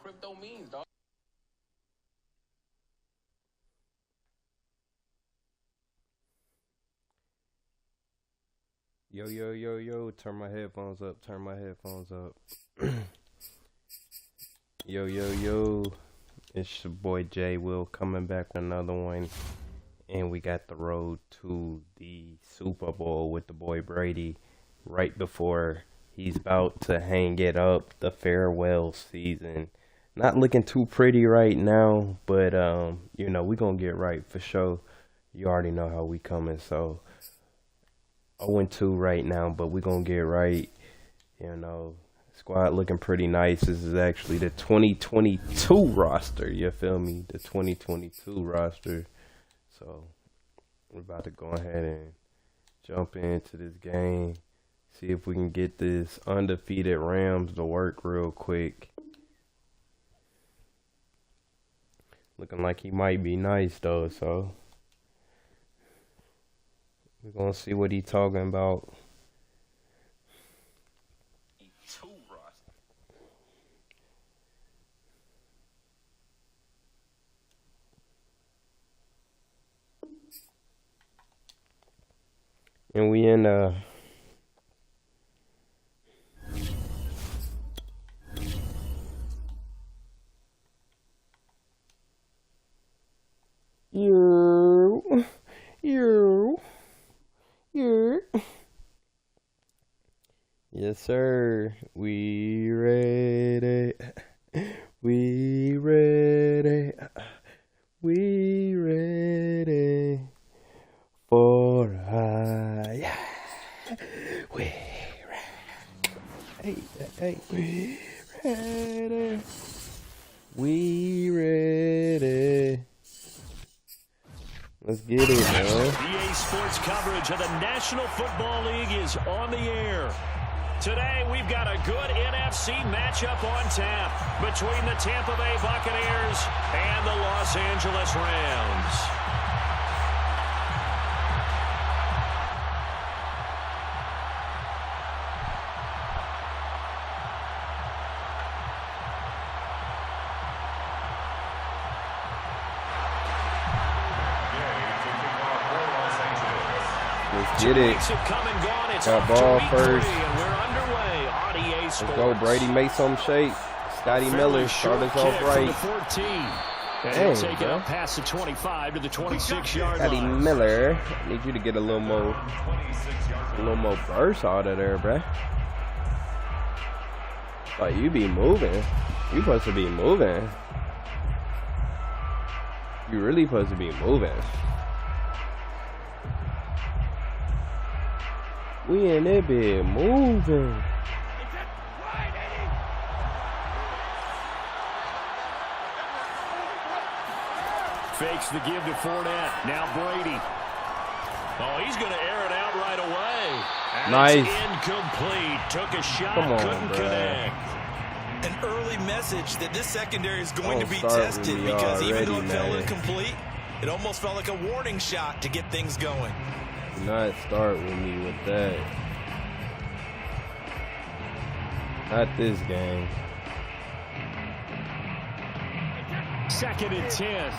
crypto means, dog. Yo, yo, yo, yo, turn my headphones up, turn my headphones up. Yo, yo, yo, it's your boy Jay Will coming back with another one. And we got the road to the Super Bowl with the boy Brady right before he's about to hang it up, the farewell season. Not looking too pretty right now, but, you know, we gonna get right for sure. You already know how we coming, so 0-2 right now, but we're going to get right. You know, squad looking pretty nice. This is actually the 2022 roster. You feel me? The 2022 roster. So, we're about to go ahead and jump into this game. See if we can get this undefeated Rams to work real quick. Looking like he might be nice, though, so we're going to see what he's talking about. And we in Yes, sir. We ready. We ready. We ready for high. We ready. Hey, we ready. We ready. Let's get it, man. EA Sports coverage of the National Football League is on the air. Today, we've got a good NFC matchup on tap between the Tampa Bay Buccaneers and the Los Angeles Rams. Let's get it. Got ball first. Let's go, Brady. Make some shake. Scotty Miller start us off right. Damn, take it up past the 25 to the 26-yard line. Scotty Miller, need you to get a little more burst out of there, bruh. Like, you be moving. You supposed to be moving. You really supposed to be moving. We in there bit moving. Fakes the give to Fournette. Now Brady. Oh, he's going to air it out right away. And nice. It's incomplete. Took a shot. Come on, couldn't connect. An early message that this secondary is going to be tested because even though it fell incomplete, it almost felt like a warning shot to get things going. Do not start with me with that. Not this game. 2nd and 10.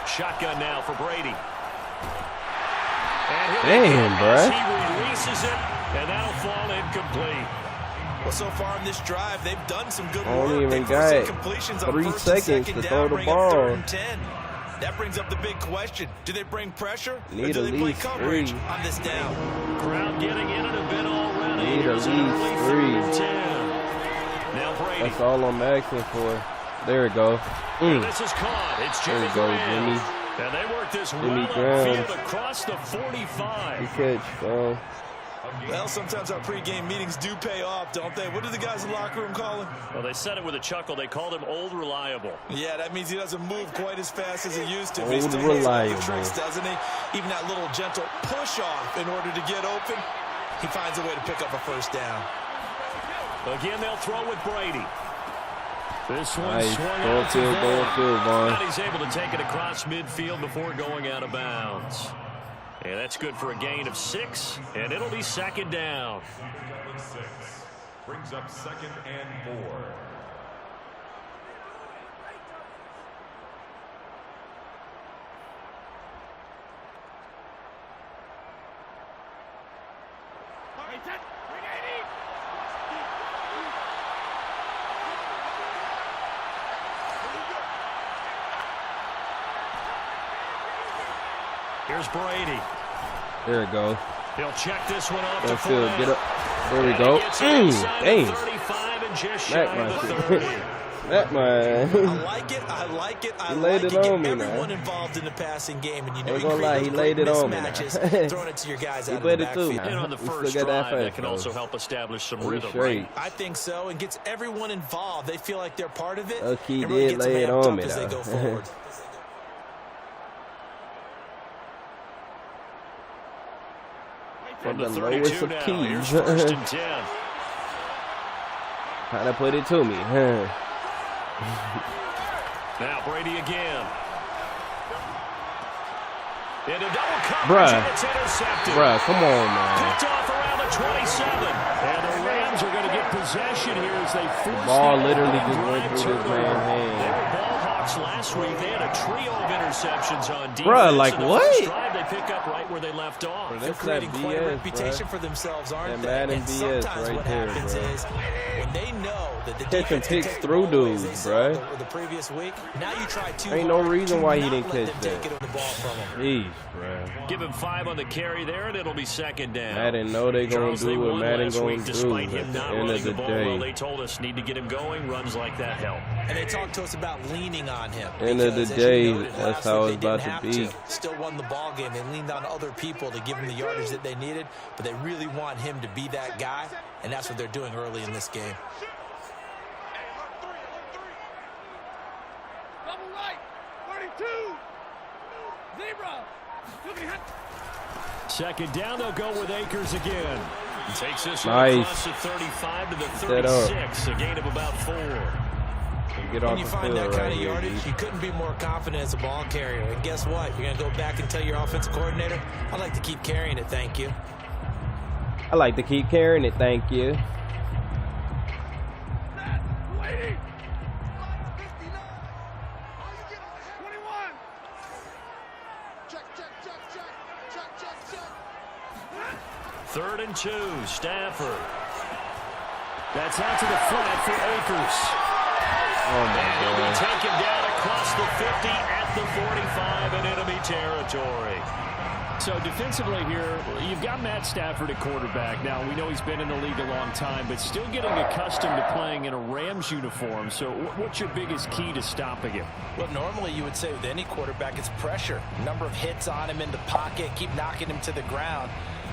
Shotgun now for Brady. Damn, bruh. He releases it, and that'll fall incomplete. Well, so far in this drive, they've done some good work. Only even got 3 seconds to throw the ball. That brings up the big question. Do they bring pressure? Need or do at they play least coverage 3. on this down? Crowd getting in it a bit already. Need at least 3. Now Brady. That's all I'm asking for. There we go. This is caught. It's Jimmy Jimmy. And they work this Jimmy well upfield across the 45. Good catch, bro. Well, sometimes our pregame meetings do pay off, don't they? What do the guys in the locker room call him? Well, they said it with a chuckle. They called him Old Reliable. Yeah, that means he doesn't move quite as fast as he used to. He Old still Reliable. knows all the tricks, doesn't he? Even that little gentle push off in order to get open, he finds a way to pick up a first down. Again, they'll throw with Brady. This one Nice. swung Go out to field, Vaughn. Vaughn. And he's able to take it across midfield before going out of bounds. And that's good for a gain of 6, and it'll be 2nd down. Brings up 2nd and 4. Here's Brady. There we go. He'll check this one off to Phil, get up. There we go. Dang. 35 and just shy of the 30. That man. I like it. I like it. I like it. Get everyone involved in the passing game, and you know, ain't gonna lie, he laid it on me now. Throwing it to your guys out of the backfield. And on the first drive, that can also help establish some rhythm, right? I think so, and gets everyone involved. They feel like they're part of it. Look, he and really did lay it on me as they now. go forward. From the lowest 32 of now, keys. here's 1st and 10. How to put it to me, huh? Now Brady again. Into double coverage, and it's intercepted. Bruh, come on, man. Picked off around the 27. And the Rams are going to get possession here as they force the ball the literally just went through this man's They hand. were ball hawks last week. They had a trio of interceptions on defense. Bruh, like and the what? first drive, they pick up right where they left off. They're creating quite a reputation for themselves, aren't they? Madden And BS sometimes right what there, happens bro. is when they know that the Catching defense can picks take through the ball away, as dudes, they bro. saw the previous week. Now you try too Ain't no hard reason to why he not didn't let catch them that. take it on the ball from him. Jeez, bro. Give him 5 on the carry there, and it'll be 2nd down. Madden know they gonna Charles, they do what won Madden last gonna week, do despite him at the not end running of the the ball well. day. They told us need to get him going. Runs like that help. And they talked to us about leaning on him. End of the because, as day, you noted, that's last how week it's they about didn't to have be. Still won the ball game. They leaned on other people to give them the yardage that they needed, but they really want him to be that guy, and that's what they're doing early in this game. Double right, 32, zebra. 2nd down, they'll go with Akers again. He takes this one Nice. across the 35 to the Set up. 36, a gain of about 4. Get off When you the find field that right kind of here, yardage, G. you couldn't be more confident as a ball carrier. And guess what? You're going to go back and tell your offensive coordinator, I'd like to keep carrying it, thank you. I like to keep carrying it, thank you. Waiting. 21. Check. 3rd and 2, Stafford. That's out to the flat for Akers. Oh my And he'll be God. taken down across the 50 at the 45 in enemy territory. So defensively here, you've got Matt Stafford at quarterback. Now, we know he's been in the league a long time, but still getting accustomed to playing in a Rams uniform. So what's your biggest key to stopping him? Well, normally you would say with any quarterback, it's pressure. Number of hits on him in the pocket, keep knocking him to the ground.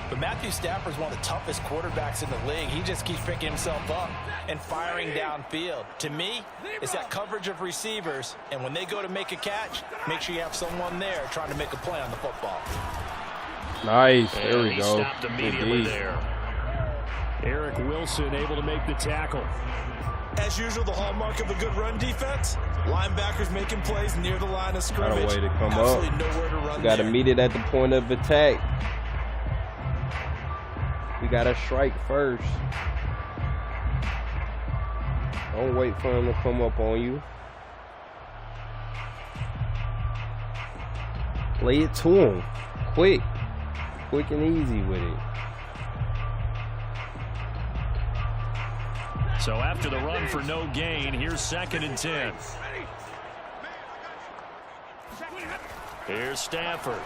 But Matthew Stafford's one of the toughest quarterbacks in the league. He just keeps picking himself up and firing downfield. To me, it's that coverage of receivers, and when they go to make a catch, make sure you have someone there trying to make a play on the football. Nice. There And we he go. stopped immediately Indeed. there. Eric Wilson able to make the tackle. As usual, the hallmark of a good run defense, linebackers making plays near the line of scrimmage. Got a way to come Absolutely up. nowhere to run We got to there. meet it at the point of attack. We got to strike first. Don't wait for him to come up on you. Play it to him. Quick. Quick and easy with it. So after the run for no gain, here's 2nd and 10. Here's Stafford.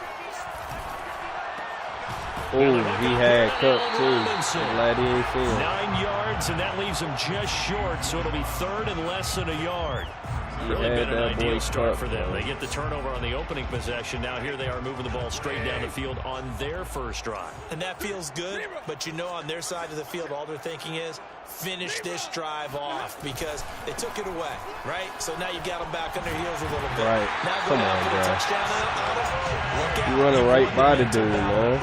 Oh, he had cut too. Glad he ain't seen him. 9 yards, and that leaves him just short, so it'll be 3rd and less than a yard. Really had been an that ideal boy start cut, for them. bro. They get the turnover on the opening possession. Now here they are moving the ball straight down the field on their first drive. And that feels good, but you know on their side of the field, all they're thinking is finish this drive off because they took it away, right? So now you got them back on their heels a little bit. Right. Now Come go on, out for the bro. touchdown on it. Look out. You running right by the dude, Early man.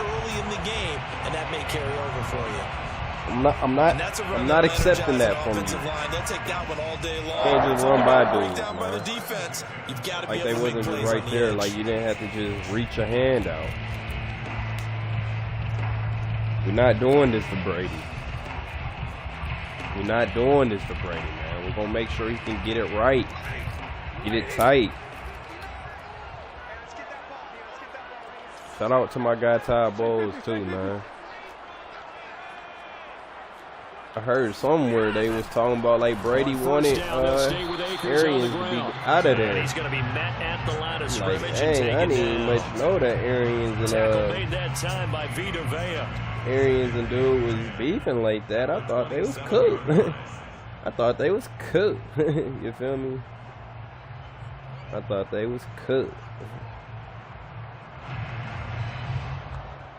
in the game, and that may carry over for you. I'm And that's a run not that'll accepting energize that an from you. offensive line. They'll take that one all day long. Can't just run by dudes, Breakdown by man. the defense. You've got to Like be they able to wasn't make just plays right on the there. edge. Like you didn't have to just reach your hand out. We're not doing this to Brady. We're not doing this to Brady, man. We're going to make sure he can get it right. Get it tight. Shout out to my guy Ty Bowles, too, man. I heard somewhere they was talking about like Brady wanted Arians to be out of there. He's going to be met at the line of scrimmage. Like, dang, I didn't even let you know that Arians and made that time by Vita Vea. Arians and dude was beefing like that. I thought they was cooked. I thought they was cooked. You feel me? I thought they was cooked.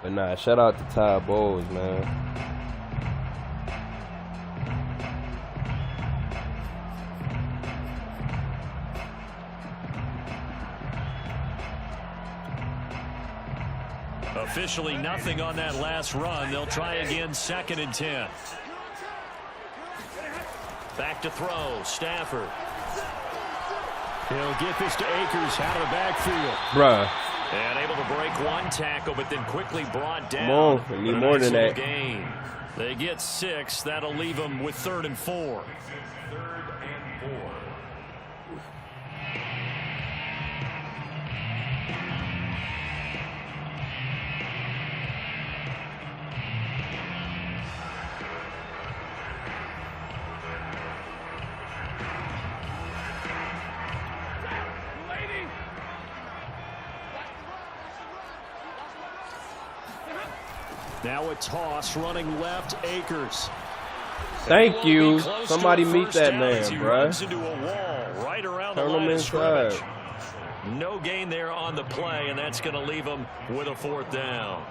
But nah, shout out to Ty Bowles, man. Officially nothing on that last run. They'll try again, 2nd and 10. Back to throw, Stafford. He'll get this to Akers out of the backfield. Bruh. And able to break one tackle, but then quickly brought down. Come on, we need more than that. Gain. They get 6. That'll leave them with 3rd and 4. Now a toss running left, Akers. Thank you. Somebody meet that man, bruh. Into a wall right around the Turn line him of scrimmage. inside. No gain there on the play, and that's going to leave him with a 4th down.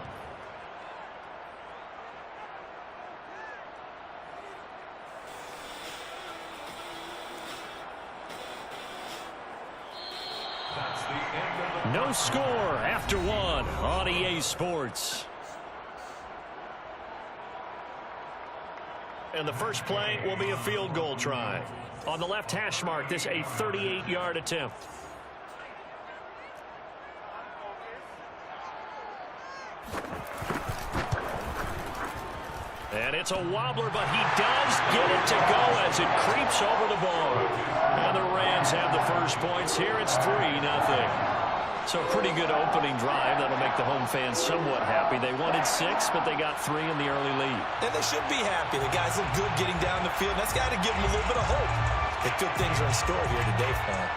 No score after 1 on EA Sports. And the first play will be a field goal try. On the left hash mark, this a 38-yard attempt. And it's a wobbler, but he does get it to go as it creeps over the bar. And the Rams have the first points here. It's 3-0. So a pretty good opening drive. That'll make the home fans somewhat happy. They wanted 6, but they got 3 in the early lead. And they should be happy. The guys look good getting down the field. That's got to give them a little bit of hope that good things are in store here today for them.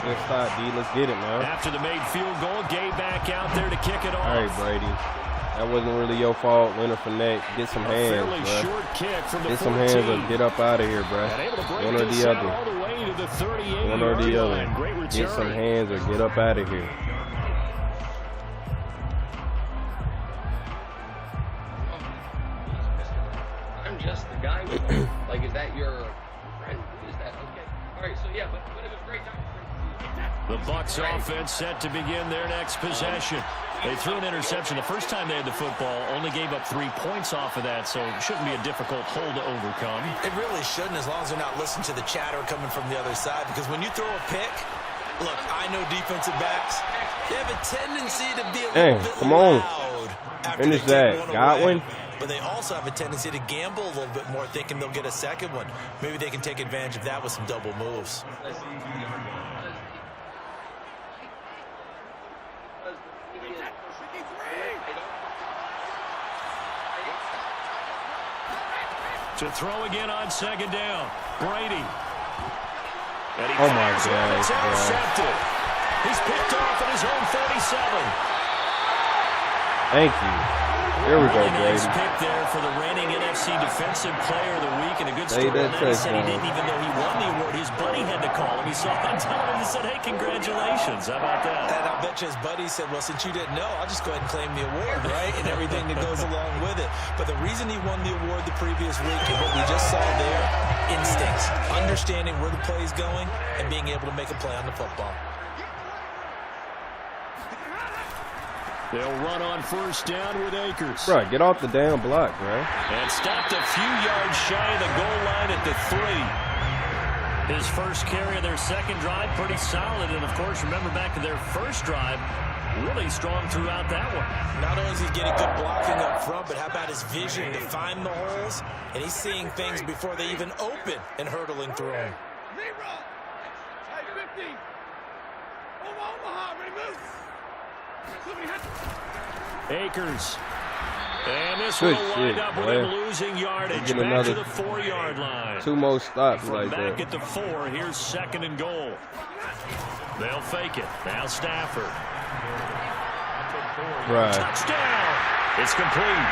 Good start, D. Let's get it, man. After the made field goal, Gay back out there to kick it off. All right, Brady. That wasn't really your fault. Leonard Fournette, get some hands, bro. Short kick from the get some hands or get up out of here, bro. One or the other. One or the other. Get some hands or get up out of here. I'm just the guy with you. Like, is that your friend? Is that okay? All right, so yeah, but it was great. The Bucs offense set to begin their next possession. They threw an interception the first time they had the football, only gave up 3 points off of that, so it shouldn't be a difficult hole to overcome. It really shouldn't, as long as they're not listening to the chatter coming from the other side, because when you throw a pick, look, I know defensive backs, they have a tendency to be a little bit loud. Finish that. Got one? But they also have a tendency to gamble a little bit more, thinking they'll get a second one. Maybe they can take advantage of that with some double moves. To throw again on 2nd down, Brady. And he oh my God! It's intercepted. He's picked off at his own 47. Thank you. Here we go, Brady. Nice pick there for the reigning NFC Defensive Player of the Week, and a good story on that. He said he didn't even know he won the award. His buddy had to call him. He saw it on television and said, "Hey, congratulations! How about that?" And I bet you his buddy said, "Well, since you didn't know, I'll just go ahead and claim the award, right?" And everything that goes along with it. But the reason he won the award the previous week is what we just saw there: instincts, understanding where the play is going, and being able to make a play on the football. They'll run on 1st down with Akers. Bro, get off the damn block, bro. And stopped a few yards shy of the goal line at the 3. His first carry of their second drive, pretty solid. And, of course, remember back to their first drive, really strong throughout that one. Not only is he getting good blocking up front, but how about his vision to find the holes? And he's seeing things before they even open and hurdling through them. Zebra. Hey, 50. Omaha, ready, move. Akers. And this will wind up with him losing yardage back to the 4-yard line. 2 more stops From like back that. at the 4, here's 2nd and goal. They'll fake it. Now Stafford. Right. Touchdown. It's complete.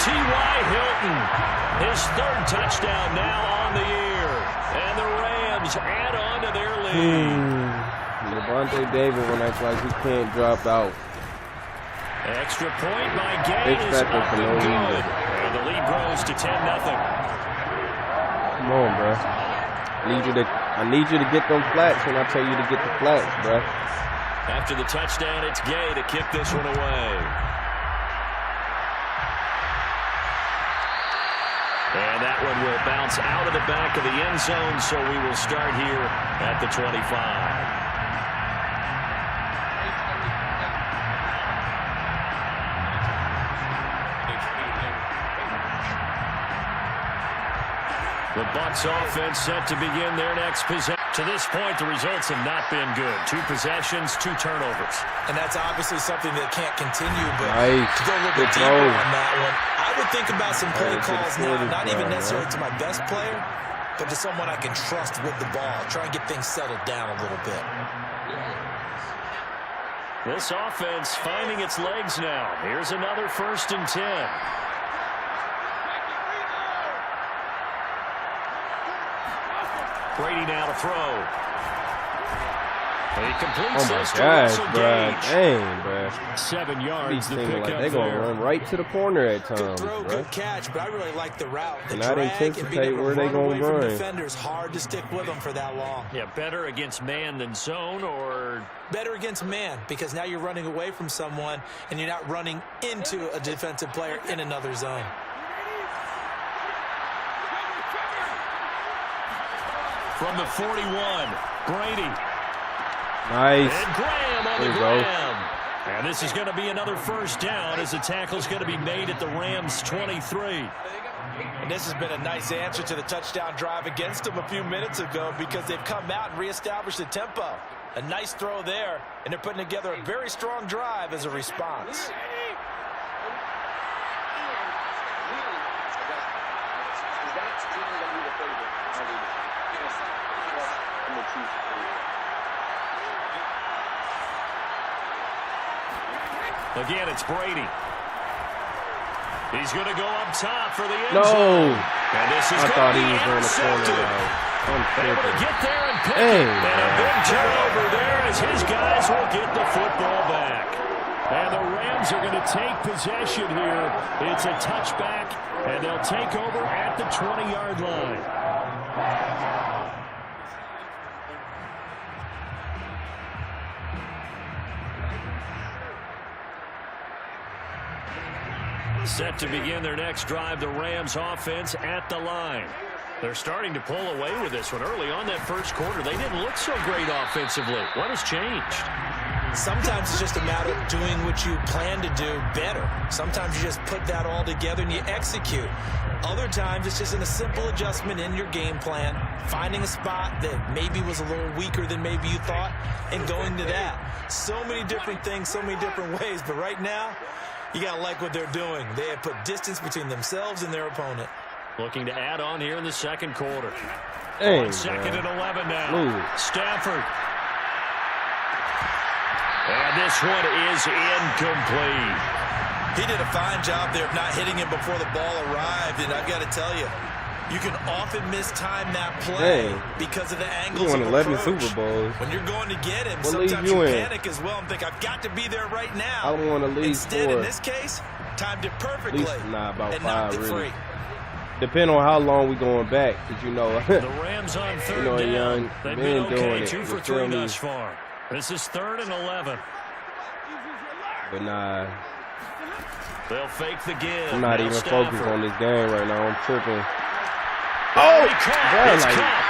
T.Y. Hilton. His 3rd touchdown now on the year. And the Rams add on to their lead. Levante David when acts like he can't drop out. Extra point by Gay is up and good. And the lead grows to 10-0. Come on, bro. I need you to get them flats when I tell you to get the flats, bro. After the touchdown, it's Gay to kick this one away. And that one will bounce out of the back of the end zone, so we will start here at the 25. The Bucs offense set to begin their next possession. To this point, the results have not been good. 2 possessions, 2 turnovers. And that's obviously something that can't continue, but Nice. to go a little bit deeper on that one, I would think about some play calls now, not even necessarily to my best player, but to someone I can trust with the ball. Try and get things settled down a little bit. This offense finding its legs now. Here's another 1st and 10. Brady now to throw. He completes this to Russell Gage. Dang, bro. 7 yards to These pick like up they're going to there. run right to the corner at times, Good throw, bro. good catch, but I really like the route. The And I'd drag and being anticipate able to where they run gonna away from run. defenders, hard to stick with them for that long. Yeah, better against man than zone, or Better against man, because now you're running away from someone and you're not running into a defensive player in another zone. from the 41, Brady. Nice. And Graham on There the you go. ground. And this is going to be another first down as the tackle's going to be made at the Rams' 23. And this has been a nice answer to the touchdown drive against them a few minutes ago because they've come out and reestablished the tempo. A nice throw there, and they're putting together a very strong drive as a response. Again, it's Brady. He's going to go up top for the end No. zone. And this is I going thought to he be was on the corner. intercepted. I'm Able to tripping. get there and pick Hey, it. And a big turnover there as his guys will get the football back. And the Rams are going to take possession here. It's a touchback, and they'll take over at the 20-yard line. Set to begin their next drive, the Rams offense at the line. They're starting to pull away with this one. Early on that first quarter, they didn't look so great offensively. What has changed? Sometimes it's just a matter of doing what you plan to do better. Sometimes you just put that all together and you execute. Other times it's just in a simple adjustment in your game plan, finding a spot that maybe was a little weaker than maybe you thought, and going to that. So many different things, so many different ways, but right now, you got to like what they're doing. They have put distance between themselves and their opponent. Looking to add on here in the second quarter. Dang, On second bro. and 11 now. Move. Stafford. And this one is incomplete. He did a fine job there of not hitting him before the ball arrived, and I've got to tell you, you can often mistime that play Dang. because of the You angles won of 11 approach. Super Bowls. When you're going to get him, What league sometimes you you in? panic as well and think, I've got to be there right now. I don't want to leave Instead, for in this case, timed it perfectly least, about and knocked 5, it really. free. Depending on how long we going back, because you know, The Rams on third know, down. young They've men been doing okay, it. 2 for You 3 feel me? thus far. This is 3rd and 11. but nah, They'll fake the give. I'm not Now even Stafford. focused on this game right now. I'm tripping. Oh, he caught. bro, It's like- caught.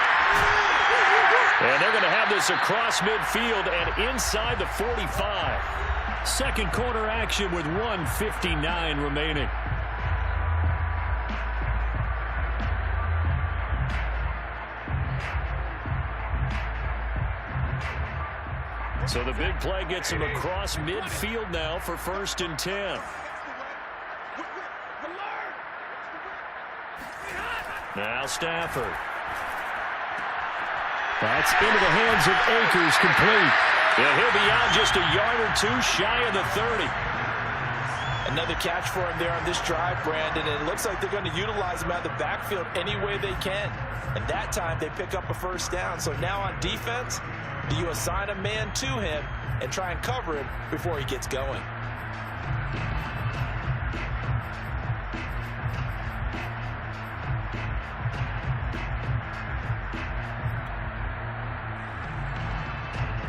And they're going to have this across midfield and inside the 45. Second quarter action with 1:59 remaining. So the big play gets him across midfield now for 1st and 10. Now Stafford. That's into the hands of Akers, complete. Yeah, he'll be out just a yard or two shy of the 30. Another catch for him there on this drive, Brandon. And it looks like they're going to utilize him out of the backfield any way they can. And that time they pick up a 1st down. So now on defense, do you assign a man to him and try and cover him before he gets going?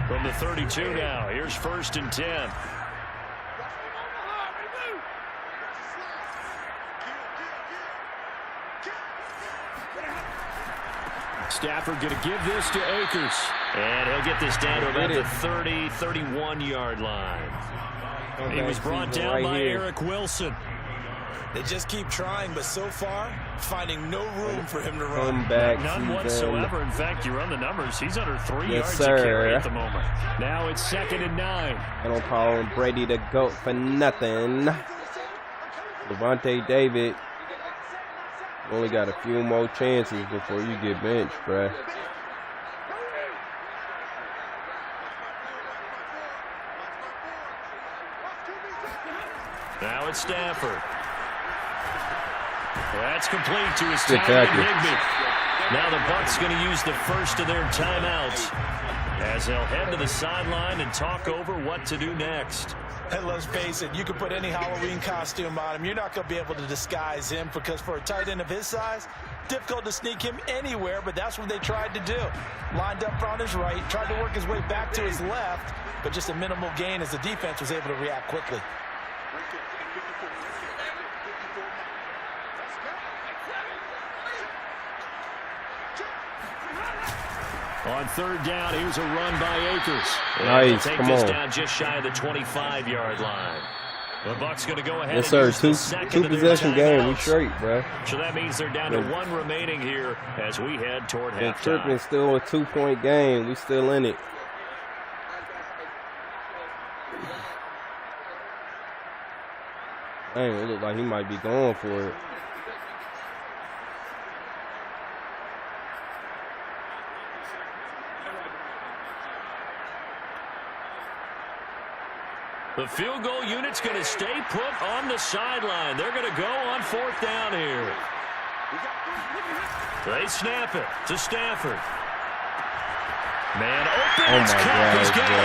From the 32 now, here's 1st and 10. Stafford going to give this to Akers. And he'll get this down to about the 30, 31-yard line. He was brought down by Eric Wilson. They just keep trying, but so far, finding no room for him to run. None whatsoever. In fact, you run the numbers. He's under 3 yards to carry at the moment. Now it's 2nd and 9. I don't call him Brady the GOAT for nothing. Levante David, you only got a few more chances before you get benched, bruh. Now it's Stafford. That's complete to his tight end, Higbee. Now the Bucs going to use the first of their timeouts as they'll head to the sideline and talk over what to do next. And let's face it, you can put any Halloween costume on him. You're not going to be able to disguise him because for a tight end of his size, difficult to sneak him anywhere, but that's what they tried to do. Lined up on his right, tried to work his way back to his left, but just a minimal gain as the defense was able to react quickly. On 3rd down, here's a run by Akers. Nice, take come this on. down just shy of the 25-yard line. The Bucs going to go ahead. Yes, sir. And use Two possession game. We straight, bro. So that means they're down to 1 remaining here as we head toward halftime. Tripping still a 2-point game. We still in it. Dang, it look like he might be going for it. The field goal unit's going to stay put on the sideline. They're going to go on 4th down here. They snap it to Stafford. Man open. Oh my God, he's got it.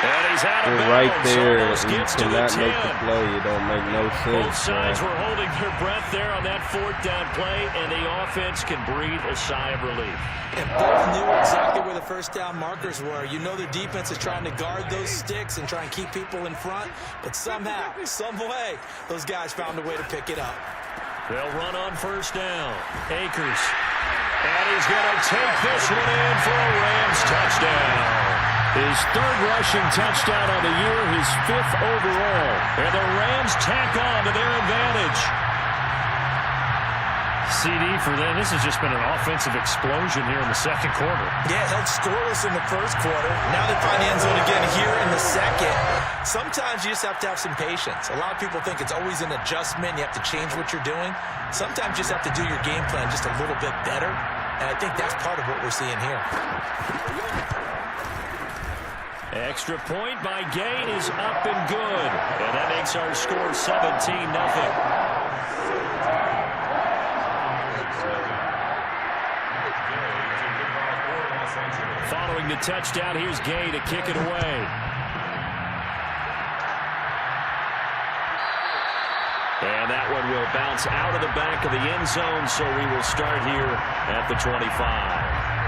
And he's out of bounds. Right there. Almost You gets to the cannot 10. make the play. It don't make no sense. Both sides bro. were holding their breath there on that 4th down play, and the offense can breathe a sigh of relief. And both knew exactly where the 1st down markers were. You know the defense is trying to guard those sticks and try and keep people in front, but somehow, some way, those guys found a way to pick it up. They'll run on 1st down. Akers. And he's going to take this one in for a Rams touchdown. His 3rd rushing touchdown of the year, his 5th overall. And the Rams tack on to their advantage. CD for them. This has just been an offensive explosion here in the 2nd quarter. Yeah, held scoreless in the 1st quarter. Now they find the end zone again here in the 2nd. Sometimes you just have to have some patience. A lot of people think it's always an adjustment. You have to change what you're doing. Sometimes you just have to do your game plan just a little bit better. And I think that's part of what we're seeing here. Extra point by Gay is up and good. And that makes our score 17-0. Following the touchdown, here's Gay to kick it away. And that one will bounce out of the back of the end zone, so we will start here at the 25.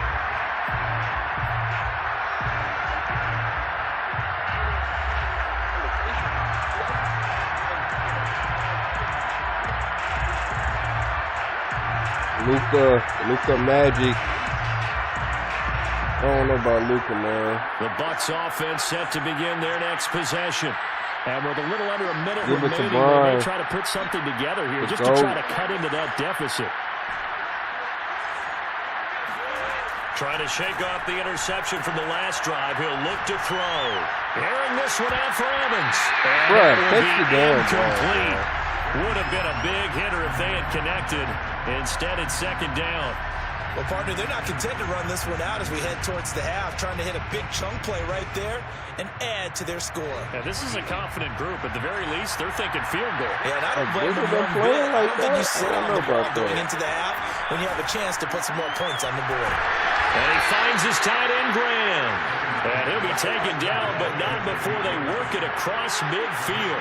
Luka Magic. I don't know about Luka, man. The Bucs offense set to begin their next possession. And with a little under a minute Give it to remaining, Brian. they try to put something together here Let's just go. to try to cut into that deficit. Trying to shake off the interception from the last drive. He'll look to throw. Airing this one out for Evans. And Bruh, that will catch be the damn incomplete. ball, Would have been a big hitter if they had connected. Instead, it's second down. Well, partner, they're not content to run this one out as we head towards the half, trying to hit a big chunk play right there and add to their score. Yeah, this is a confident group. At the very least, they're thinking field goal. Yeah, and I don't blame them Luka one been bit. playing I like don't think that? you sit I don't on know the ball about going that. into the half when you have a chance to put some more points on the board. And he finds his tight end, Graham. And he'll be taken down, but not before they work it across midfield.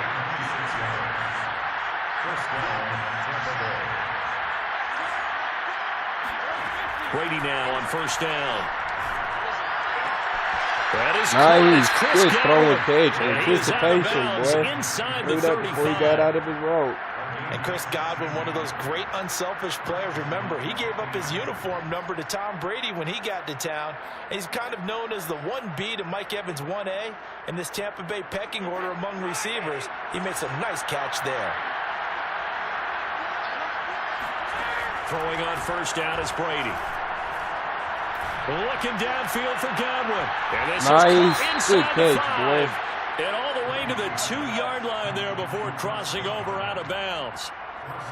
Brady now on first down. That is Nice. Chris Good throwing Godwin. pitch. And he's out of Anticipation, bounds boy. inside Threw the that before he 35. got out of his route. And Chris Godwin, one of those great unselfish players. Remember, he gave up his uniform number to Tom Brady when he got to town. He's kind of known as the 1B to Mike Evans 1A in this Tampa Bay pecking order among receivers. He made some nice catch there. Throwing on first down is Brady. Looking downfield for Godwin. And this Nice. is Good inside the catch, 5. boy. And all the way to the 2-yard line there before crossing over out of bounds.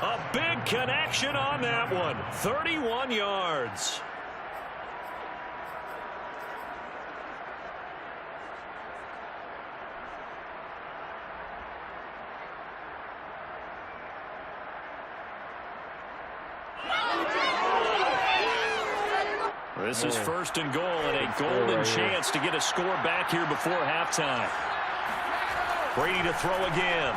A big connection on that one. 31 yards. This is first and goal and a golden chance to get a score back here before halftime. Brady to throw again.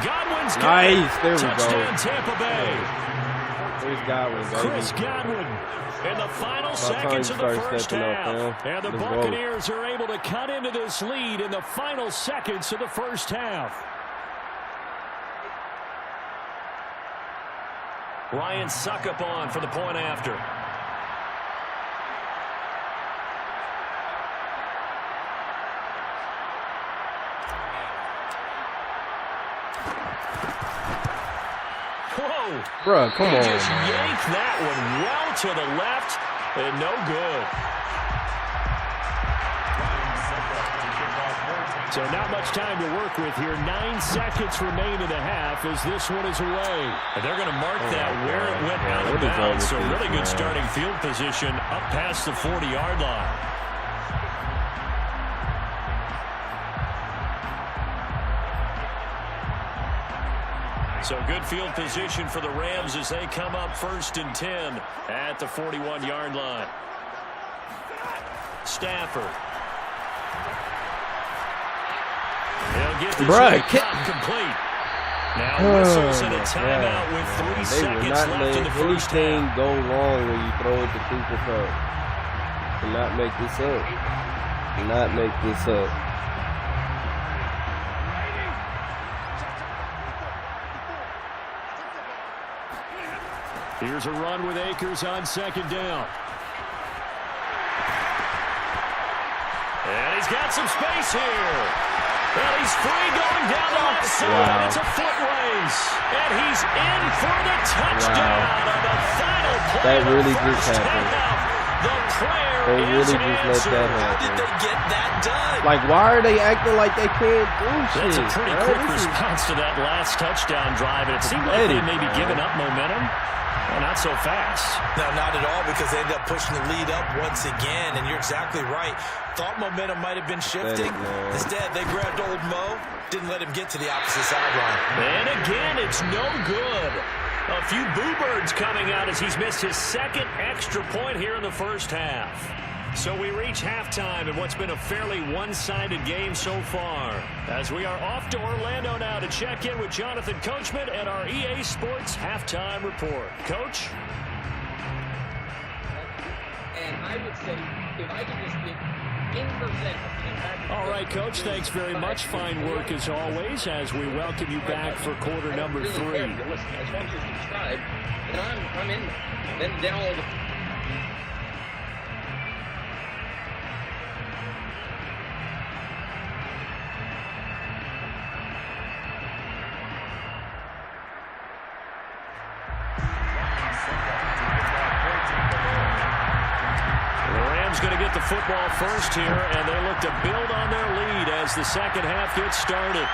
Godwin's got it. Nice. There we Touchdown, go. Tampa Bay. Here's Godwin, baby. Chris Godwin in the final time seconds you of the start first stepping up, half. man. And the Let's go. Buccaneers are able to cut into this lead in the final seconds of the first half. Ryan Suckup on for the point after. Whoa. Bruh, come on, Just man. yanked that one well to the left and no good. So not much time to work with here. 9 seconds remain in the half as this one is away. And they're going to mark that where it went out of What is up bounds. with So this, really good man? starting field position up past the 40-yard line. So good field position for the Rams as they come up first and 10 at the 41-yard line. Stafford. He'll get this one complete. Now whistles and a timeout with 3 seconds left in the first half. Anything go wrong when you throw it to Cooper Cup. Do not make this up. Do not make this up. Here's a run with Akers on second down. And he's got some space here. Well, he's free going down the left side. It's a foot race. And he's in for the touchdown on the final play. That really of the just first happened. half. The prayer They is really just let that answered. How did happen. they get that done? Like, why are they acting like they can't do shit? That's a pretty bro? quick This is- response to that last touchdown drive. And it seemed like they may be man. giving up momentum. Well, not so fast. No, not at all, because they ended up pushing the lead up once again, and you're exactly right. Thought momentum might have been shifting. man. Instead, they grabbed old Mo, didn't let him get to the opposite sideline. And again, it's no good. A few boo birds coming out as he's missed his second extra point here in the first half. So we reach halftime in what's been a fairly one-sided game so far. As we are off to Orlando now to check in with Jonathan Coachman and our EA Sports Halftime Report. Coach? And I would say, if I could just get in percent of the impact. All right, Coach, thanks very much. Fine work as always as we welcome you back for quarter number 3. Listen, as long as you subscribe, then I'm in there. Then all the going to get the football first here, and they look to build on their lead as the second half gets started.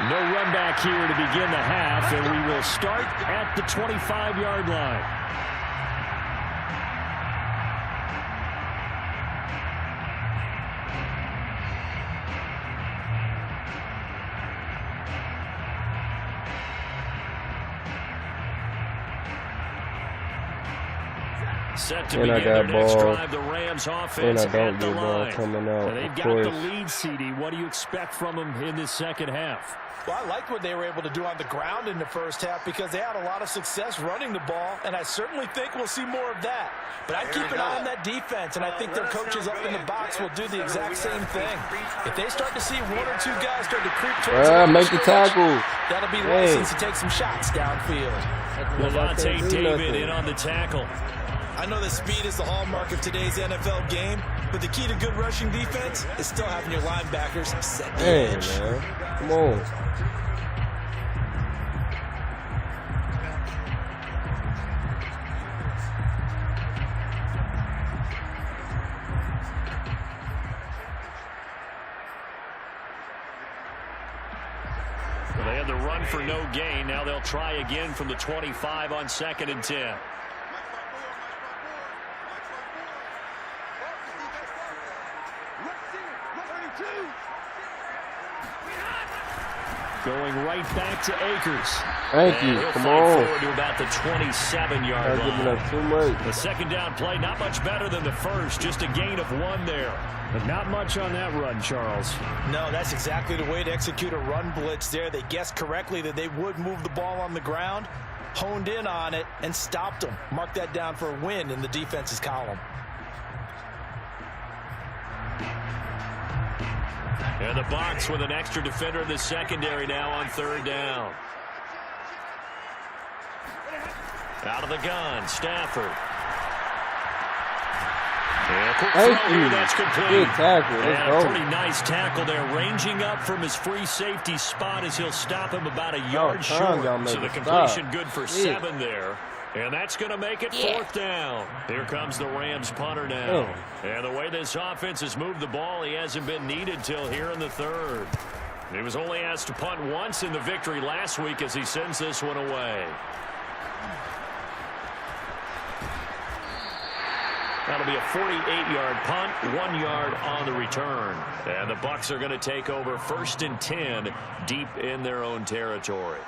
No run back here to begin the half, and we will start at the 25-yard line. Set to begin their next drive, the Rams offense at the line. And they've got the lead, CD. What do you expect from them in this second half? Well, I liked what they were able to do on the ground in the first half because they had a lot of success running the ball, and I certainly think we'll see more of that. But I'd keep an eye on that defense, and I think their coaches up in the box will do the exact same thing. If they start to see one or two guys start to creep towards make the tackle. That'll be license to take some shots downfield. Levante David in on the tackle. I know that speed is the hallmark of today's NFL game, but the key to good rushing defense is still having your linebackers set the edge. Man. Come on. Well, they had the run for no gain. Now they'll try again from the 25 on 2nd and 10. Going right back to Akers. Thank you. Come on. Forward to about the 27-yard line. Giving up too much. The second down play, not much better than the first. Just a gain of 1 there. But not much on that run, Charles. No, that's exactly the way to execute a run blitz there. They guessed correctly that they would move the ball on the ground, honed in on it, and stopped them. Mark that down for a win in the defense's column. And the Bucs with an extra defender in the secondary now on 3rd down. Out of the gun, Stafford. And a quick throw here, that's complete. Good tackle. And a pretty nice tackle there, ranging up from his free safety spot as he'll stop him about a yard short. So the completion good for 7 there. And that's going to make it 4th down. Here comes the Rams punter now. And the way this offense has moved the ball, he hasn't been needed till here in the 3rd. He was only asked to punt once in the victory last week as he sends this one away. That'll be a 48-yard punt, 1 yard on the return. And the Bucs are going to take over 1st and 10 deep in their own territory.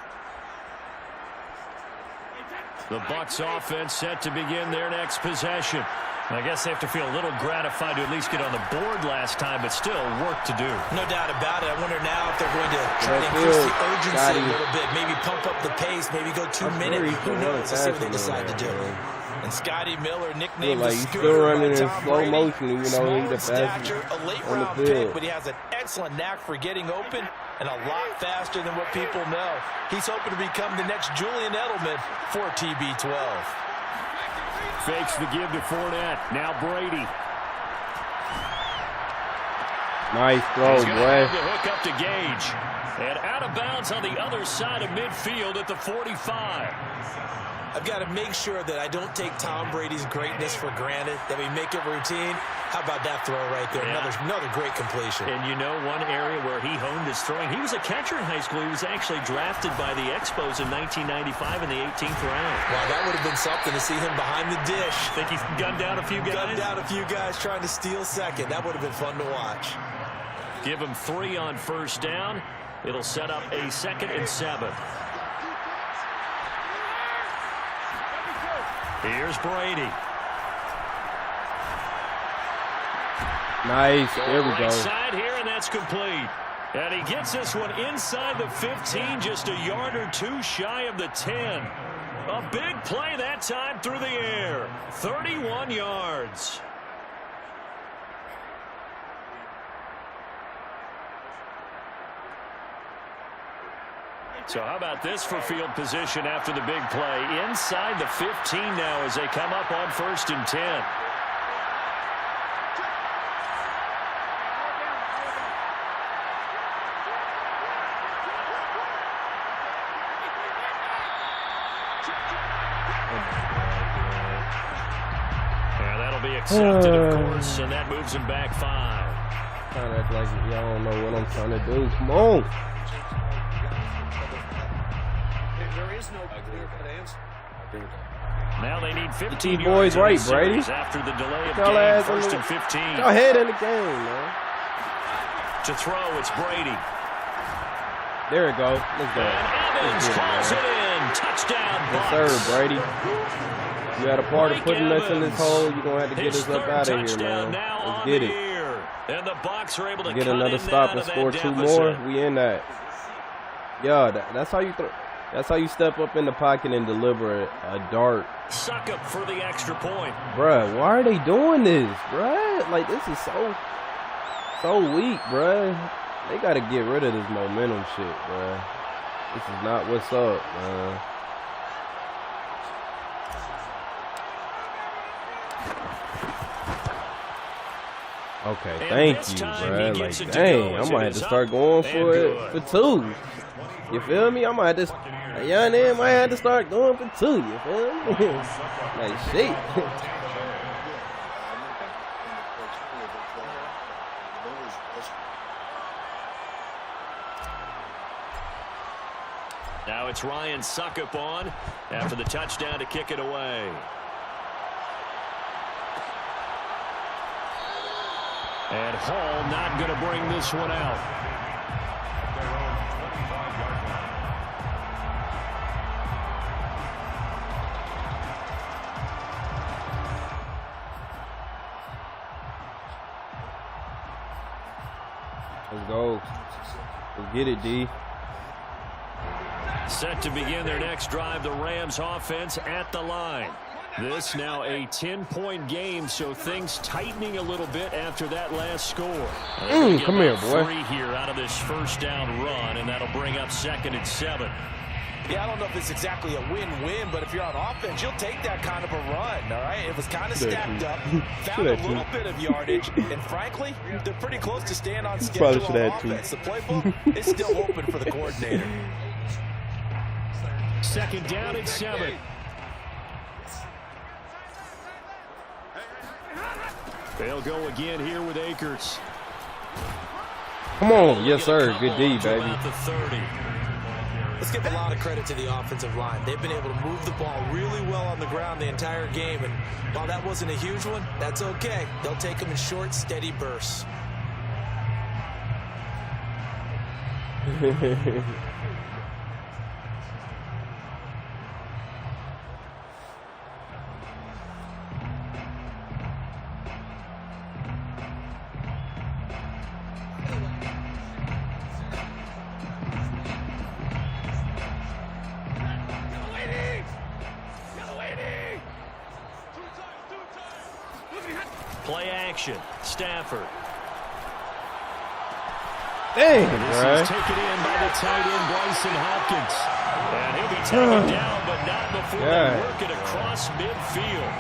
The Bucs offense set to begin their next possession. I guess they have to feel a little gratified to at least get on the board last time, but still work to do. No doubt about it. I wonder now if they're going to try to increase the urgency a little bit, maybe pump up the pace, maybe go 2 minutes. Who knows? Let's see what they decide to do. And Scotty Miller, nicknamed the Scooter, running in slow motion, even though he's the fastest a late round pick, but he has an excellent knack for getting open and a lot faster than what people know. He's hoping to become the next Julian Edelman for TB12. Fakes the give to Fournette. Now Brady. Nice throw, boy. The hook up to Gage. And out of bounds on the other side of midfield at the 45. I've got to make sure that I don't take Tom Brady's greatness for granted, that we make it routine. How about that throw right there? Yeah. Another great completion. And you know one area where he honed his throwing, he was a catcher in high school. He was actually drafted by the Expos in 1995 in the 18th round. Wow, that would have been something to see him behind the dish. Think he's gunned down a few guys? Gunned down a few guys trying to steal second. That would have been fun to watch. Give him 3 on 1st down. It'll set up a 2nd and 7. Here's Brady. Nice. There we go. Right side here, and that's complete. And he gets this one inside the 15, just a yard or 2 shy of the 10. A big play that time through the air. 31 yards. So how about this for field position after the big play? Inside the 15 now as they come up on 1st and 10. Accepted, of course, and that moves him back 5. Trying to act like y'all don't know what I'm trying to do. Come on. There is no clear-cut answer. Now they need 15 boys yards right, in the series Brady. after the delay of Y'all game, ass first on and 15. Y'all ahead in the game, man. To throw, it's Brady. There we go. Let's go. And Evans calls it in. Touchdown, Yes, Bucs. sir, Brady. You had a part of putting us in this hole. You're going to have to get His us up third out of here, touchdown man. now Let's on get the it. year. And the Bucs are able to Get cut another him stop down and to score that 2 deficit. more. We in that. Yeah, that's how you throw. That's how you step up in the pocket and deliver a dart. Suck up for the extra point. Bruh, why are they doing this, bruh? Like, this is so weak, bruh. They got to get rid of this momentum shit, bruh. This is not what's up, man. Okay, And thank this you, time bruh. he gets Like, it to dang, go I as might it have is to up start going and for it good. for 2. You feel me? I might have to. A young man might have to start going for 2. You feel me? Like, shit. Now it's Ryan Suckup on after the touchdown to kick it away. And Hall not going to bring this one out. Let's go. Let's get it, D. Set to begin their next drive, the Rams offense at the line. This now a 10-point game, so things tightening a little bit after that last score. Come here, boy. 3 here out of this first down run, and that'll bring up 2nd and 7. Yeah, I don't know if it's exactly a win-win, but if you're on offense, you'll take that kind of a run, all right? It was kind of stacked up, found a little bit of yardage, and frankly, they're pretty close to staying on schedule on offense. The playbook is still open for the coordinator. 2nd down and 7. They'll go again here with Akers. Come on. Yes, sir. Good D, baby. About the 30. Let's give a lot of credit to the offensive line. They've been able to move the ball really well on the ground the entire game, and while that wasn't a huge one, that's okay. They'll take them in short, steady bursts. Play action. Stafford. Dang, This bruh. is taken in by the tight end, Bryson Hopkins. And he'll be taken down, but not before they work it across midfield.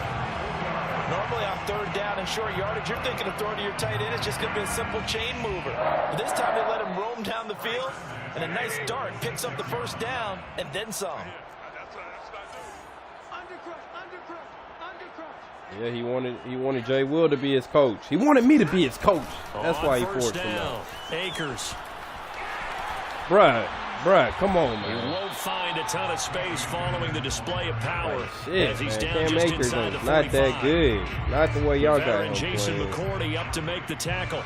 Normally on 3rd down and short yardage, you're thinking of throwing to your tight end. It's just going to be a simple chain mover. But this time they let him roam down the field, and a nice dart picks up the 1st down, and then some. Yeah, he wanted Jay Will to be his coach. He wanted me to be his coach. That's why he forced him out. Akers. Bruh, come on, He man. won't find a ton of space following the display of power. Shit, as he's man. down Cam just Akers inside is the not 45. that good. Not the way y'all got Veteran him Jason playing. McCourty up to make the tackle.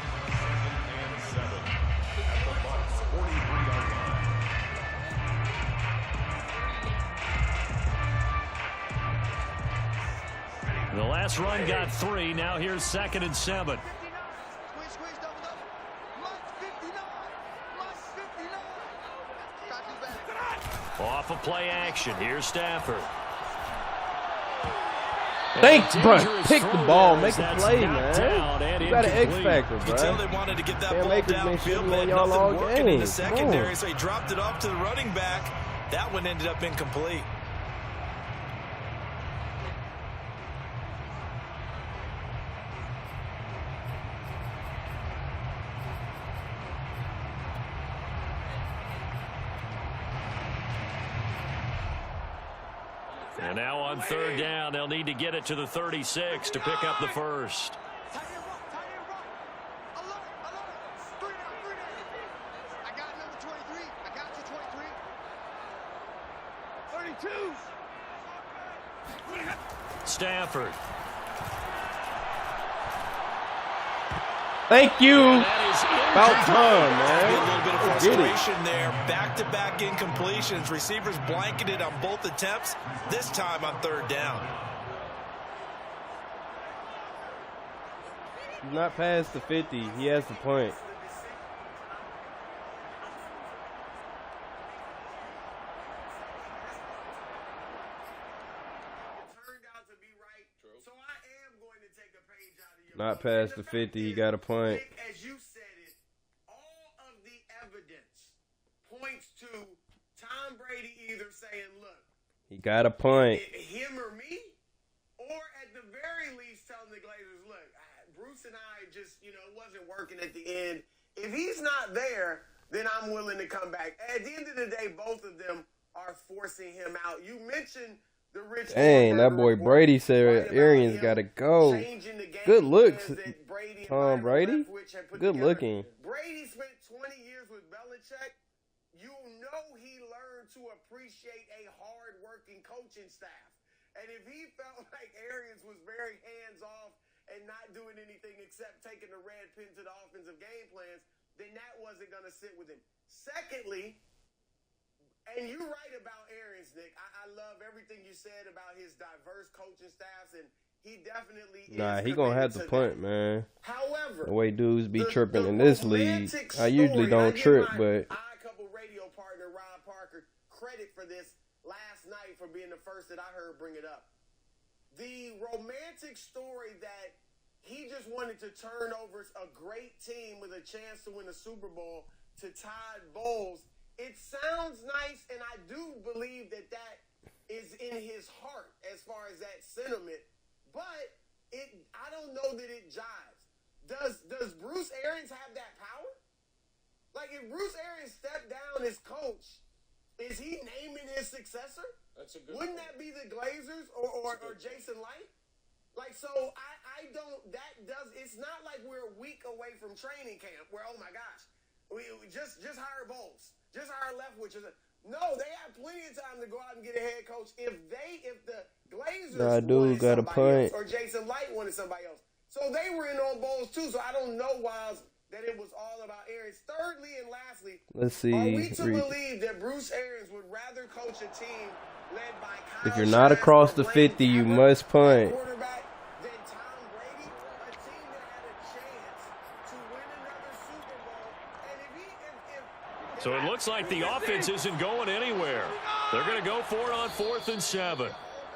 The last run got 3. Now here's 2nd and 7. Off of play action. Here's Stafford. Thanks, bro. Pick the ball. Make a That's play, knocked down man. and You got an X incomplete. factor, You can tell they bro. wanted to get that Cam ball Akers been downfield, shooting but on y'all nothing all working in game. the Come secondary, on. so he dropped it off to the running back. That one ended up incomplete. And now on third down, they'll need to get it to the 36 to pick up the first. Stafford. Thank you. About time, A man. little bit of Get it. frustration there. Back-to-back incompletions. Receivers blanketed on both attempts, this time on third down. Not past the 50. He has the point. Not past the 50. He got a point. As you said it, all of the evidence points to Tom Brady either saying, look, He got a point. him or me, or at the very least telling the Glazers, look, Bruce and I just, wasn't working at the end. If he's not there, then I'm willing to come back. At the end of the day, both of them are forcing him out. You mentioned the Rich. Dang, that boy Brady said Arians got to go. Good looks, Tom Brady. Good looking. Brady spent 20 years with Belichick. You know he learned to appreciate a hard-working coaching staff. And if he felt like Arians was very hands-off and not doing anything except taking the red pin to the offensive game plans, then that wasn't going to sit with him. Secondly, and you're right about Arians, Nick. I love everything you said about his diverse coaching staffs, and he definitely Nah, is he gonna have to committed punt, that. man. However, The way dudes be the tripping in this league, romantic I usually story, don't I give trip, my but odd couple radio partner Rob Parker credit for this last night for being the first that I heard bring it up. The romantic story that he just wanted to turn over a great team with a chance to win a Super Bowl to Todd Bowles. It sounds nice, and I do believe that is in his heart as far as that sentiment. But I don't know that it jives. Does Bruce Arians have that power? Like, if Bruce Arians stepped down as coach, is he naming his successor? That's a good Wouldn't point. that be the Glazers or Jason Light? Like, so I don't, it's not like we're a week away from training camp where, oh my gosh, we just hire Bowles. Just hire Leftwich. No, they have plenty of time to go out and get a head coach if the Glazers wanted got a somebody point. else, or Jason Light wanted somebody else. So they were in on Bowles too. So I don't know, Wiles, that it was all about Arians. Thirdly and lastly, let's see. are we to believe that Bruce Arians would rather coach a team led by Kyle If you're not Shanahan across or the Blaine 50, you Gabbert must at punt. quarterback than Tom Brady, a team that had a chance to win another Super Bowl? And if So it looks like the offense isn't going anywhere. They're going to go for it on 4th and 7.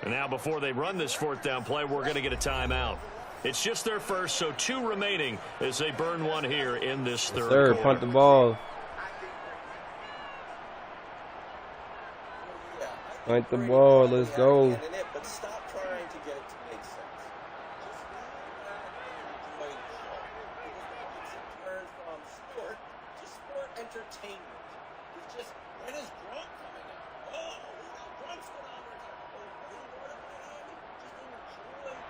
And now before they run this 4th down play, we're going to get a timeout. It's just their first, so 2 remaining as they burn one here in this third Third, quarter. punt the ball. Punt the ball. Let's go. But stop trying to get it to make sense. Just lean back and enjoy the show. Because it's turned from sport to sport entertainment. It's just, when is Gronk coming out? Oh, Gronk's phenomenal. Oh, you know what, Miami? Just enjoy the show.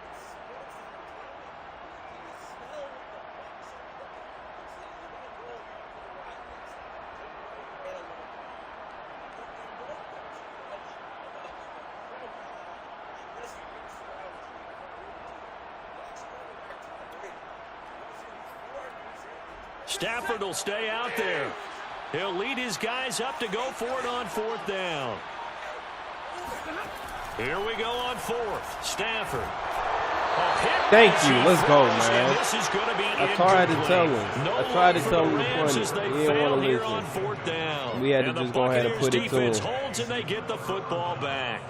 It's sports entertainment. You can smell what the Bucs are cooking. It's either going to go for the right next time. Take away and a little bit. Stafford will stay out there. He'll lead his guys up to go for it on 4th down. Here we go on 4th. Stafford. Thank you. Let's go, man. This is going to be I tried to tell him. No I tried to for tell the him to Rams punt as it. they He didn't fail want to here on listen. 4th down. We had to And just the go ahead and Buccaneers put it to defense him. holds and they get the football back.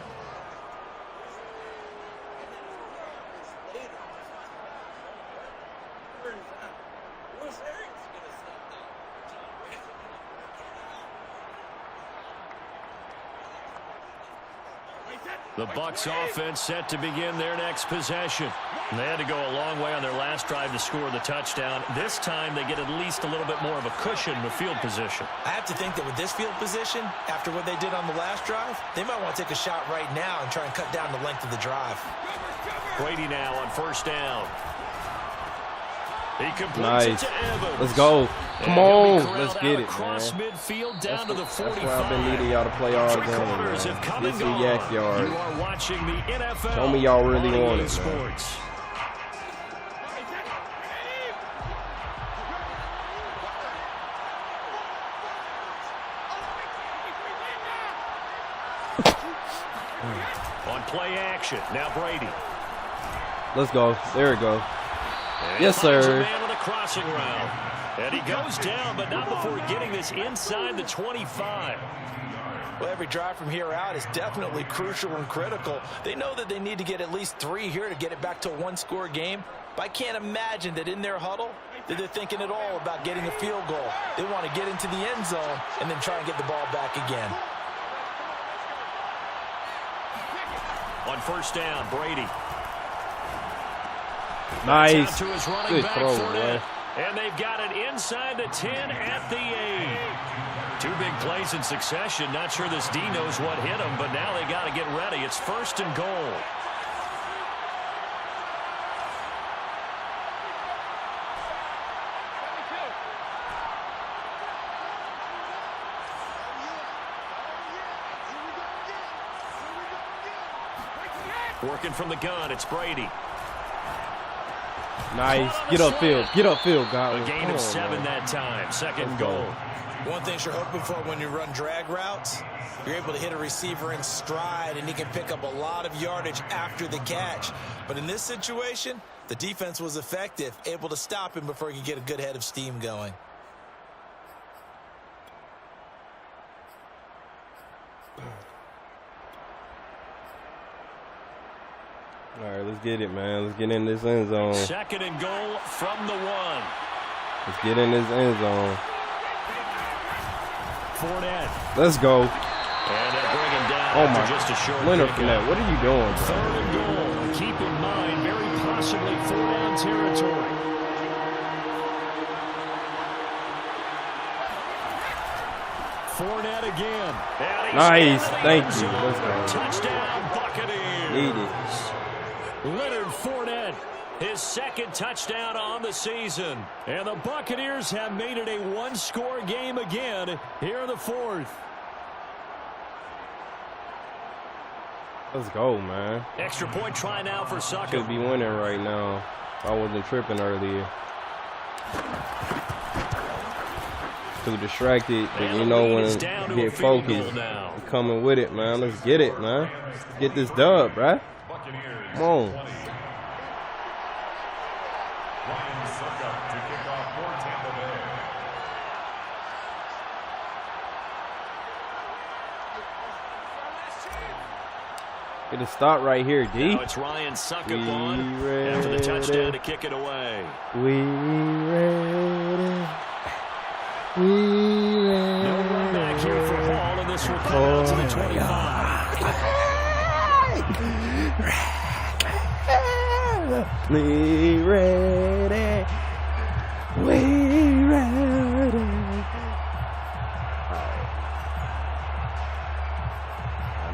The Bucs offense set to begin their next possession. And they had to go a long way on their last drive to score the touchdown. This time they get at least a little bit more of a cushion with field position. I have to think that with this field position, after what they did on the last drive, they might want to take a shot right now and try and cut down the length of the drive. Brady now on first down. He completes Nice. it to Evans. Let's go. Come on. Let's get it, across man. midfield down to the 45. That's why I've been needing y'all to play all Three game, quarters man. have come This and is gone. yak yard. You are watching the NFL. Show me y'all really on want EA it, Sports. On play action, now Brady. Let's go. There we go. And Yes, he finds sir. a man on the crossing route. And he goes down, but not before getting this inside the 25. Well, every drive from here out is definitely crucial and critical. They know that they need to get at least 3 here to get it back to a one-score game. But I can't imagine that in their huddle that they're thinking at all about getting a field goal. They want to get into the end zone and then try and get the ball back again. On first down, Brady. Nice. Out to his running Good back, throw, Fournette. man. And they've got it inside the 10 at the 8. 2 big plays in succession. Not sure this D knows what hit him, but now they got to get ready. It's first and goal. Working from the gun, it's Brady. Nice. Get upfield. Get upfield, Godwin. A gain of 7 that time. Second goal. One thing you're hoping for when you run drag routes, you're able to hit a receiver in stride, and he can pick up a lot of yardage after the catch. But in this situation, the defense was effective, able to stop him before he could get a good head of steam going. All right, let's get it, man. Let's get in this end zone. Second and goal from the 1. Let's get in this end zone. Fournette. Let's go. And they bring him down Oh, after my. just a short Leonard pickup. Fournette, what are you doing, bro? Third and goal. Keep in mind, very possibly 4-down territory. Fournette again. And he's Nice. in the Thank end you. zone. Let's go. Touchdown, Buccaneers. Need it. Leonard Fournette, his second touchdown on the season. And the Buccaneers have made it a one-score game again here in the 4th. Let's go, man. Extra point try now for Sucker. Should be winning right now. I wasn't tripping earlier. Too distracted, but you know when you get focused, you're coming with it, man. Let's get it, man. Let's get this dub, bruh. Come on. Ryan Suckup to kick off for Tampa Bay. Get a stop right here, D. Now it's Ryan Suckup on after the touchdown to kick it away. We ready. We ready. No run back here for Hall, and this will come out to the 25. We ready. We ready.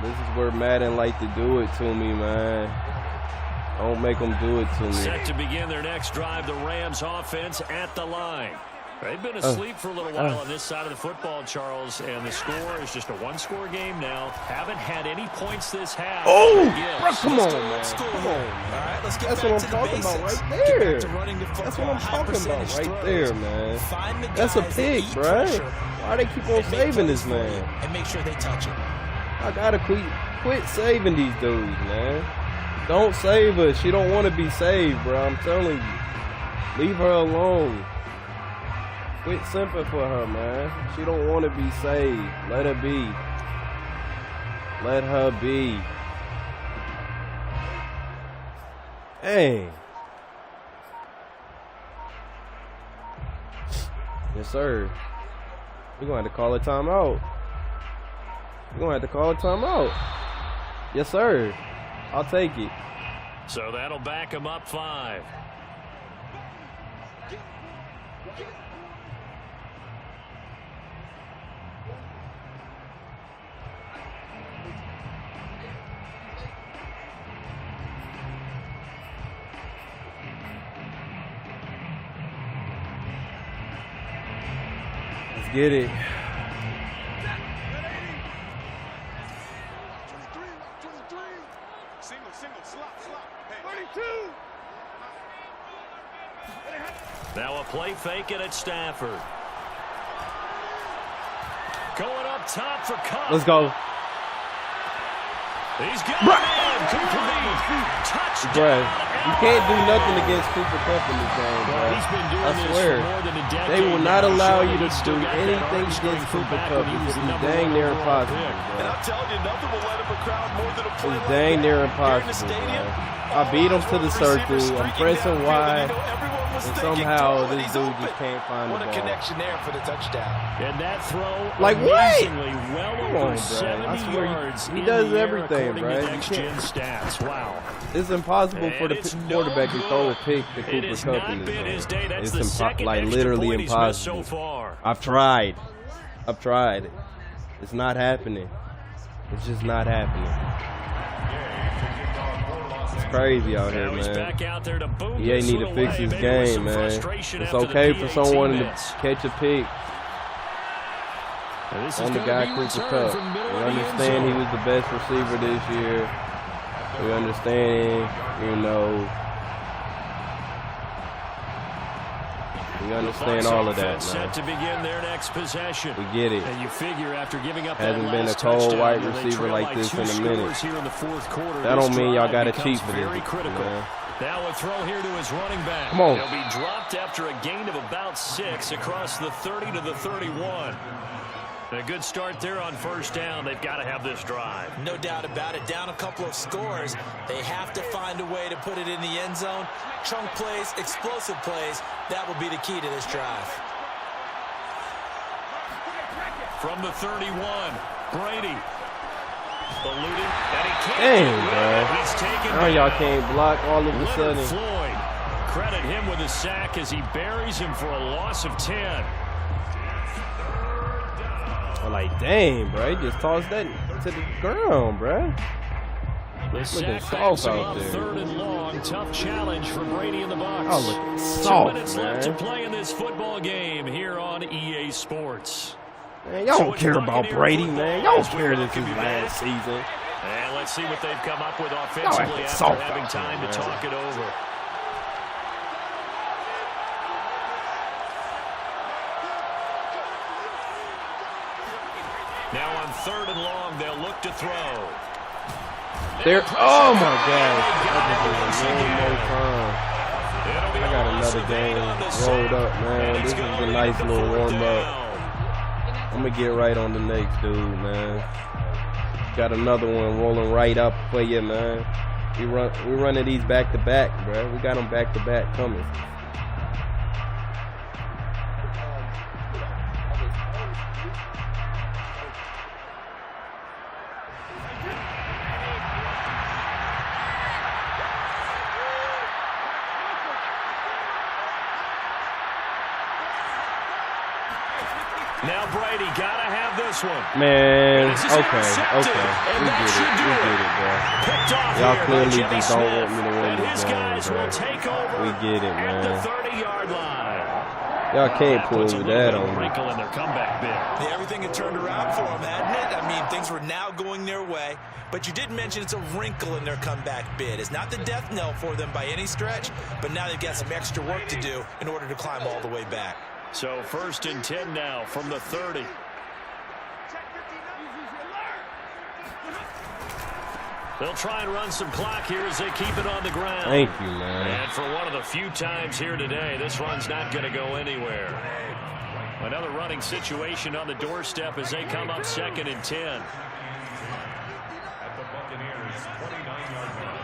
This is where Madden like to do it to me, man. Don't make them do it to me. Set to begin their next drive, the Rams offense at the line. They've been asleep for a little while on this side of the football, Charles, and the score is just a one-score game now. Haven't had any points this half. Oh, bro, come on, man. Come on, man. All right, let's get That's back what to I'm the talking basics. about right Get there. back to running the That's football, what I'm high talking about percentage right throws. there, man. Find the That's a guys that pick, eat bro. pressure Why they keep on and make saving this plays for you man? and make sure they touch it. I gotta quit saving these dudes, man. Don't save her. She don't want to be saved, bro. I'm telling you. Leave her alone. Quit simping for her, man. She don't want to be saved. Let her be. Let her be. Dang. Yes, sir. We're going to have to call a timeout. We're going to have to call a timeout. Yes, sir. I'll take it. So that'll back him up 5. Let's get it. Now a play fake it at Stafford. Going up top for Cup. Let's go. He's got it in. Complete. Touchdown. You can't do nothing against Cooper Kupp in this game, bro. He's been doing I this swear. for more than a decade. They will not now. allow Surely you to he's still do got that anything arm strength against from Cooper back Kupp. when he was It's the number dang one near overall impossible, pick. bro. And I'm telling you, nothing will let up a crowd more than a play It's like dang that. near Here in the impossible, stadium, bro. I beat him to the circle. I'm pressing Y. And somehow this dude just can't find the What a ball. connection there for the touchdown. And that throw, Like what? amazingly well Come over on, bro. 70 I swear yards. he in does the air, everything, according bro. to You next-gen can't- stats. Wow. It's impossible for the And it's no quarterback to throw a good. pick to It Cooper has Kupp not in been his this day. game. That's It's the second like extra literally point he's missed impossible. so far. I've tried. It's not happening. It's just not happening. It's crazy out here, Now he's man. back out there to boom He ain't this need to one fix away. his Maybe with game, some man. frustration It's after the okay for PAT someone to miss. catch a pick And this is on the gonna guy be Cooper returned Kupp. from middle We of the end understand he zone. was the best receiver this year. We understand, you know. We understand Bucs all of that, offense man. set to begin their next possession. We get it. And you figure after giving up Hasn't that been a last cold touchdown, wide where they receiver trail like by this 2 in a minute. scores here in the fourth quarter. That This don't mean y'all drive gotta becomes cheat for this, very critical. man. Now a throw here to his running back. Come on. He'll be dropped after a gain of about 6 across the 30 to the 31. A good start there on first down. They've got to have this drive. No doubt about it. Down a couple of scores. They have to find a way to put it in the end zone. Chunk plays, explosive plays. That will be the key to this drive. From the 31, Brady. Eluded, and he can't Dang, get rid of it. bro. He's taken Now y'all down. can't block all of a Leonard sudden. Floyd. Credit him with a sack as he buries him for a loss of 10. I'm like, dang, bro. He just tossed that to the ground, bro. The Looking sack soft backs him out up there. 3rd and long. Tough challenge for Brady and the Bucs. Oh, looking 2 soft, minutes left to man. play in this football game here on EA Sports. Man, y'all So don't it's care about Buccaneer Brady, football man. Y'all don't as we care this welcome is you last back. season. And let's see what they've come up with Y'all offensively acting after soft having out time there, to man. talk it over. Now on 3rd and long, they'll look to throw. There. Oh my God. That just was one more time. It'll be I a got loss another of 8 game on the rolled sack, up, man. and This it's is gonna a lead nice to little 4th warm up. down. I'm gonna get right on the next dude, man. Got another one rolling right up for you, man. We running these back to back, bro. We got them back to back coming. Now Brady gotta have this one. Man, This is okay, intercepted, and we that should do get it. it, bro. Picked off Y'all here by clearly Jimmy just don't Smith, want me to win and this his game, guys bro. will take over We get it, at man. the 30-yard line. Y'all can't That pull puts a with little that bit of on me. wrinkle in their comeback bid. Yeah, everything had turned around for them, hadn't it? I mean, things were now going their way. But you did mention it's a wrinkle in their comeback bid. It's not the death knell for them by any stretch, but now they've got some extra work to do in order to climb all the way back. So 1st and 10 now from the 30. They'll try and run some clock here as they keep it on the ground. Thank you, man. And for one of the few times here today, this run's not going to go anywhere. Another running situation on the doorstep as they come up 2nd and 10. At the Buccaneers' 29-yard line.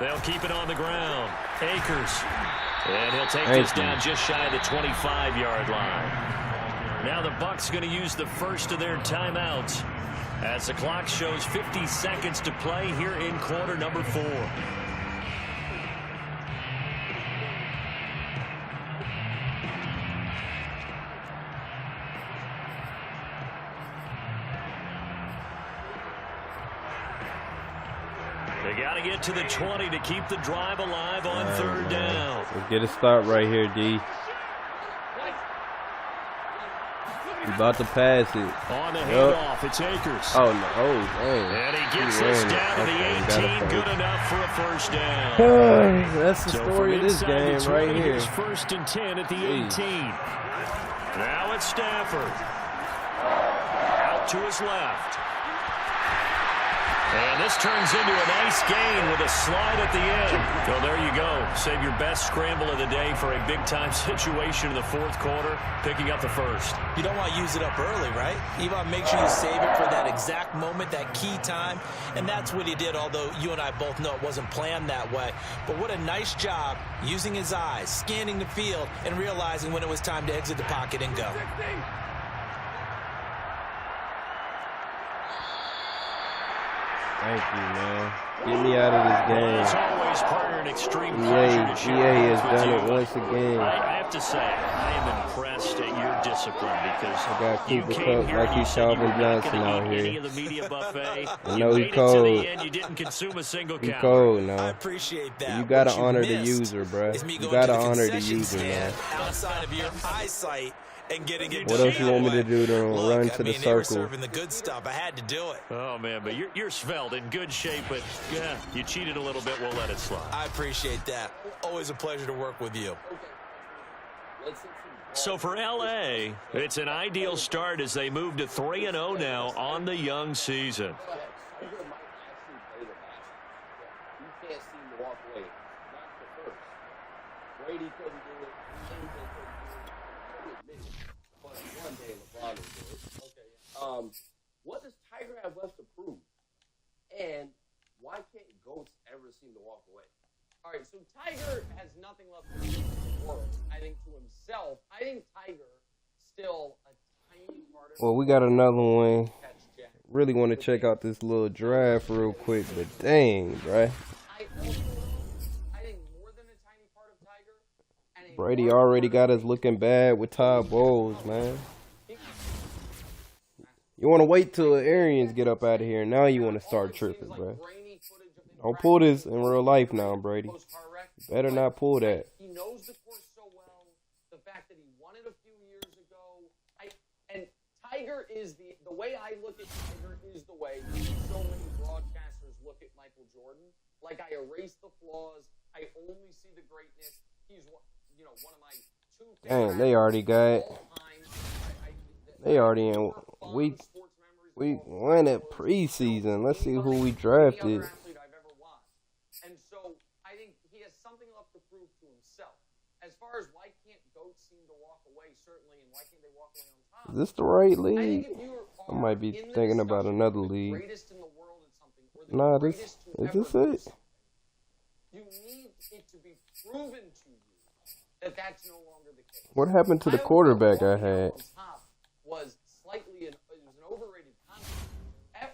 They'll keep it on the ground. Akers. And he'll take Thank this you. down just shy of the 25-yard line. Now the Bucs going to use the first of their timeouts as the clock shows 50 seconds to play here in quarter number 4. They got to get to the 20 to keep the drive alive on third down. Let's get a start right here, D. He's about to pass it. On the handoff, it's Akers. Oh, no. Oh, dang. And he gets this down to the 18. Good enough for a first down. That's the story of this game right here. It's 1st and 10 at the 18. Now it's Stafford. Out to his left. And this turns into a nice gain with a slide at the end. So there you go. Save your best scramble of the day for a big-time situation in the 4th quarter, picking up the first. You don't want to use it up early, right? You want to make sure you save it for that exact moment, that key time. And that's what he did, although you and I both know it wasn't planned that way. But what a nice job using his eyes, scanning the field, and realizing when it was time to exit the pocket and go. Thank you, man. Get me out of this game. It's always part of an extreme EA pleasure to share has with done you. it once again. I have to say, I am impressed at your discipline because I got you Cooper came Kupp here like and you he's said you were Calvin not Johnson going to out eat any here. of the media buffet. I You know he made it to cold. the end. You didn't consume a single He calorie. cold now. I appreciate that. You gotta What honor the missed user, bruh. is me You going gotta to the honor the concession user, man. stand outside of your eyesight and getting it What done else you that want me way. to do to Look, run I to the mean, they were circle? serving the good stuff. I had to do it. Oh, man, but you're svelte, in good shape, but yeah, you cheated a little bit. We'll let it slide. I appreciate that. Always a pleasure to work with you. So for L.A., it's an ideal start as they move to 3-0 now on the young season. You can't seem to walk away. Not the first. Brady couldn't do it. But one day LeBron will do it. Okay. What does Tiger have left to prove? And why can't GOATs ever seem to walk away? All right, so Tiger has nothing left to prove to the world. I think to himself. I think Tiger still a tiny part of. Well, we got another one. catch Jack. Really want to check out this little draft real quick, but dang, bruh. I think more than a tiny part of Tiger. And a Brady large already part got of us looking bad with Todd Bowles, man. You want to wait till the Arians get up out of here. Now you want to start tripping, bruh. Don't pull this in real life now, Brady. Better not pull that. He knows the course so well. The fact that he won it a few years ago. And Tiger is the way I look at Tiger is the way so many broadcasters look at Michael Jordan. Like, I erase the flaws. I only see the greatness. He's one of my two favorite. Dang, they already got. They already in. We went at preseason. Let's see who we drafted. And so I think he has something left to prove to himself. As far as why can't GOATs seem to walk away, certainly, and why can't they walk away on top? Is this the right I think league? if you I might be are in the thinking about discussion another for the league. greatest in the world at something, or the Nah, greatest to is ever this do it? something, you need it to be proven to you that that's no longer the case. What happened to the quarterback I had? Was slightly it was an overrated concept.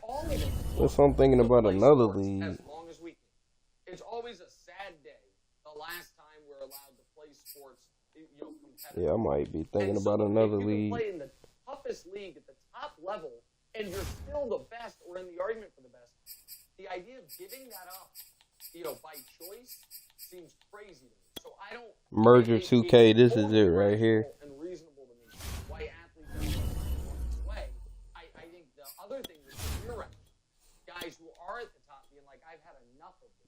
All of them. That's what I'm thinking about another league. As long as we can. It's always a sad day the last time we're allowed to play sports, competitively. Yeah, I might be thinking And so about another if you league. can play in the toughest league at the top level, and you're still the best or in the argument for the best, the idea of giving that up, by choice, seems crazy to me. So I don't. Merger 2K, this is it right here. And reasonable to me why athletes are walking away. I think the other thing is you're right. Guys who are at the top being like, I've had enough of this.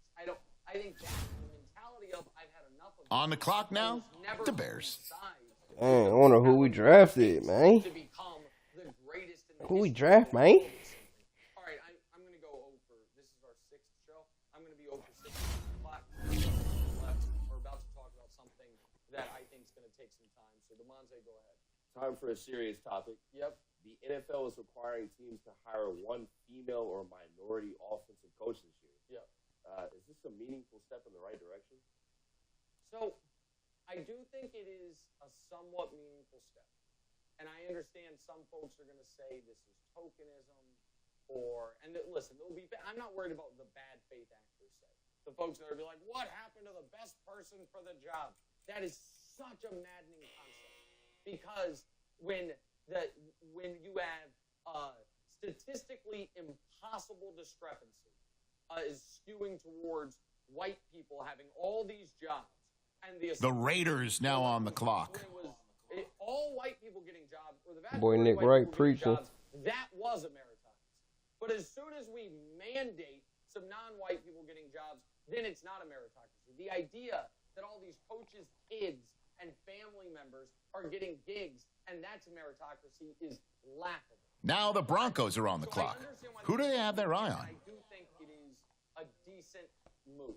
I think that the mentality of I've had enough of this. On the clock now, the Bears. Dang, I wonder who we drafted, man. To become the greatest in the Who we history draft, of man? All right, I'm going to go over. This is our 6th show. I'm going to be over 6 o'clock left. We're about to talk about something that I think is going to take some time. So, Demonte, go ahead. Time for a serious topic. Yep. The NFL is requiring teams to hire one female or minority offensive coach this year. Yep. Is this a meaningful step in the right direction? So, I do think it is a somewhat meaningful step. And I understand some folks are going to say this is tokenism, listen, I'm not worried about the bad faith actors say. The folks that are like, what happened to the best person for the job? That is such a maddening concept, because when you have statistically impossible discrepancy is skewing towards white people having all these jobs, and the Raiders now on the clock. All white people getting jobs, or the vast Boy, majority Nick of white Wright people getting preaching. jobs, that was a meritocracy. But as soon as we mandate some non-white people getting jobs, then it's not a meritocracy. The idea that all these coaches' kids and family members are getting gigs, and that's a meritocracy, is laughable. Now the Broncos are on the clock. Who do they have their eye on? I do think it is a decent move.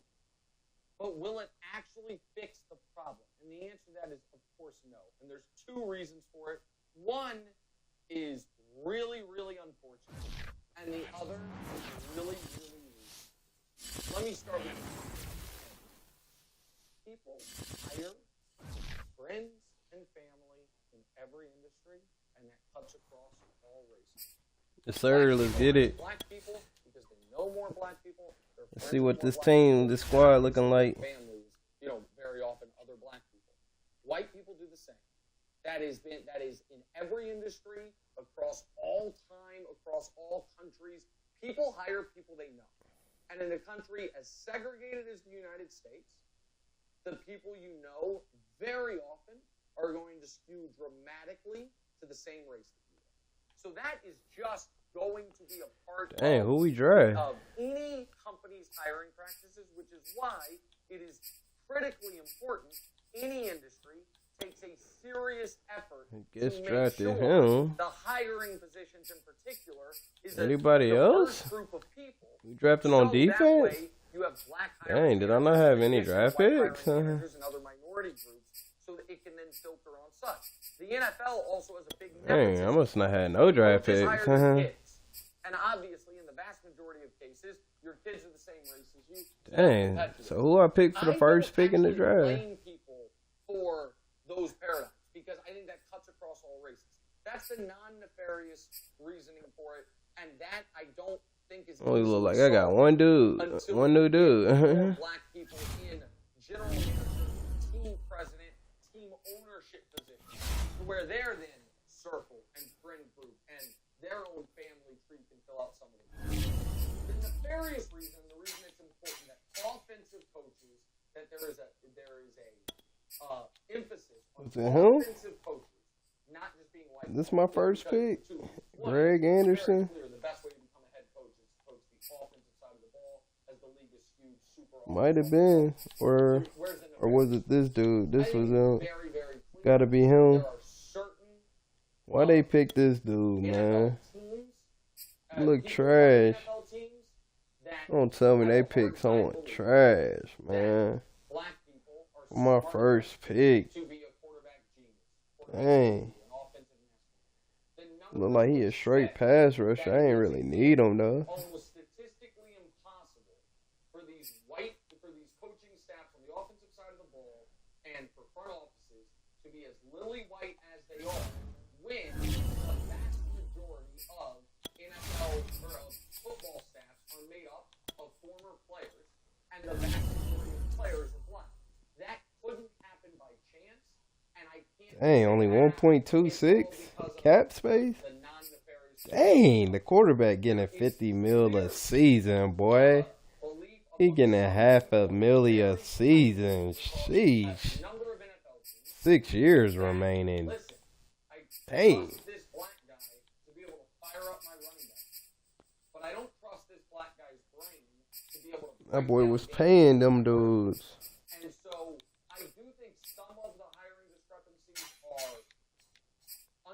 But will it actually fix the problem? And the answer to that is, of course, no. And there's two reasons for it. One is really, really unfortunate. And the other is really, really weak. Let me start with this. People hire friends and family in every industry, and that cuts across all races. Yes, sir. Let's get it. Black people, because they know more black people. Let's see what this team, this squad looking like. Families, very often other black people. White people do the same. That is in every industry, across all time, across all countries. People hire people they know. And in a country as segregated as the United States, the people you know very often are going to skew dramatically to the same race that you are. So that is just going to be a part Who we draft? of any company's hiring practices, which is why it is critically important any industry takes a serious effort to make drafted sure him. the hiring positions in particular is Anybody a else? diverse group of people. We drafting on So defense? that way you have black hiring Dang, did I not have any managers, draft white hiring picks? managers, and other minority groups, so that it can then filter on such. The NFL also has a big Dang, I must not have no draft Coaches picks. hire their kids. And obviously, in the vast majority of cases, your kids are the same race as you. Dang, so who I picked for the first pick in the I draft? don't blame people for those paradigms, because I think that cuts across all races. That's the non-nefarious reasoning for it, and that I don't think is. Only look like I got one dude, one new dude. Black people in general manager, team president, team ownership positions, where they're then circle and friend group and their own family tree can fill out some of them. The nefarious reason, the reason it's important that offensive coaches, that there is a emphasis on offensive coaches, not just being white. This my first pick, Greg Anderson. The best way to become a head coach is to coach the offensive side of the ball, as the league is skewed super. Might have been, or was it this dude? This was him. Gotta be him. Why they pick this dude, man? He look trash. Don't tell me they picked someone trash, man. My first pick. Dang. Look like he a straight pass rusher. I ain't really need him though. Almost statistically impossible for these coaching staffs on the offensive side of the ball and for front offices to be as lily white as they are, when the vast majority of NFL or of football staffs are made up of former players, and the vast majority of players are black. That couldn't happen by chance, and I can't. Dang, only 1.26 cap space. Dang, the quarterback getting 50 mil a season, boy. He getting $500,000 a season. Sheesh. 6 years remaining. Dang. This black guy to be able to fire up my running back, but I don't trust this black guy's brain to be able to. That boy was paying them dudes. And so I do think some of the hiring discrepancies are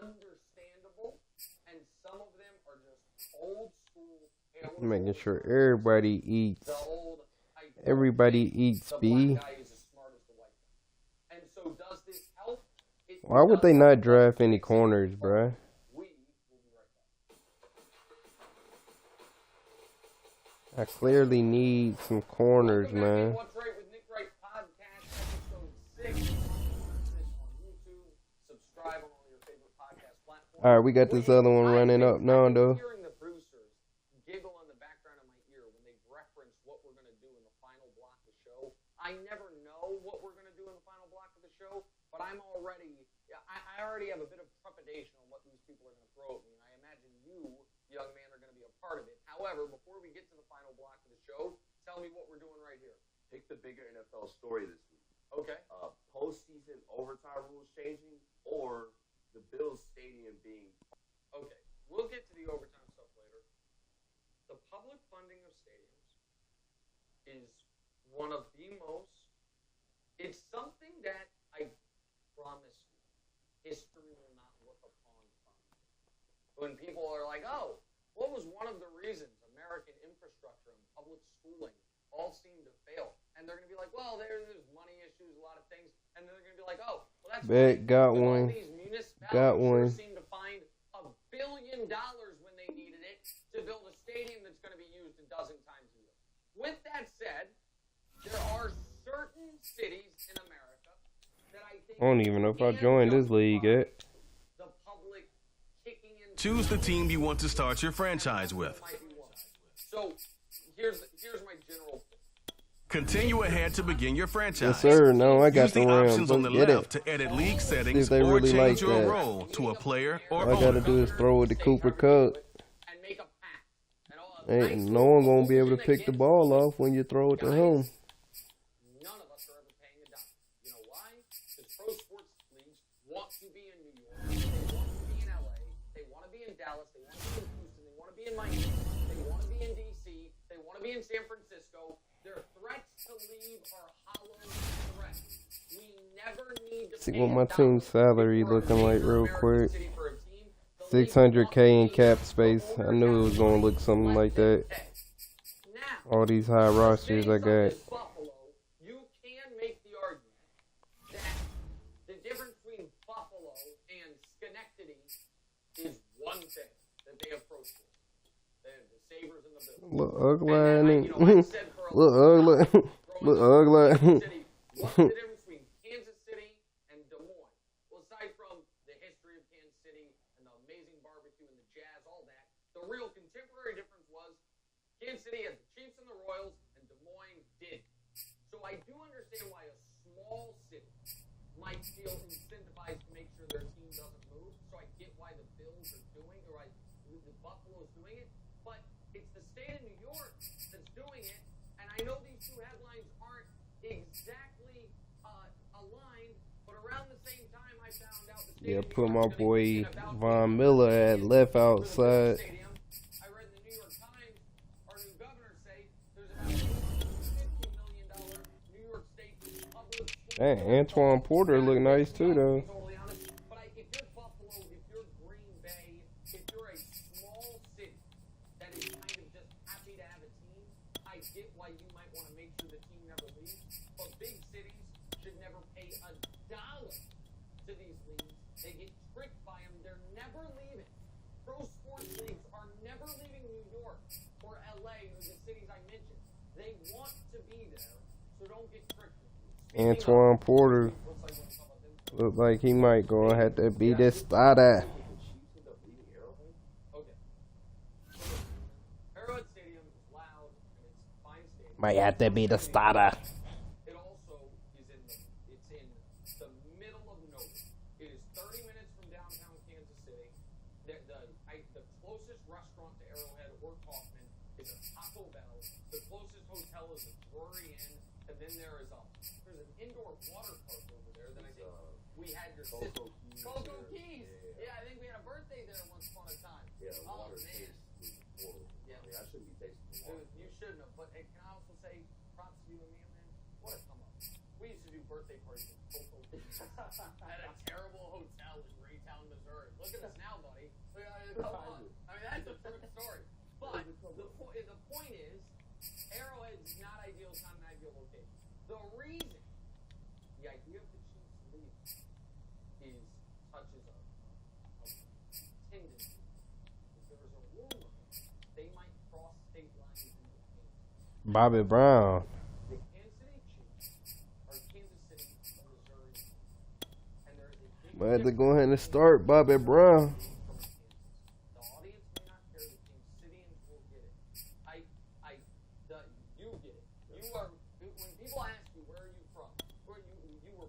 understandable, and some of them are just old school. Making sure everybody eats. Everybody eats, B. And so does this help? Why would they not draft any corners, bruh? I clearly need some corners, man. What's Right with Nick Wright podcast, episode 6. On YouTube, subscribe on all your favorite podcast All right, we got this other one running up now, though. Hearing the producers giggle in the background of my ear when they reference what we're going to do in the final block of the show. I never know what we're going to do in the final block of the show, but I already have a bit of trepidation on what these people are going to throw at me, and I imagine you, young man, are going to be a part of it. However, before we get to the final block of the show, tell me what we're doing right here. Pick the bigger NFL story this week. Okay. Postseason overtime rules changing or the Bills stadium being... Okay. We'll get to the overtime stuff later. The public funding of stadiums is one of the most... It's something that I promise you, history will not look upon fondly. When people are like, oh, what was one of the reasons American infrastructure and public schooling all seem to fail? And they're going to be like, well, there's money issues, a lot of things. And then they're going to be like, oh, well, that's Bet, got all one. these municipalities Got one. seem to find $1 billion when they needed it to build a stadium that's going to be used a dozen times a year. With that said, there are certain cities in America that I think... I don't even know if I joined this league yet. The public kicking in... Choose the team you want to start your franchise with. So, here's my general... Continue ahead to begin your franchise. Yes, sir. No, I got Use the the Rams. options on the Let's get left it. to edit league See settings if they or really change like your that. role to a player or All I gotta owner. do is throw it to Cooper Kupp. And make a pact. Ain't no one gonna be able to pick the ball off when you throw it to him. None of us are ever paying a dime. You know why? Because pro sports leagues want to be in New York. They want to be in LA. They want to be in Dallas. They want to be in Houston. They want to be in Miami. They want to be in DC. They want to be in San Francisco. Their threats to leave are hollow threats. We never need to See pay what a my dime team's salary for a looking like major real American quick. city for a team. The league 600K in wants cap teams space. to I knew it was gonna look something like that. Now, All these high rosters I got. Buffalo, you can make the argument that the difference between Buffalo and Schenectady is one thing that they have pro sports. They have the Sabres and the Bills. Look ugly. And then, I said for a Look long ugly. time, Look growing up ugly. in Kansas City, what's the difference between Kansas City and Des Moines? Well, aside from the history of Kansas City and the amazing barbecue and the jazz, all that, the real contemporary difference was Kansas City had the Chiefs and the Royals, and Des Moines did. So I do understand why a small city might feel incentivized to make sure their team doesn't move. So I get why the Bills are doing, or why the Buffalo is doing it. But it's the state of New York that's doing it. And I know these two headlines aren't exactly aligned, but around the same time I found out the state Yeah, of New put York my is gonna boy be about Von Miller at left outside. stadium. I read in the New York Times, our new governor say there's about $50 million New York State public school. Hey, Antoine Porter look nice too though. Totally honest, but if you're Buffalo, if you're Green Bay, if you're a small city that is kind of just happy to have a team, I get why you might want to make sure the team never leaves. But big cities should never pay $1 to these leagues. They get tricked by them. They're never leaving. Pro sports leagues are never leaving New York or LA or the cities I mentioned. They want to be there, so don't get tricked with you. Antoine Porter look like he might go have to be this starter. Okay. Arrowhead Stadium is loud and it's a fine stadium. Might have to be the starter. It also is in the middle of nowhere. It is 30 minutes from downtown Kansas City. The closest restaurant to Arrowhead or Kaufman is a Taco Bell. The closest hotel is a Drury Inn, and then there's an indoor water park over there that I think we had your sister. Cocoa Keys. Yeah, I think we had a birthday there once upon a time. Yeah, Oh, water man. tastes horrible. Yeah. I mean, I shouldn't be tasting the water. You shouldn't have, but can I also say props to you and me, man? What a come up. We used to do birthday parties at Cocoa Keys at a terrible hotel in Raytown, Missouri. Look at us now, buddy. Come on. I mean, that's a true story. But the point is, Arrowhead is not ideal. It's not an ideal location. The reason the idea of the Chiefs leaving is touches a tendency. There was a rumor they might cross state lines into Kansas. Bobby Brown. The Kansas City Chiefs are Kansas City, Missouri, and there is a big Might have to go ahead and start Bobby Brown. from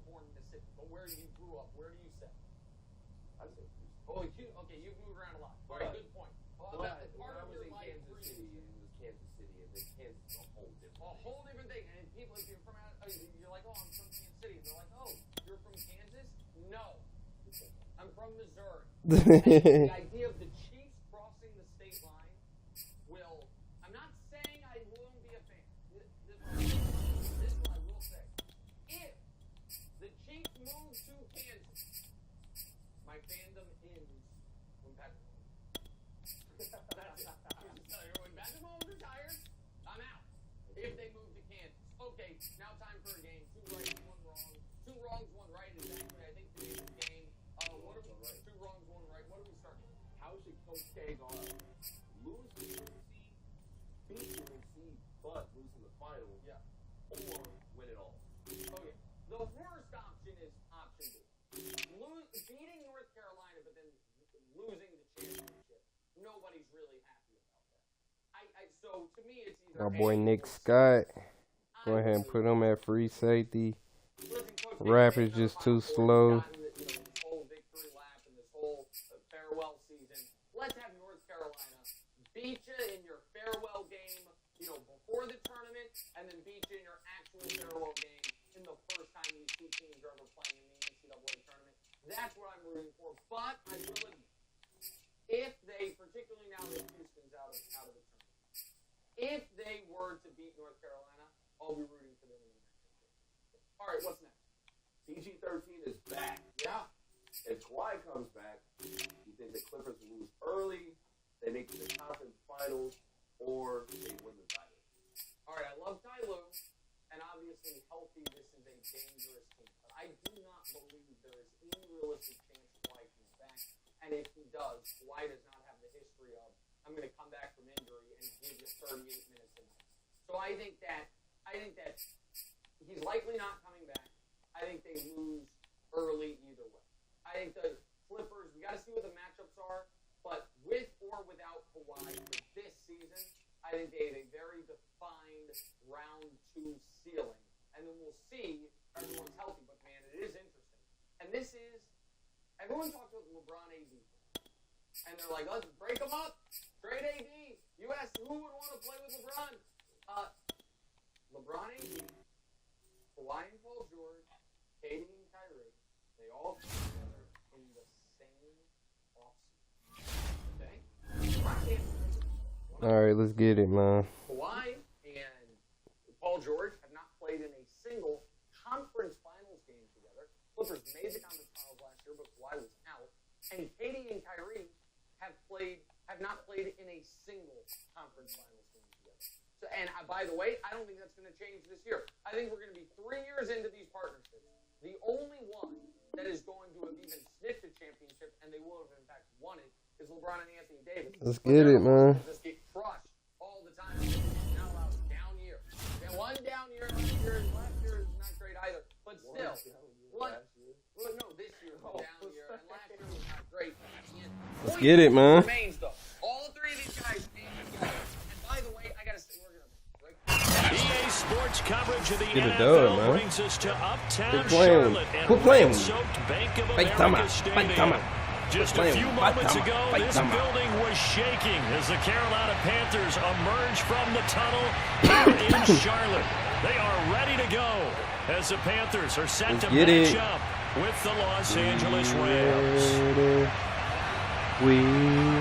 born in Mississippi, but where you grew up, where do you say? I say Houston. Oh, okay, you've moved around a lot. All right, good point. Well, But part when I of was your in life Kansas City, it was Kansas City, and then Kansas is a whole different. A whole different thing. And people, if you're from out, you're like, oh, I'm from Kansas City. They're like, oh, you're from Kansas? No, I'm from Missouri. And the idea of the Chiefs crossing the state line will. I'm not saying I won't be a fan. This one I will say. If the Chiefs move to Kansas, my fandom ends when Patrick Mahomes. When Patrick Mahomes retires, I'm out. If they move to Kansas. Okay, now time for a game. 2 right, 1 wrong. 2 wrongs, 1 right is actually, I think, today's game. What are we? 2 wrongs, 1 right. What are we starting? How should Coach K go out? Lose to UNC, beat UNC, but lose in the final, Yeah. or win it all? Okay. The worst option is option B. Beating North Carolina, but then losing the championship. Nobody's really happy about that. So to me, it's either Our boy Nick Scott. Go ahead and put him at free safety. Rap is just too slow. This whole victory lap and this whole farewell season. Let's have North Carolina beat you in your farewell game, before the tournament, and then beat you in your actual farewell game in the first time these 2 teams are ever playing in the NCAA tournament. That's what I'm rooting for. But I will admit, if they, particularly now that Houston's out of the tournament, if they were to beat North Carolina, I'll be rooting for them in the next. All right, what's next? PG-13 is back. Yeah. If Kawhi comes back, you think the Clippers lose early, they make it to the conference finals, or they win the title? All right, I love Ty Lue, and obviously healthy, this is a dangerous team. But I do not believe there is any realistic chance Kawhi comes back. And if he does, Kawhi does not have the history of, I'm going to come back from injury and give you 38 minutes a night. So I think that he's likely not coming back. I think they lose early either way. I think the Clippers, we got to see what the matchups are, but with or without Kawhi for this season, I think they have a very defined round 2 ceiling. And then we'll see if everyone's healthy. But, man, it is interesting. And this is, everyone talks about LeBron AD. And they're like, let's break them up. Trade AD. You asked who would want to play with LeBron. LeBron AD, Kawhi and Paul George, Katie and Kyrie, they all come together in the same offseason. Okay? All right, let's get it, man. Kawhi and Paul George have not played in a single conference finals game together. Clippers made the conference finals last year, but Kawhi was out. And Katie and Kyrie have not played in a single conference finals game together. So, and by the way, I don't think that's going to change this year. I think we're going to be 3 years into these partnerships. The only one that is going to have even sniffed a championship, and they will have in fact won it, is LeBron and Anthony Davis. Let's get it, man. Just get crushed all the time. Now a down year. And one down year last year is not great either. But still, no, this year was a down year, and last year was not great. Let's get it, man. Remains though. All 3 of these guys stand together. And by the way, I gotta say, we're gonna break. EA Sports coverage of the Get it NFL done, man. brings us to Uptown Quit playing. Charlotte and Quit playing. rain-soaked Bank of Fight America time. Stadium. Just a few moments ago, this time. building was shaking as the Carolina Panthers emerged from the tunnel here in Charlotte. They are ready to go as the Panthers are set Let's to get match it. up with the Los Angeles Rams. We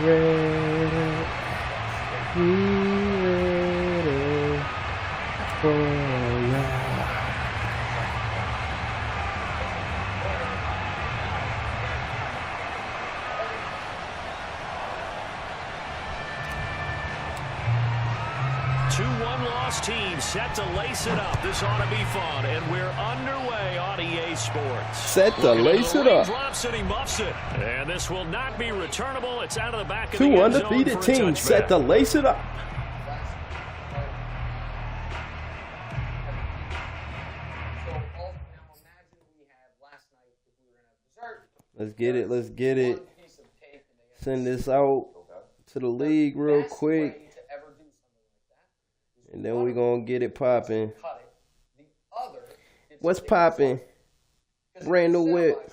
ready. We ready for ya. Two one-loss teams set to lace it up. This ought to be fun, and we're underway on EA Sports. Set to lace it up. Drops and he muffs it, and this will not be returnable. It's out of the back of 2 the end zone undefeated for a teams set touchback. to lace it up. Let's get it. Let's get it. Send this out to the league real quick. And then we're going to get it popping. What's popping? Brand new whip.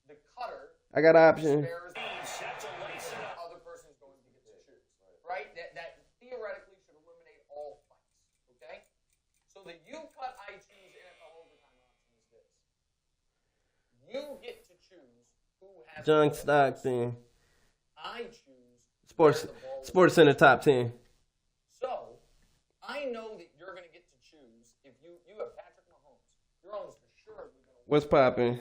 The cutter. I got option. Other person's going to get to choose, right? That theoretically should eliminate all fights, okay? So the you cut, I choose NFL overtime option is this. You get to choose who has John Stockton. I choose Sports Center top 10. So I know that you're going to get to choose if you have Patrick Mahomes. You're almost assuredly going to What's popping?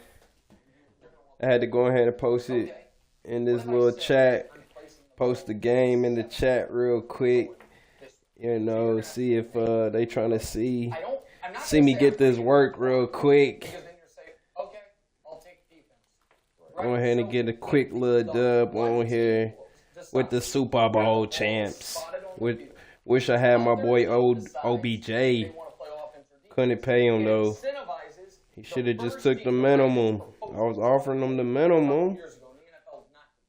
I had to go ahead and post it in this little chat. Post the game in the chat real quick. You know, see if they trying to see me get this work real quick. Go ahead and get a quick little dub on here with the Super Bowl champs. Wish I had my boy OBJ. Couldn't pay him though. He should have just took the minimum. I was offering him the minimum.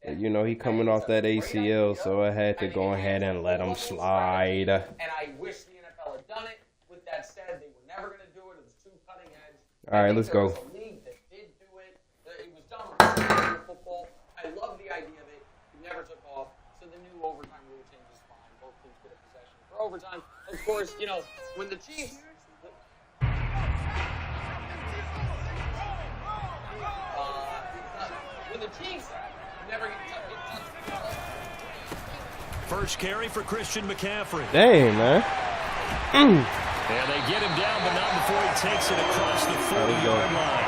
But, you know, he coming off that ACL, so I had to go ahead and let him slide. And I wish the NFL had done it. With that said, they were never going to do it. It was too cutting edge. All right, let's go. There was a league that did do it. It was done on football. I love the idea of it. It never took off. So the new overtime rule change is fine. Both teams get a possession for overtime. Of course, you know, when the Chiefs... when the Chiefs never get touched. First carry for Christian McCaffrey. Dang, man. And they get him down, but not before he takes it across the 40-yard line.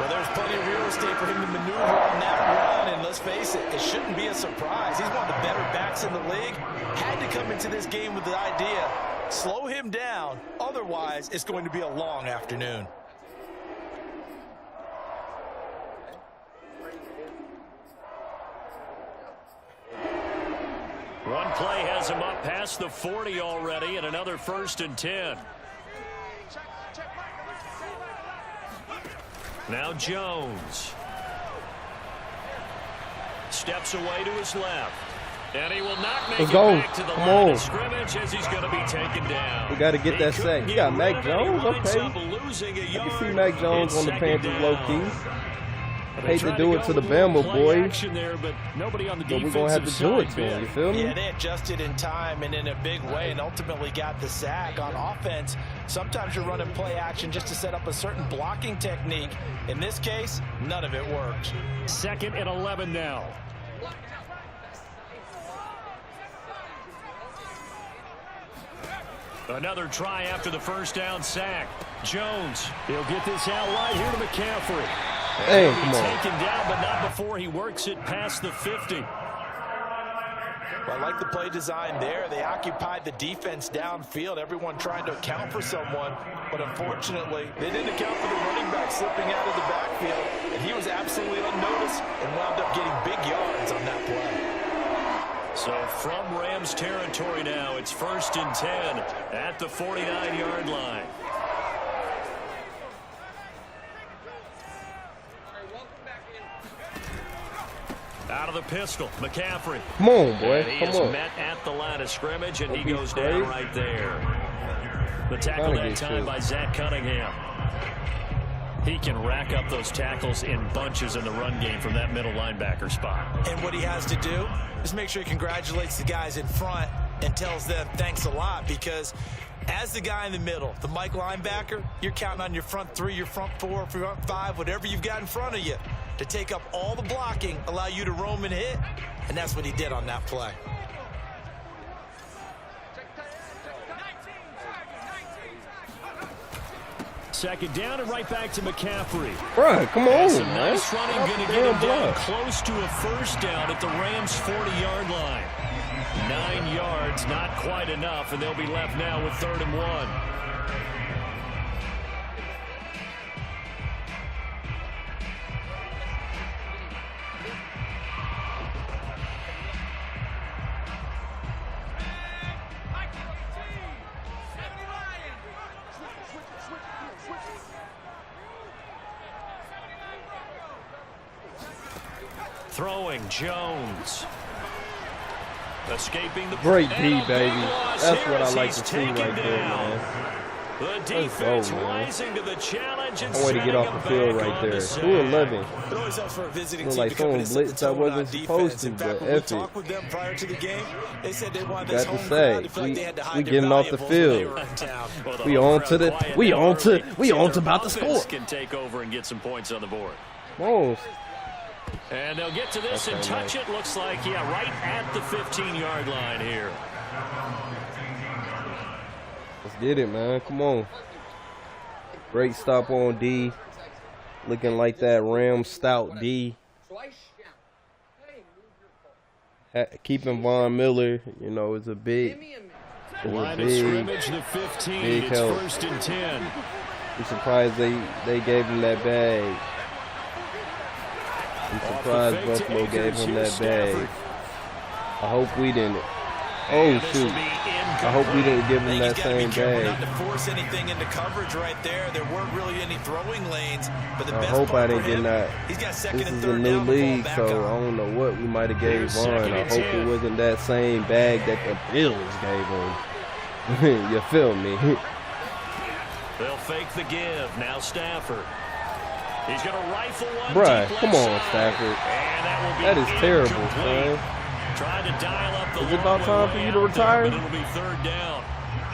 Well, there's plenty of real estate for him to maneuver on that run, and let's face it, it shouldn't be a surprise. He's one of the better backs in the league. Had to come into this game with the idea, slow him down, otherwise it's going to be a long afternoon. One play has him up past the 40 already, and another 1st and 10. Now Jones. Steps away to his left. And he will not make it back to the line of scrimmage as he's going to be taken down. We got to get that sack. You got Mac Jones? Okay. I can see Mac Jones on the Panthers low-key. Hate to do it to the Bama boy, but we're going to have to do it to him, you feel me? Yeah, they adjusted in time and in a big way and ultimately got the sack. On offense, sometimes you're running play action just to set up a certain blocking technique. In this case, none of it worked. 2nd and 11 now. Another try after the first down sack. Jones, he'll get this out right here to McCaffrey. Hey, come on. Taken down, but not before he works it past the 50. Well, I like the play design there. They occupied the defense downfield, everyone trying to account for someone. But unfortunately, they didn't account for the running back slipping out of the backfield. And he was absolutely unnoticed and wound up getting big yards on that play. So from Rams territory now, it's 1st and 10 at the 49-yard line. Out of the pistol, McCaffrey. Come on, boy. And he is met at the line of scrimmage, and he goes down right there. The tackle that time by Zach Cunningham. He can rack up those tackles in bunches in the run game from that middle linebacker spot. And what he has to do is make sure he congratulates the guys in front and tells them thanks a lot, because as the guy in the middle, the Mike linebacker, you're counting on your front 3, your front 4, front 5, whatever you've got in front of you to take up all the blocking, allow you to roam and hit, and that's what he did on that play. Second down and right back to McCaffrey. Bruh, come on, Some man. nice running, going to get him down close to a first down at the Rams' 40-yard line. 9 yards, not quite enough, and they'll be left now with 3rd and 1. Throwing Jones. Escaping the Great D, baby. That's what I like to see right there, man. The defense rising to the challenge I want to get off the field right there. 2-11. It always helps for a visiting Look team like to come in someone and set the blitzed I tone on wasn't supposed defense. to, In fact, but when we F it. talked with them prior to the game, they said they wanted Got this to home say, crowd to feel like they had to hide we their getting off the valuables when they field. were in town. We on to about to score. Can take over and get some points on the board. Whoa. And they'll get to this and touch it. Looks like, yeah, right at the 15-yard line here. Let's get it, man. Come on. Great stop on D. Looking like that Ram stout D. Keeping Von Miller, you know, is a big, Line of scrimmage, the 15. It's help. 1st and 10. I'm surprised they gave him that bag. I'm surprised Buffalo gave him that bag. I hope we didn't. Oh, shoot. I hope we didn't give him that same bag. Not to force anything into coverage right there. There weren't really any throwing lanes. But the I best hope I part didn't for get him, that. he's got second This and is a third new down to fall league, back so on. I don't know what we might have gave Here's Vaughn. second I and hope 10. it wasn't that same bag that the Bills gave him. You feel me? They'll fake the give. Now Stafford. He's going to rifle one. Bruh, deep come left on, side. Stafford. And That is terrible, incomplete. son. Trying to dial up the Is it about long time for way you to out there, retire? but it'll be 3rd down.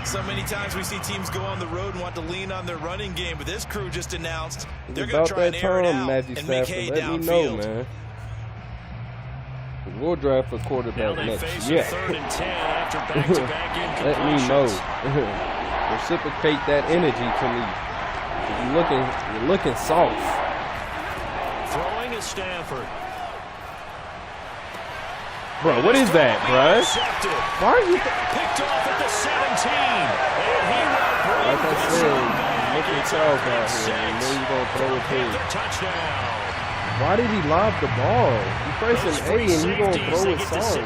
So many times we see teams go on the road and want to lean on their running game, but this crew just announced It's they're going about to try that and air it time, out Matthew and make Stafford. hay Let me know, downfield. man. We'll draft a Now quarterback they next face year. a 3rd and 10 after back-to-back incompletions. Let me know. Reciprocate that energy to me. You're looking soft. Throwing is Stafford. Bro, what is that, bro? Intercepted. Why are you... Picked off at the 17. And he will bring Like I this said, one back. looking It's soft a out big here. And then 6. you're going to throw it Panther to. touchdown. Why did he lob the ball? You pressing A and you going to throw it soft.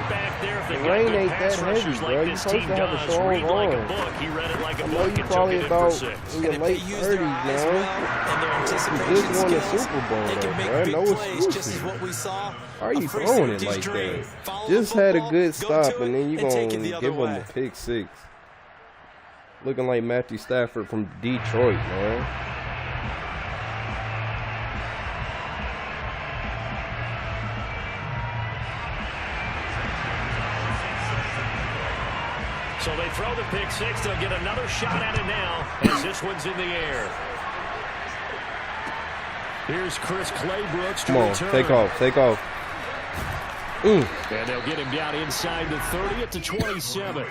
The rain ain't that heavy, bro. You're supposed to have a strong arm. I know you probably about in your late 30s, man. You just won the Super Bowl, though, bro. No excuses. Why are you throwing it like that? Just had a good stop, and then you going to give him a pick 6. Looking like Matthew Stafford from Detroit, man. So they throw the pick 6. They'll get another shot at it now as this one's in the air. Here's Chris Claybrooks to Come on, return. take off. And they'll get him down inside the 30 at the 27.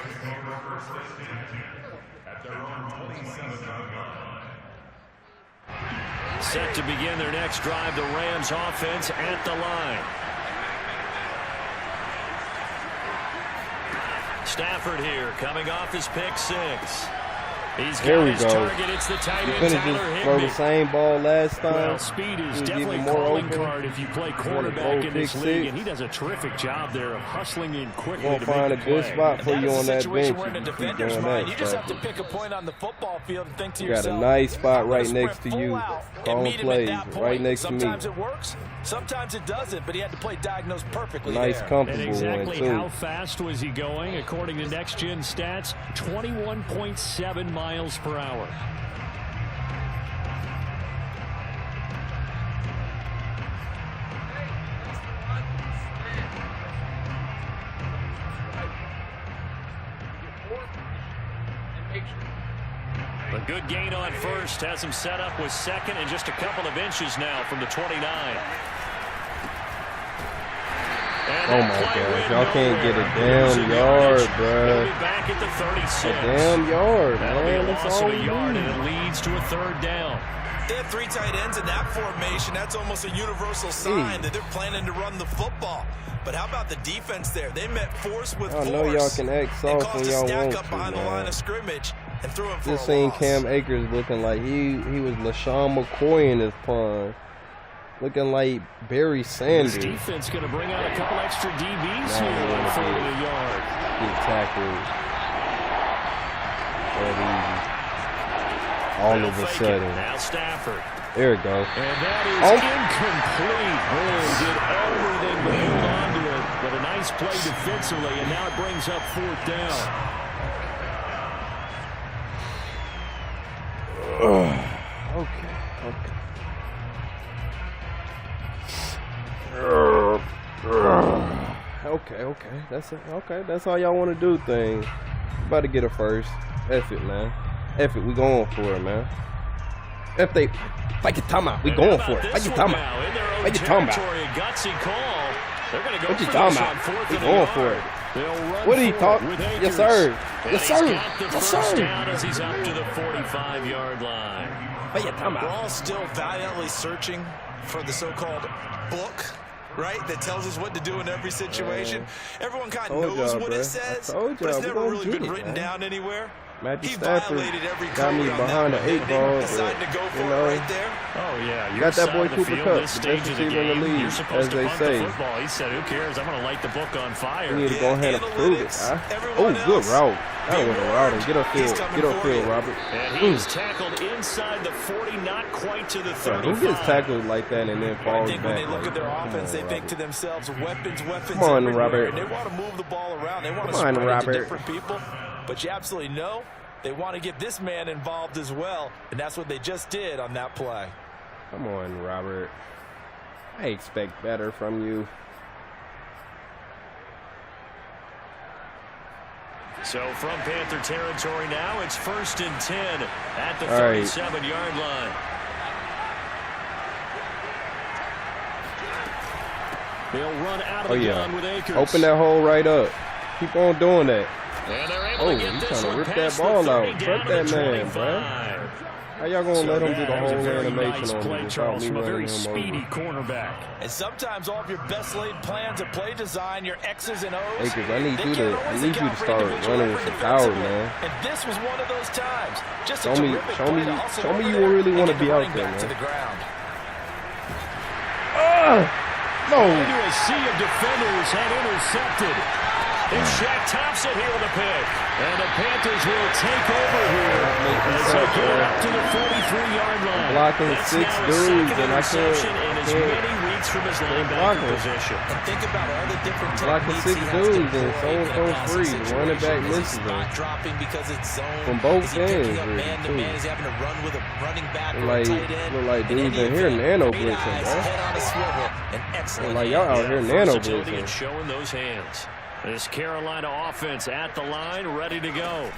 Set to begin their next drive, the Rams offense at the line. Stafford here, coming off his pick 6. He's There got we his go. target. It's the tight You end, couldn't Tyler just throw the Higbee. same ball last time. Well, speed is He was definitely a even more calling open. card if you play Wanna quarterback throw in this pick league, 6. and he does a terrific job there of hustling in quickly Gonna to find a make the good play. spot for you on that Situation bench. where in a If you keep defender's doing mind, that, you just have to Stafford. pick a point on the football field and think to You got yourself, a nice spot I'm right gonna next to sprint you. full out and Calling meet him at plays that point. right next to me. Sometimes it works, sometimes it doesn't, but he had to play diagnosed perfectly Nice, there. comfortable And exactly one, how too. fast was he going? According to Next Gen Stats, 21.7 miles per hour. A good gain on first has him set up with second and just a couple of inches now from the 29. Oh my gosh, y'all can't get a damn yard, bruh. Back at the 36. A damn yard, That'll be man. a That's loss all of we a yard, need. and it leads to a 3rd down. They had 3 tight ends in that formation. That's almost a universal sign that they're planning to run the football. But how about the defense there? They met force with force. I know y'all can act and soft when caused a y'all stack want up to, behind the line man. of scrimmage and threw him for Just a seen loss. Cam Akers looking like he was LaShawn McCoy in his prime. Looking like Barry Sanders. This defense going to bring out a couple extra DBs Now here we're on gonna 3rd get- and a yard. Get tackled. That easy. All They'll of a fake sudden. it. Now Stafford. There we go. And that is Oh. incomplete. Oh, did everything to hold on to it. But a nice play defensively, and now it brings up 4th down. Okay. Okay. That's it. Okay, that's all y'all want to do. Thing. About to get a first. F it, man. F it. We going for it, man. If they fight your time out, we going for it. Fight your time out. Fight your time out. What you talking about? We going for it. What did he talk? Yes, sir. Yes, sir. Yes, sir. As he's up to the 45-yard line. Fight your time We're out. all still valiantly searching for the so-called book, right, that tells us what to do in every situation. Everyone kind of knows what it says, but it's never really been written down anywhere. Matthew He Stafford violated every got me code on behind the that eight one. ball. Decided to go for You it know, right there. Oh, yeah. got that boy Your side of the Cooper field, Kupp, this the stage best of the receiver in the game, league, you're supposed as to they punt say. the football. He said, who cares? I'm going to light the book on fire. We need to go ahead and prove it. Analytics, Oh, everyone good else, route. That the was a route. Get award, he's upfield. coming Get for upfield, you. Robert. And he's tackled inside the 40, not quite to the 35. Who gets tackled like that and then I falls think back? when they look like at their that? offense, they Come on, think to Robert. themselves, weapons Come on, everywhere. Robert. And they want to move the ball around. They want to Come on, spread it to Robert. different people. But you absolutely know they want to get this man involved as well. And that's what they just did on that play. Come on, Robert. I expect better from you. So from Panther territory now, it's 1st and 10 at the All right. 37-yard line. They'll run out of the gun with Akers. Open that hole right up. Keep on doing that. And they're able Oh, to get he's this trying to one rip past that ball the 30 out. down Cut to that the man, 25. bruh. How y'all gonna let him do the that was whole a very animation nice on play, me without Charles, me from a running very him speedy over? cornerback. And sometimes all of your best laid plans of play design, your X's and O's, Akers, I need they you can't to always start account for individual running with effort some power, defensively. man. And this was one of those times. Just a Show me terrific play to hustle you over there really and want to get the be out running there, back to man. the ground. No. Into a sea of defenders and intercepted. It's Shaq Thompson here with a pick. And the Panthers will take over here as they get it up to the 43-yard line. Blocking That's six now his dudes, second and I interception in as can't many weeks from his blocking. linebacker position. And think about all the different Blocking techniques six he has dudes, to and employ someone in a goes passing free. The running back situation. Is he misses him. spot dropping because it's zone? From both Is he picking ends, up really, man-to-man? too. Is he having to run with a running back or Like, a tight end? look like In dudes any in here event, nano great blitzing, eyes, bro. head on a swivel, and excellent Like y'all out here Yeah, nano versatility and blitzing. showing those hands. This Carolina offense at the line, ready to go.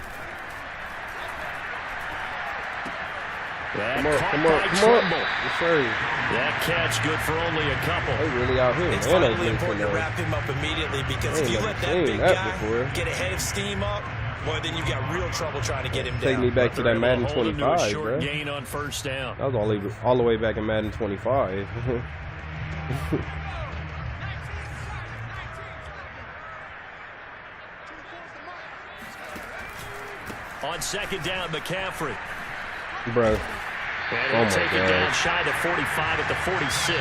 Come on. Yes, sir. That catch good for only a couple. They really out here It's nano vitally important to blitzing. wrap him up immediately because I if ain't you never let that seen big that guy before. get a head of steam up, boy, then you've got real trouble trying to get him Take down. me back to They're that able Madden hold him to a 25, short bro. gain on 1st down. That was all the way back in Madden 25. On 2nd down, McCaffrey. Bro. And Oh he'll my take it God. down shy of 45 at the 46.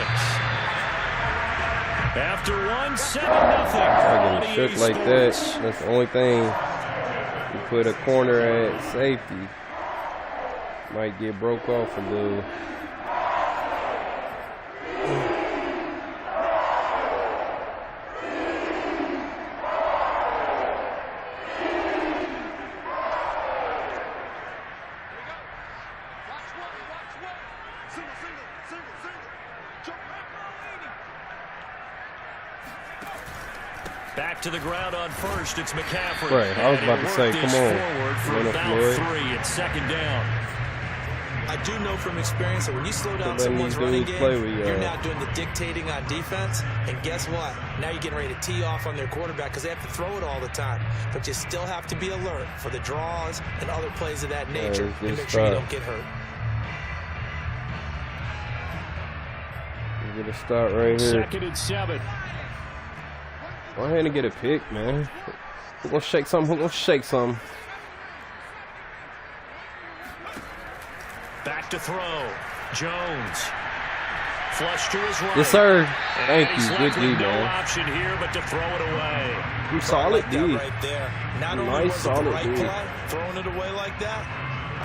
After 1, 7-0. I get shook like that. That's the only thing. You put a corner at safety. Might get broke off a little. Back to the ground on 1st. It's McCaffrey. Right, I was about to say, come on. Forward for Leonard about Floyd. 3. It's 2nd down. I do know from experience that when you slow down Letting someone's these running dudes game, play with y'all. you're now doing the dictating on defense. And guess what? Now you're getting ready to tee off on their quarterback because they have to throw it all the time. But you still have to be alert for the draws and other plays of that nature it's and just make sure you tough. don't get hurt. We're gonna start right here. 2nd and 7. Go ahead and get a pick, man. Who gonna shake something? Who gonna shake something? Back to throw. Jones. Flush to his right. Yes, sir. And Thank he's you. Good left with D, no man. option here but to throw it away. You solid Like D. that right there. Not only Nice, was it the solid right D. play, throwing it away like that,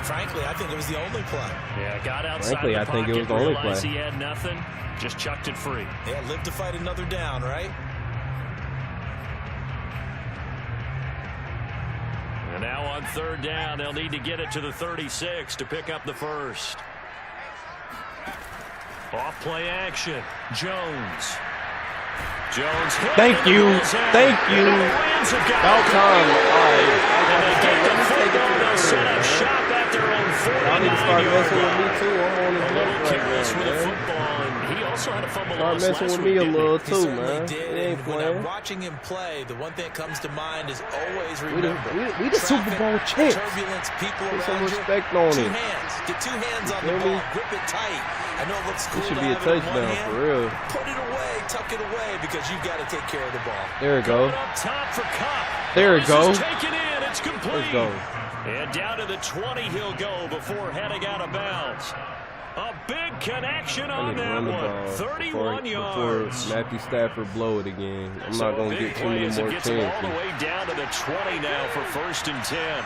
frankly, I think it was the only play. Yeah, got outside Frankly, the I think it pocket, was the only realized play. he had nothing, just chucked it free. Yeah, live to fight another down, right? And now on 3rd down, they'll need to get it to the 36 to pick up the 1st. Off play action. Jones. Thank you. Thank you. About time. And they get the football. They'll set up shop at their own 49-yard line. Too. I'm on his A little left careless right with now, the man. football, and he also had a fumble Start loss messing last with week, me a didn't he? little He too, certainly man. did. It ain't And when playing. I'm watching him play, the one thing that comes to mind is always We remember. the Super Bowl champs. Turbulence, people Put some around you. respect on Two it. hands. Get two hands on the Feel me? ball. Grip it tight. I know it looks cool It should to be a have it in one touchdown hand. for real. Put it away. Tuck it away because you've got to take care of the ball. There we go. Up top for Cup. There we This go. is taken in. It's complete. Let's go. And down to the 20 he'll go before heading out of bounds. A big connection I on need to that run the one. ball 31 before yards. Matthew Stafford blow it again. I'm So not going to big get too play many as it more gets them all the chances. way down to the 20 now for 1st and 10.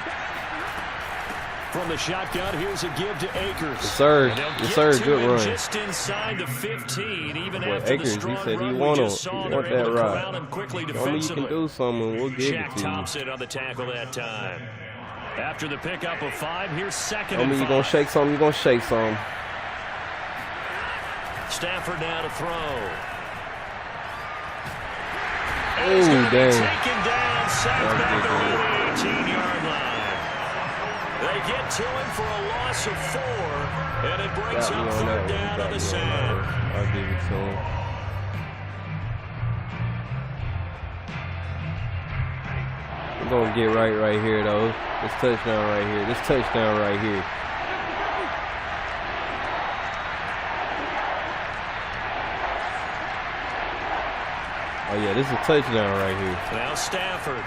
From the shotgun, here's a give to Akers. Yes, sir. And they'll Yes, get sir. to Good him run. just inside the 15, even Boy, after Akers, the he strong said he run want we him. just saw. He They're want able that to rock. corral him quickly Show me you can defensively. do something. We'll give Jack it to you. Thompson on the tackle that time. After the pickup of 5, here's 2nd Show and me you 5. going to shake some. You going to shake some. Stafford now to throw. Ooh, dang. Taken down, sacked back That was around the 18-yard line. They get to him for a loss of 4, and it brings Got me up on that 3rd one. down Got on me the on sand. that one. I'll give it to him. We're going to get right here, though. This touchdown right here. This touchdown right here. Oh, yeah, this is a touchdown right here. Now Stafford.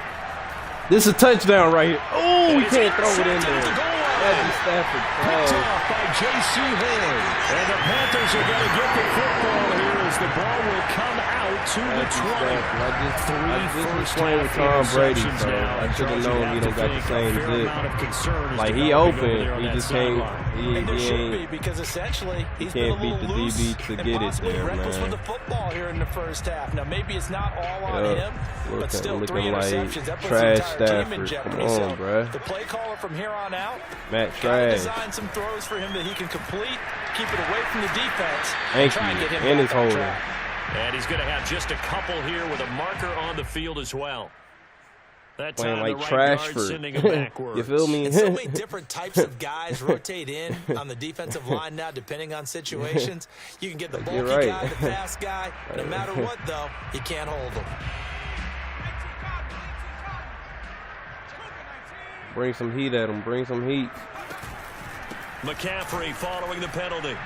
This is a touchdown right here. Oh, we It's can't throw it in intercepted there. at the goal line. Matthew Stafford. Picked off by J.C. Horn. And the Panthers are going to get the football here as the ball will come out to the 20. I just was First playing with half Tom Brady, interceptions so now, I and should have Charles, you known have he to don't got the think a same fair zip. amount of concern is Like, he developing over open. there on He that just can't. sideline. And there should be He because essentially he's can't been a beat the little loose DB to and get it possibly there, reckless man. with the football here in the first half. Now maybe it's not all on him, but still 3 looking like interceptions. That puts trash the entire team in Stafford. jeopardy. Come on, So bruh. the play caller from here on out, Matt gotta trash. design some throws for him that he can complete, keep it away from the defense, Thank try and you. get him And back his on holding. track. And he's going to have just a couple here with a marker on the field as well. That Playing time like the right guard Trashford. sending him backwards. You feel me? And so many different types of guys rotate in on the defensive line now, depending on situations. You can get the bulky You're right. guy, the fast guy. No matter what, though, you can't hold him. Bring some heat at him. Bring some heat. McCaffrey following the penalty.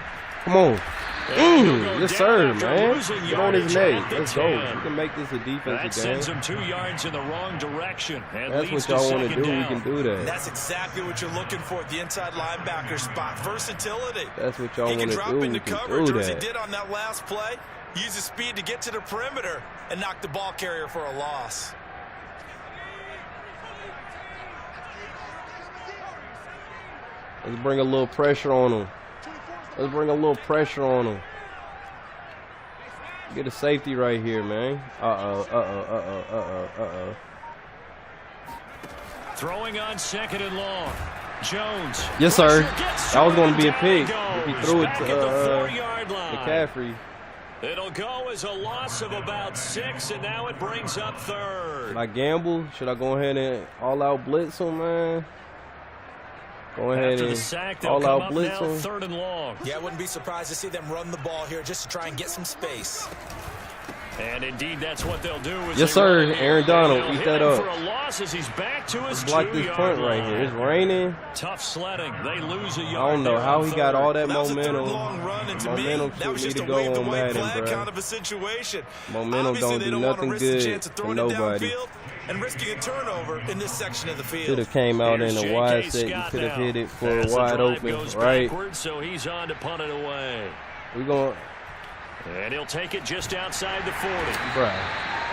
Come on. Yes, sir, after man. losing Get on his yardage neck. at the Let's go. 10. We can make this a That defensive sends game. him 2 yards in the wrong direction. And That's leads what y'all to want to second do. We down. can do that. That's exactly what you're looking for at the inside linebacker spot. Versatility. That's what y'all He want can to drop do. We into can coverage, do or as he that. did on that last play, use his speed to get to the perimeter and knock the ball carrier for a loss. Let's bring a little pressure on him. Let's bring a little pressure on him. Get a safety right here, man. Throwing on 2nd and long. Jones. Yes, sir. Gets That was going to be a down pick he if he goes. threw it Back to at the 4-yard line. McCaffrey. It'll go as a loss of about 6, and now it brings up 3rd. Should I gamble? Should I go ahead and all-out blitz him, man? Go ahead After the and sack, they'll come all-out up blitz now him. 3rd and long. Yeah, I wouldn't be surprised to see them run the ball here just to try and get some space. And indeed, that's what they'll do. As Yes, they sir. run it here. Aaron Donald, They'll eat hit that him up. for a loss as he's back to his Block this 2-yard punt right line. here. It's raining. Tough sledding. They lose a I yard. don't know there how on he got 3rd. all that That was a momentum. third long run, and to Momentum me, that for was me just to a go wave the on white Madden, flag bro. kind of a situation. Momentum Obviously, don't they do don't want to nothing risk the good chance of for throwing it nobody. downfield and risking a turnover in this section of the field. Should have came out Here's in a J.K. wide set. You Scott could have now. hit it for As the wide drive open, goes right? backwards, so he's on to punt it away. We going, And he'll take it just outside the 40. bruh.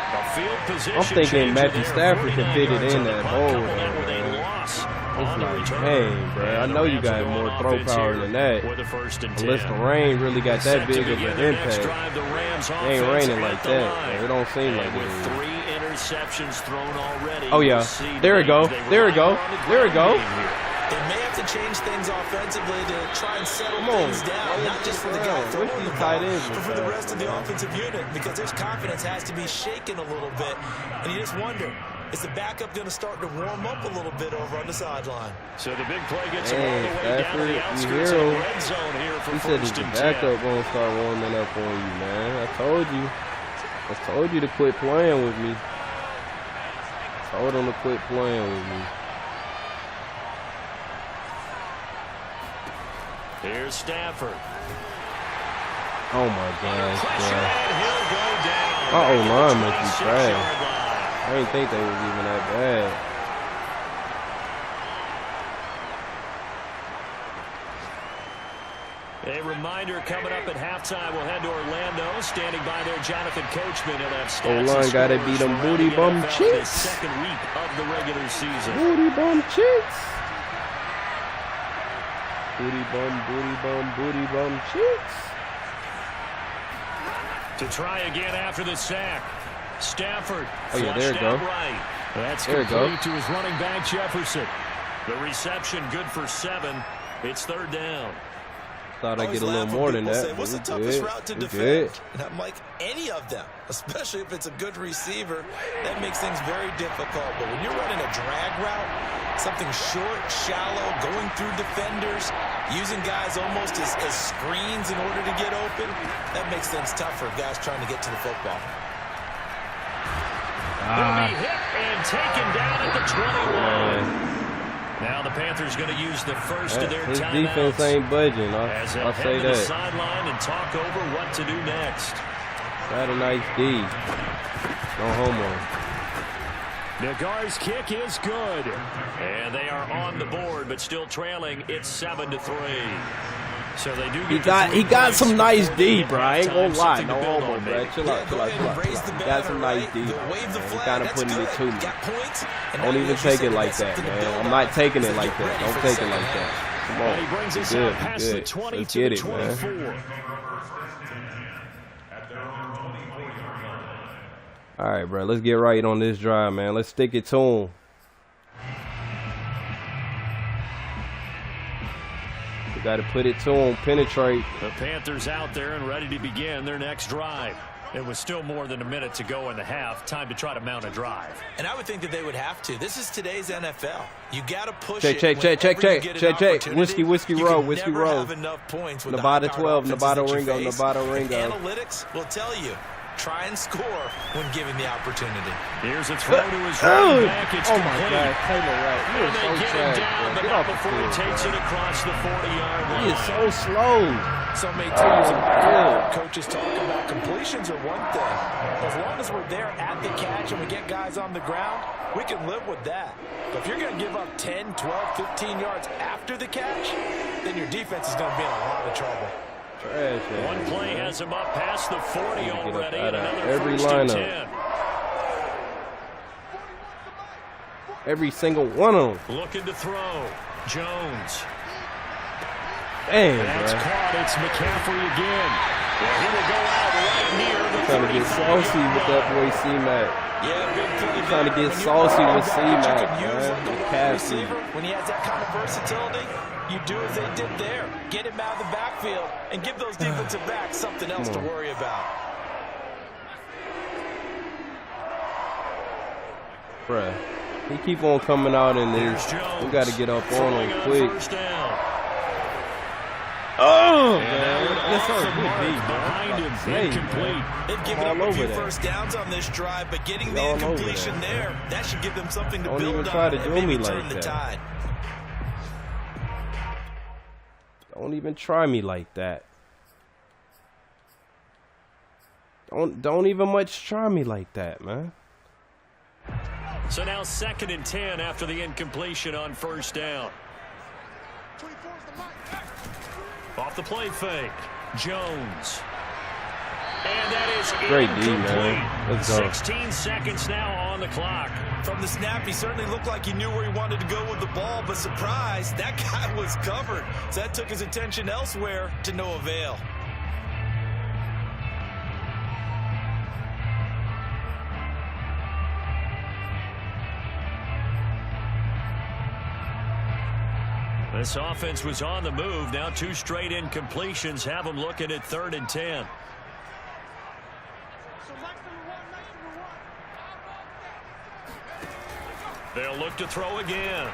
A field position I'm thinking changer Matthew there, Stafford can 49 fit it yards in on the that punt, hole, couple that with a man. loss It's on the like, return. dang, bro. I And the know you Rams will got go more on throw offense power here than that. with a 1st and 10. Unless the rain really got that Set to big of begin an their next impact. drive, the Rams It ain't offense raining at like the that. line. It don't seem like And it with is. 3 interceptions thrown already. Oh, yeah. we'll see There we the go. Rams, they There we rely go. more on the There we ground go. game here. They may have to change things offensively to try and settle things down, not just for the guy throwing the ball, but for the rest of the offensive unit, because their confidence has to be shaken a little bit. And you just wonder, is the backup going to start to warm up a little bit over on the sideline? So the big play gets all the way down to the outskirts of the red zone here for first and 10. He said the backup won't start warming up on you, man. I told you to quit playing with me. Told him to quit playing with me. Here's Stafford. Oh my gosh, Pressure, and he'll go down. my O-line must be trash. I didn't think they was even that bad. A reminder coming up at halftime. We'll head to Orlando. Standing by there, Jonathan Coachman. He'll have stats. O-line got to beat them booty bum chicks. Second week of the regular season. Booty bum chicks. Booty bum chicks. To try again after the sack. Stafford. Oh yeah, there you go. Right. That's there complete to his running back Jefferson. The reception good for 7. It's third down. Thought I'd get a little more than that. Say, what's the toughest route to defend? And I'm like, any of them, especially if it's a good receiver, that makes things very difficult. But when you're running a drag route, something short, shallow, going through defenders, using guys almost as screens in order to get open, that makes things tough for guys trying to get to the football. He'll be hit and taken down at the 21. Now the Panthers going to use the first of their his timeouts. Defense ain't budging. I'll say that. Sideline and talk over what to do next. Got a nice D. No homo. Nagar's kick is good, and they are on the board, but still trailing. It's 7-3. So they do. He got some nice D, bro. I ain't gonna lie. No homo, bro. Chill out. He got some nice D. He kind of putting it to me. Don't even take it like that, man. I'm not taking it like that. Don't take it like that. Come on. He brings us out past the 20 Let's to get the it, 24. man. All right, bro. Let's get right on this drive, man. Let's stick it to him. We got to put it to him, penetrate. The Panthers out there and ready to begin their next drive. It was still more than a minute to go in the half. Time to try to mount a drive. And I would think that they would have to. This is today's NFL. You got to push check. Whiskey roll. Nevada 12, Nevada Ringo. Analytics will tell you. Try and score when given the opportunity. Here's a throw to his running back. It's my God, Taylor Wright. You are so trash, bro. Get off the before he takes it across the 40-yard line. He is so slow. So many teams and coaches talk about completions are one thing. As long as we're there at the catch and we get guys on the ground, we can live with that. But if you're going to give up 10, 12, 15 yards after the catch, then your defense is going to be in a lot of trouble. Trash, one play has him up past the 40 already, and another every first and 10. Every single one of them. Looking to throw. Jones. Dang, that's bro. Caught. It's McCaffrey again. Well, he will go out right near the trying to get saucy with that boy C-Mac. Yeah, big play. Trying to get saucy with C-Mac, man. McCaffrey. When he has that kind of versatility, you do as they did there. Get him out of the backfield and give those defensive backs something else to worry about. Bruh, he keep on coming out in this. We got to get up on him quick. Oh, man. That's all good behind him. Incomplete. They've given up a few first downs on this drive, but getting the incompletion there, that should give them something to build on. Don't even try to do me like the that. Tide. Don't even try me like that. Don't even much try me like that, man. So now 2nd and 10 after the incompletion on first down. Off the play fake. Jones. And that is great D, man. Let's go. 16 seconds now on the clock. From the snap, he certainly looked like he knew where he wanted to go with the ball, but surprise, that guy was covered. So that took his attention elsewhere to no avail. This offense was on the move. Now 2 straight incompletions have them looking at 3rd and 10. They'll look to throw again.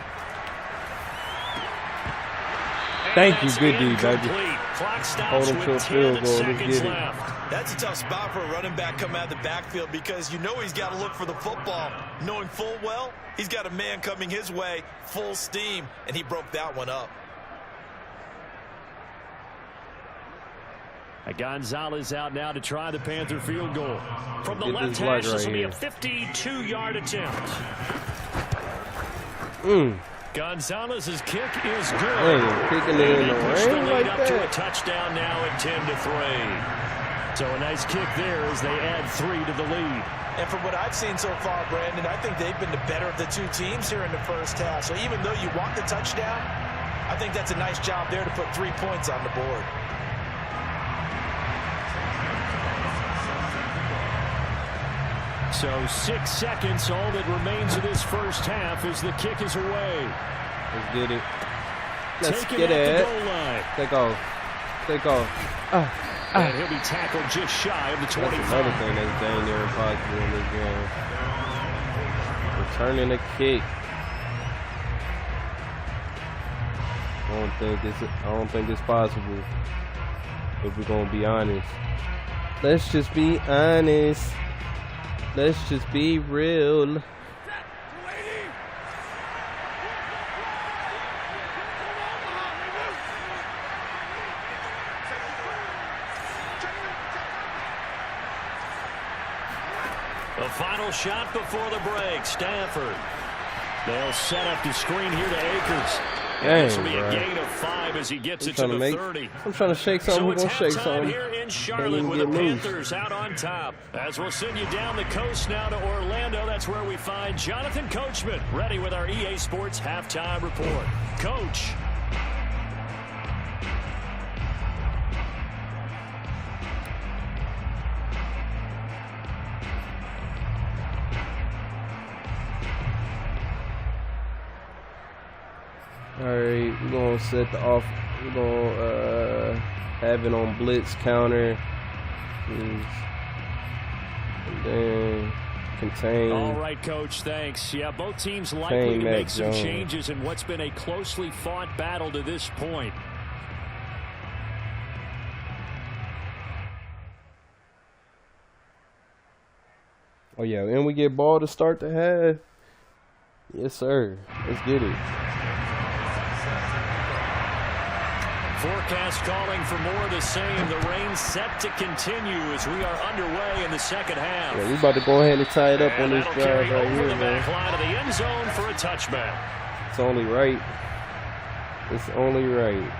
Thank you, good D, baby. Clock stops Hold him to a with field 10 goal. Let's seconds get it. left. That's a tough spot for a running back coming out of the backfield because you know he's got to look for the football, knowing full well he's got a man coming his way full steam, and he broke that one up. Gonzalez out now to try the Panther field goal. From the Get left this hash, light this right will be here. a 52-yard attempt. Gonzalez's kick is good. Dang, kicking it in the Push the rain lead like up to a that. touchdown now at 10-3. So a nice kick there as they add 3 to the lead. And from what I've seen so far, Brandon, I think they've been the better of the 2 teams here in the first half. So even though you want the touchdown, I think that's a nice job there to put 3 points on the board. So 6 seconds, all that remains of this first half as the kick is away. Let's get it. Let's Taken get at the it. goal line. Take off. Take off. And he'll be tackled just shy of the 25. That's another thing that's dang near impossible in this game. Returning a kick. I don't think it's possible. If we're gonna be honest. Let's just be honest. Let's just be real. The final shot before the break. Stafford. They'll set up the screen here to Akers. Dang, This will be a bro. gain of 5 as he gets it to trying the to make. 30. I'm trying to shake something. So We're it's gonna shake halftime something. here in Don't Charlotte even with the get loose. Panthers out on top. As we'll send you down the coast now to Orlando. That's where we find Jonathan Coachman ready with our EA Sports halftime report. Coach. Alright, we're gonna set the off. We're gonna have it on blitz counter. And then contain. All right, Coach, thanks. Yeah, both teams likely to Mac make some Jones. changes in what's been a closely fought battle to this point. Oh yeah, and we get ball to start the half. Yes, sir. Let's get it. Forecast calling for more of the same. The rain set to continue as we are underway in the second half. Yeah, we about to go ahead and tie it up on And this that'll drive carry right over here, the back man. line of the end zone for a touchback. It's only right. It's only right.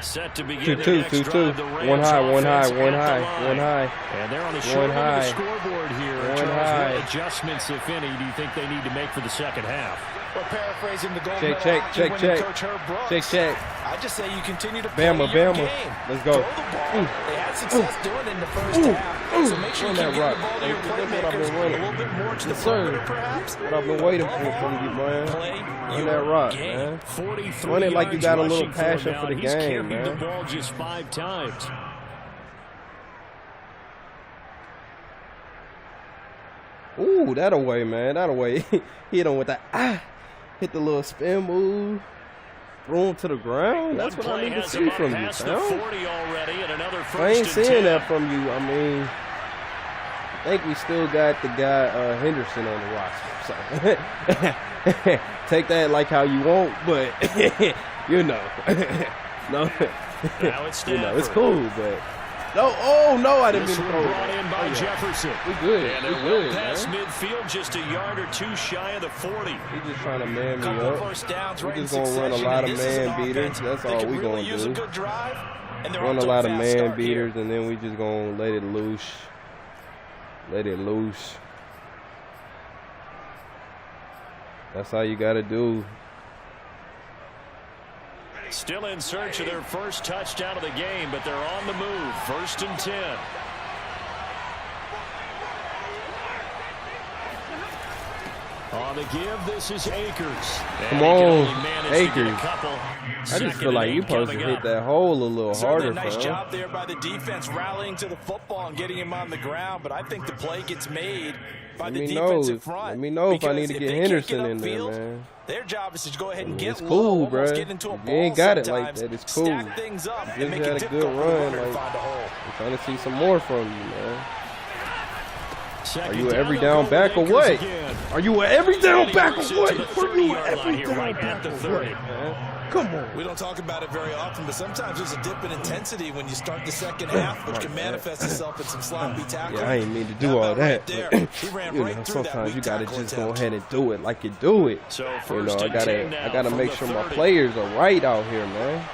Set to begin the Two, next two, drive. two. The Rams One high, one high, offense one at high, the line. one high. And they're on the short One end of high. the scoreboard here. One Charles, high. what adjustments, if any, do you think they need to make for the second half? Well, paraphrasing the gold Check, medal check, hockey check, winning check. coach Herb Brooks, Check, check. I just say you continue to play Bama, your Bama. game. Let's go. Throw the ball. They had success doing it in the first half. So make sure you Run keep that getting the rock. ball to your That's what I've been playmakers a running. little bit more to the Yes, sir. perimeter, perhaps. What I've been waiting for from you, man. Play Run your that rock, game. man. 43 Run it like you yards got a little rushing for him passion now. for the He's game, carried man. the ball just 5 times. Ooh, that away, man. That away. Hit him with that. Hit the little spin move. Throw him to the ground. That's One what I play need to has see him up from you, past the man. 40 already, and another first I ain't and seeing 10. that from you. I mean, I think we still got the guy Henderson on the roster. So take that like how you want, but you know, no, Now it's you know, it's Stafford. cool, but no, oh no, I didn't This mean to one throw brought it. in by Oh, yeah. Jefferson. We good. And We they're good, well past man. midfield, just a yard or two shy of the 40. We just trying to man me Couple up. first downs We right in just gonna run a succession, lot and of this is an man beaters. offense That's that all can we really gonna use do. a good drive, and they're Run off a to lot of fast man start here. beaters, and then we just gonna let it loose. Let it loose. That's all you got to do. Still in search of their first touchdown of the game, but they're on the move. 1st and 10. On the give, this is Akers. Come on, Akers. I just feel like you supposed to hit that hole a little harder, nice job there by the defense rallying to the football and getting him on the ground, but I think the play gets made by the defensive front. Let me know if I need to get Henderson in there, man. Their job is to go ahead and get it's cool, low, bro. get into a You ain't got it like sometimes, that. It's cool. Stack things up You and make just it had a good run. to Like, find a hole. I'm trying to see some more from you, man. Are you an Second every down back or what? again. Are you an every down back or Moves it what? to the Are you an 30-yard line every here, down right at back the or 30. what, man? Come on. We don't talk about it very often, but sometimes there's a dip in intensity when you start the second half, which can manifest itself in some sloppy tackling. Yeah, I ain't mean to do all that. There. But, He ran you right know, through that sometimes you weak gotta tackle just go attempt. ahead and do it like you do it. So You know, first I and 10 now gotta from make the sure my 30. players are right out here, man.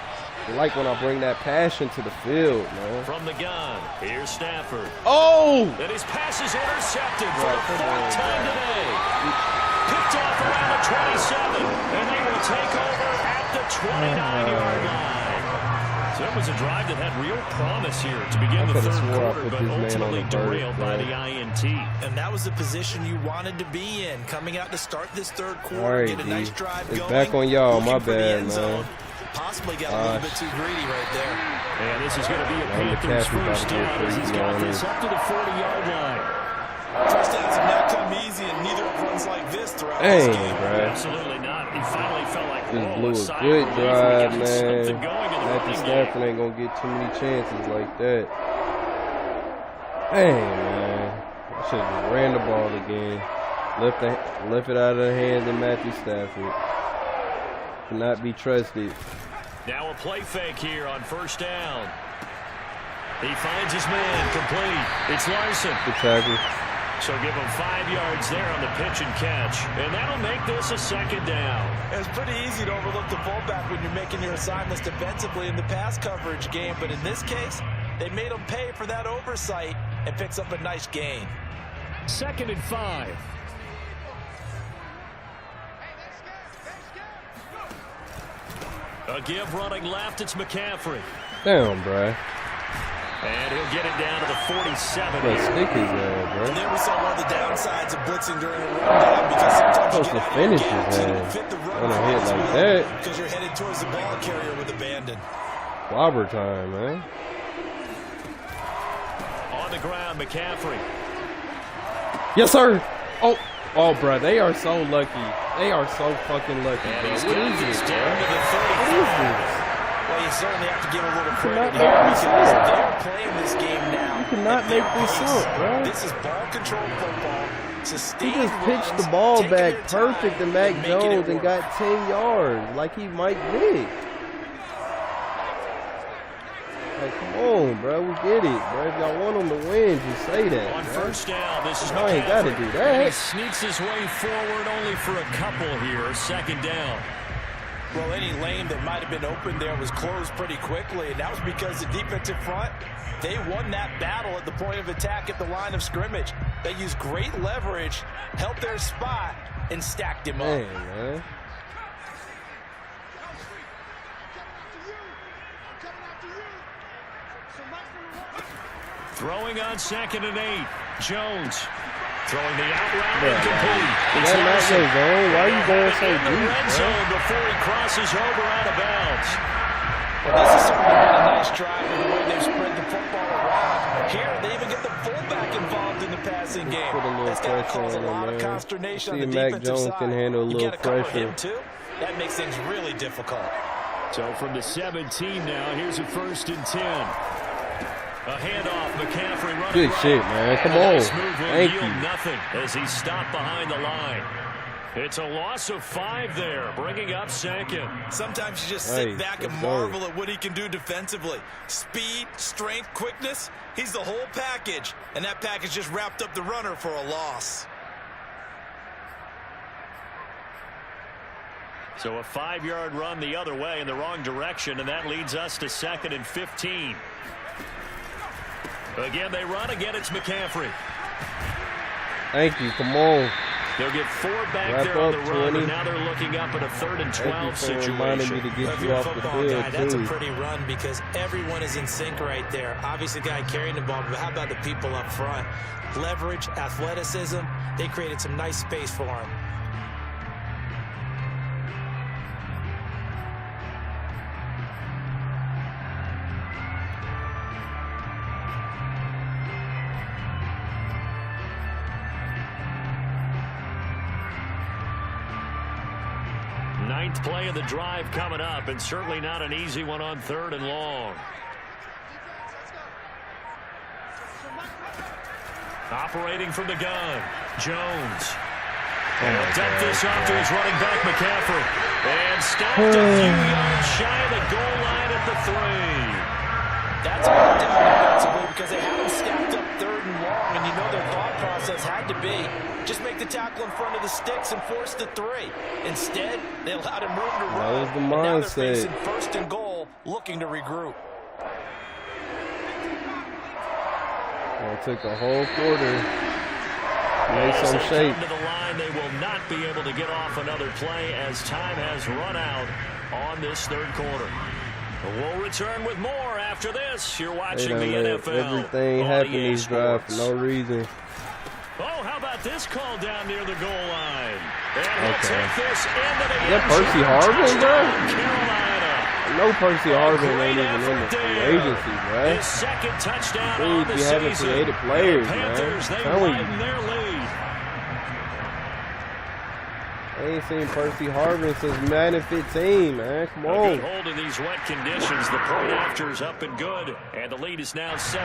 I like when I bring that passion to the field, man. From the gun, here's Stafford. Oh! And his pass is intercepted for Right, the come 4th on, time man. today. Picked off around the 27, and they will take over at the 29-yard line. So it was a drive that had real promise here to begin the could've third swore I quarter, put but this man on ultimately the bird, derailed by bro. the INT. And that was the position you wanted to be in, coming out to start this third quarter, All right, get a nice D. drive It's going. back on y'all. looking My for the bad, end man. zone. Possibly got a little bit too greedy right there. And this is going to be a Man, Panthers McCaffrey about first to get down as he's freaky got on this it. up to the 40-yard line. Touchdowns have not come easy, and neither have runs like this throughout Dang, this game. bro. Absolutely not. He finally felt like, Just whoa, blew a a sigh good of relief. We drive, got man. something going in the Matthew running Stafford game. ain't gonna get too many chances like that. Dang, man. I should have just ran the ball again. Left it out of the hands of Matthew Stafford. Cannot be trusted. Now a play fake here on first down. He finds his man complete. It's Larson. Good tackle. So give him 5 yards there on the pitch and catch. And that'll make this a second down. It's pretty easy to overlook the fullback when you're making your assignments defensively in the pass coverage game, but in this case, they made him pay for that oversight and picks up a nice gain. 2nd and 5. A give running left, it's McCaffrey. Damn, bruh. And he'll get it down to the 47. Let's stick his ass, bro. And there we saw one of the downsides of blitzing during a run down, because sometimes you Supposed get to out of finish your his game to ass fit the run on a hit cross like wheel that. because you're headed towards the ball carrier with abandon. Clobber time, man. On the ground, McCaffrey. Yes, sir. Oh, bro, they are so lucky. They are so fucking lucky, And bro. he's What got is this this, down bro? to the What 35. is this? Well, you certainly have to give a little cannot credit here make this because up. they're playing this game now. You cannot at make their this pace. up, bro. This is ball control football. He Sustained just pitched runs, the ball taking back their time perfect to and Mac making it Jones and work. got 10 yards like he Mike Vick. Like, come on, bro. We get it, bro. If y'all want him to win, just say that, On bro. first down, this is Y'all ain't got to McCaffrey. do And that. he sneaks his way forward only for a couple here. 2nd down. Well, any lane that might have been open there was closed pretty quickly, and that was because the defensive front, they won that battle at the point of attack at the line of scrimmage. They used great leverage, held their spot, and stacked him up. Dang, man. Throwing on 2nd and 8. Jones throwing the out route Bro, incomplete. Is It's that not Larson. your zone? Why are you going so In the deep, red bro? zone before he crosses over out of bounds. Well, this has certainly been a nice drive in the way they've spread the football around. Here, they even get the fullback involved in the passing game. Put a little That's got to pressure cause a on him, lot of man. consternation on See the if Mac defensive Jones side. can handle a You little gotta cover pressure. him too. That makes things really difficult. So from the 17 now, here's a 1st and 10. A handoff, McCaffrey running Good right. shit, man. Come And a on. nice move will Thank yield you. nothing as he stopped behind the line. It's a loss of 5 there, bringing up 2nd. Sometimes you just Hey, sit back and yes, sir. marvel at what he can do defensively. Speed, strength, quickness, he's the whole package. And that package just wrapped up the runner for a loss. So a 5-yard run the other way in the wrong direction, and that leads us to 2nd and 15. Again, they run. Again, it's McCaffrey. Thank you. Come on. They'll get 4 back there on the run, but now they're looking up at a 3rd and 12 situation. If you're a football guy, that's a pretty run because everyone is in sync right there. Obviously, the guy carrying the ball, but how about the people up front? Leverage, athleticism, they created some nice space for him. Ninth play of the drive coming up, and certainly not an easy one on 3rd and long. Operating from the gun, Jones. And he'll dump this off to his running back, McCaffrey. And stopped a few yards shy of the goal line at the 3. That's worked out defensively because they had him stacked up 3rd and long, and you know their thought process had to be just make the tackle in front of the sticks and force the 3. Instead, they allowed him room to run. That was the mindset. Now they're facing mindset. 1st and goal, looking to regroup. Well, it took a whole quarter. Made some As they shape. come to the line, they will not be able to get off another play as time has run out on this 3rd quarter. We'll return with more after this. You're watching the NFL. Everything happened in this drive for no reason. Oh, how about this call down near the goal line? And he'll take this into the Is that Percy Harvin, bro? Carolina. No, Percy Harvin ain't even in the free agency, bro. His 2nd touchdown Dude, on the you haven't season. created players, The Panthers, man. they I'm telling widen you. their lead. I ain't seen Percy Harvin since Madden 15, man. Come A on. good hold in these wet conditions. The point after is up and good, and the lead is now 17-3.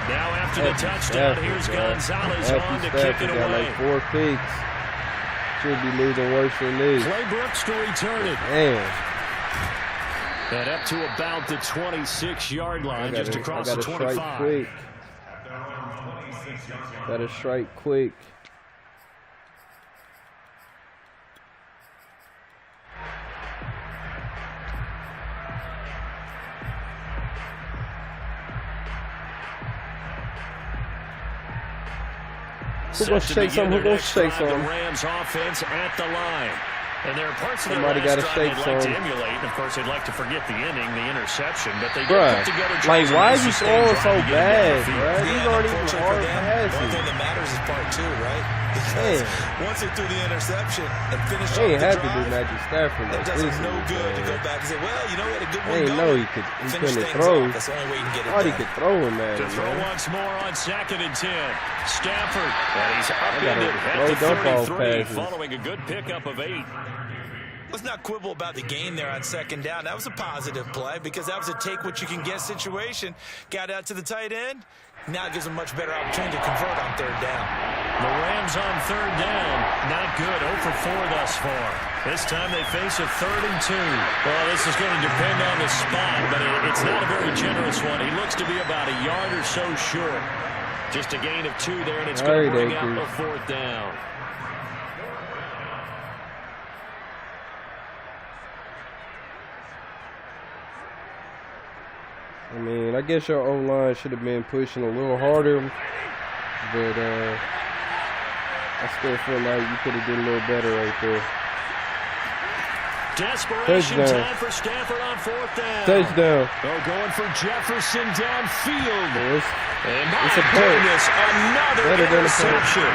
Now after the touchdown, here's Gonzalez on to kick it got away. like 4 picks. Should be losing worse than this. Clay Brooks to return it. Man. And up to about the 26-yard line, just across the 25. Strike quick. Gotta strike quick. Who gonna shake some? Who gonna shake some? The Rams offense at the line. And there are parts of the Somebody last gotta drive shake they'd like to some. emulate. And of course, they'd like to forget the inning, the interception. But they did Bruh, put together like, drives why and is he sustained throwing drive so to get him bad, down the field. bruh? These aren't even unfortunately hard for them, the only passes. thing that matters is part 2, right? Because once they threw the interception and finished They off ain't the have to do drive, Matthew Stafford it like does this. him no good to go back and say, well, you know, we had a good one They ain't going. know he Finish couldn't things throw. off. That's the only way you can get it Thought he done. could throw him at To him, throw man. once more on 2nd and 10. Stafford. And he's upended at throw the dump off 33, passes. following a good pickup of 8. Let's not quibble about the game there on 2nd down. That was a positive play because that was a take-what-you-can-get situation. Got out to the tight end. Now it gives them much better opportunity to convert on 3rd down. The Rams on 3rd down. Not good. 0 for 4 thus far. This time they face a 3rd and 2. Well, this is going to depend on the spot, but it's not a very generous one. He looks to be about a yard or so short. Just a gain of 2 there, and it's going to bring out a 4th down. I mean, I guess your O-line should have been pushing a little harder, but I still feel like you could have did a little better right there. Desperation Touchdown. time for Stafford on 4th down. Touchdown. They're going for Jefferson downfield. Yes. And my It's a punt. goodness, another Better than a punt. interception.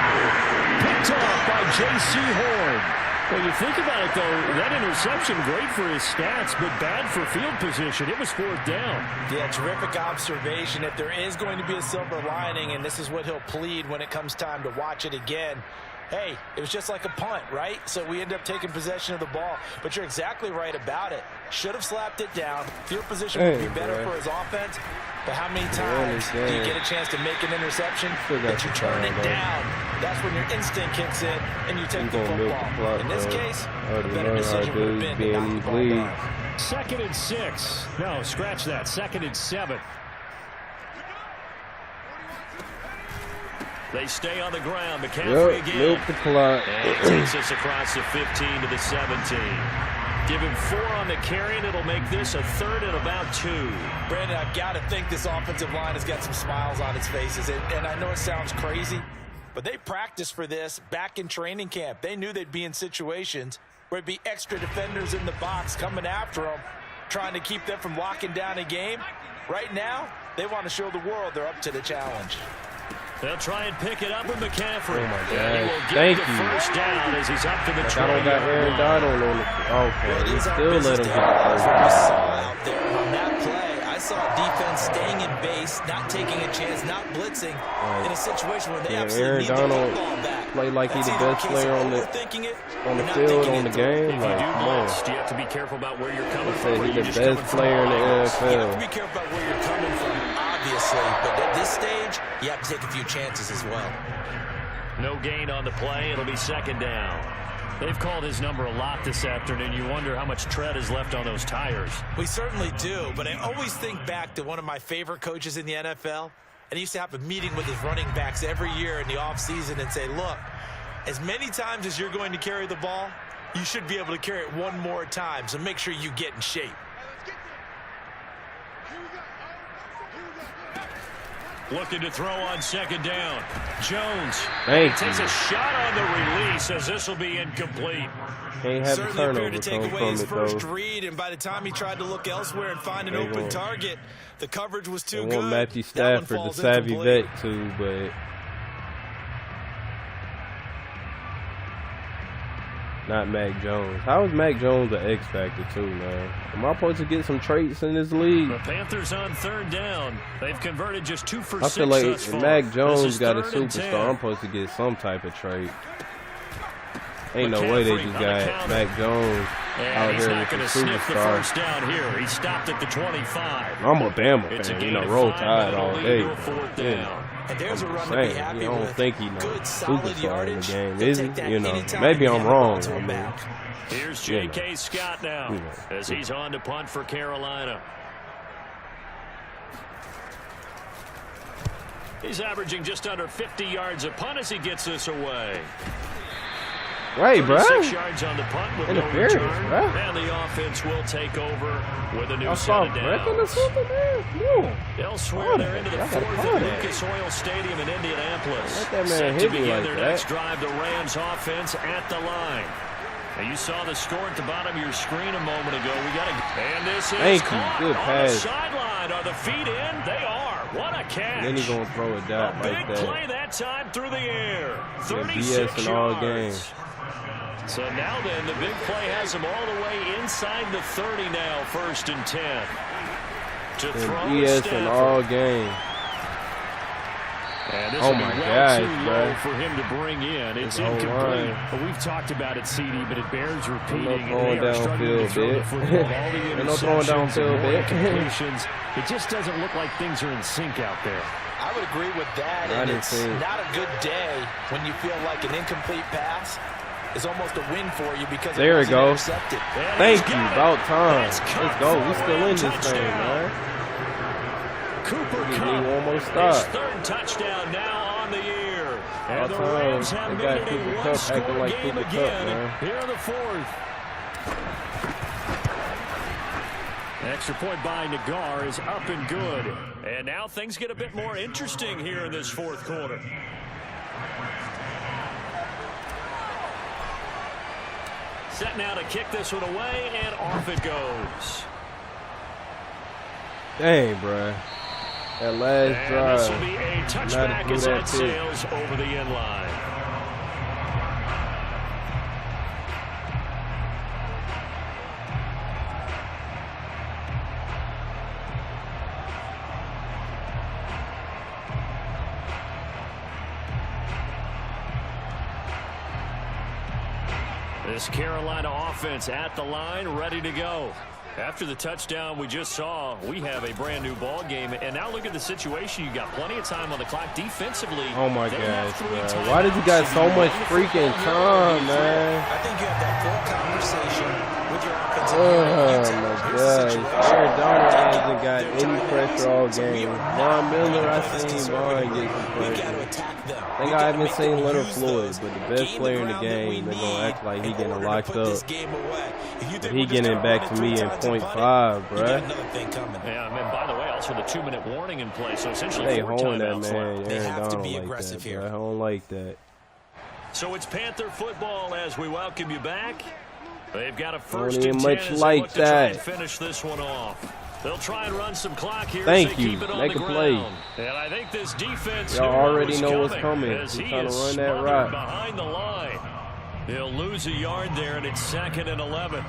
Picked off by J.C. Horn. When you think about it, though, that interception, great for his stats, but bad for field position. It was 4th down. Yeah, terrific observation. If there is going to be a silver lining, and this is what he'll plead when it comes time to watch it again, hey, it was just like a punt, right? So we end up taking possession of the ball. But you're exactly right about it. Should have slapped it down. Field position would be better for his offense. But how many times do you get a chance to make an interception that you turn it down? That's when your instinct kicks in and you take the football. In this case, the better decision would have been to knock the ball down. 2nd and 6. No, scratch that. 2nd and 7. They stay on the ground. McCaffrey again. Milk the clock. And takes us across the 15 to the 17. Give him 4 on the carry, and it'll make this a 3rd and about 2. Brandon, I've got to think this offensive line has got some smiles on its faces. And I know it sounds crazy, but they practiced for this back in training camp. They knew they'd be in situations where it'd be extra defenders in the box coming after them, trying to keep them from locking down a game. Right now, they want to show the world they're up to the challenge. They'll try and pick it up with McCaffrey. Oh, my God. And he will get Thank the you. first down as he's up to the 20. I don't got Aaron Donald on the. Okay, he still let him get the first We down. saw out there on that play, I saw defense staying in base, not taking a chance, not blitzing in a situation where they absolutely Aaron need Donald the football back. play like he's the That's best either a case player of on the overthinking it on the or not field, thinking on the it through. game. If Like, you do come on. blitz, do you have to be careful about where you're coming I from? said or he's you the just best coming from player in the all angles? You have to NFL. be careful about where you're coming from, obviously, but at this stage, you have to take a few chances as well. No gain on the play. It'll be 2nd down. They've called his number a lot this afternoon. You wonder how much tread is left on those tires. We certainly do, but I always think back to one of my favorite coaches in the NFL, and he used to have a meeting with his running backs every year in the offseason and say, look, as many times as you're going to carry the ball, you should be able to carry it one more time, so make sure you get in shape. Looking to throw on 2nd down. Jones you. takes a shot on the release as this will be incomplete. Can't have a Certainly turnover appeared to take come away from his it, first though. read, and by the time he tried to look elsewhere and find an They open want- target, the coverage was They too want good. Matthew That one Stafford, the falls savvy incomplete. vet, too, but not Mac Jones. How is Mac Jones an X factor, too, man? Am I supposed to get some traits in this league? The Panthers on 3rd down. They've converted just 2 for 6 I feel like thus if far. Mac This Jones is got a 3rd and superstar, 10. I'm supposed to get some type of trait. Ain't no way they McCaffrey just on the got counter. Mac Jones And out he's here not with going the to sniff the superstar. first down here. He stopped at the 25. I'm a Bama It's a fan, gain you know, of roll 5, tide but it'll all lead day. to a 4th Yeah. down. And there's a I'm run just to be saying, happy you don't with. think he no Good, solid superstar in yardage. the game, They'll is take he? that You know, anytime maybe you I'm hand the ball wrong. to I him mean, back. Here's You know. J.K. Scott now You know. as he's on to punt for Carolina. He's averaging just under 50 yards a punt as he gets this away. Right, bro. 36 yards on the punt with no Interference, return. bro. And the offense will take over with a new I set saw of breaking or downs. something, man. Come Elsewhere, Oh, they're into the I gotta 4th call at that. Lucas Oil Stadium in Indianapolis. Let that man Set hit to me begin like their that. next drive, the Rams offense at the line. Now, you saw the score at the bottom of your screen a moment ago. We got a, and this is Thank you. caught Good on pass. the sideline. Are the feet in? They are. What a catch. Then he gonna throw it a down big like that. play that time through the air. Yeah, 36 BS in all yards. games. So now then, the big play has him all the way inside the 30 now, 1st and 10. To throw And ES in Stafford. all game. And this Oh will be my well gosh, too bro. low for him to bring in. It's His whole incomplete. line. But we've talked about it, CD, but it bears repeating. throwing And they are struggling to downfield, throw the bit. football. All the Ain't no throwing interceptions downfield, and more bit. incompletions. It just doesn't look like things are in sync out there. I would agree with that, I and didn't it's see it. not a good day when you feel like an incomplete pass is almost a win for you because There it it wasn't goes. intercepted. And Thank he's you. got it. About time. That's Let's caught go. for We a still in this thing, touchdown. man. Cooper We need Kupp, one more his stop. 3rd touchdown now on the year. And About the time. Rams have They made got it a Cooper Kupp one-score acting like game Cooper Kupp, again man. here in the 4th. Extra point by Nagar is up and good. And now things get a bit more interesting here in this 4th quarter. Set now to kick this one away, and off it goes. Dang, bruh. That last And this will drive. be a Not touchback do as that that too. sails over the end line. This Carolina offense at the line, ready to go. After the touchdown we just saw, we have a brand new ball game. And now look at the situation. You got plenty of time on the clock defensively. Oh my They have gosh, 3 bro. Why did you timeouts got to so be much running the freaking football time, here. man? I think you have that full conversation with your offensive Oh unit. my You tell them, here's the gosh. situation. Aaron Donald Take hasn't it. got They're any timeouts. pressure all So we game. are Von not Miller, I gonna play this seen Von conservatively. get some We got to pressure. attack them. I think I haven't seen Leonard Floyd, but the best player in the game, they're going to act like he getting locked up. This game away. He getting it back to me in 0.5, bro. Another thing coming. Yeah, and by the way, also the 2-minute warning in play, so essentially They 4 hold that, timeouts man. left. They have to be like aggressive that, here. bro. I don't like that. So it's Panther football as we welcome you back. They've got a Don't first even and much 10 as like they look to try and that. finish this one off. They'll try and run some clock here Thank as they you. keep it on Make the a play. ground. And I think this defense Y'all knew what already was know what's coming. as He's he trying to is run that smothered route. behind the line. He'll lose a yard there, and it's 2nd and 11.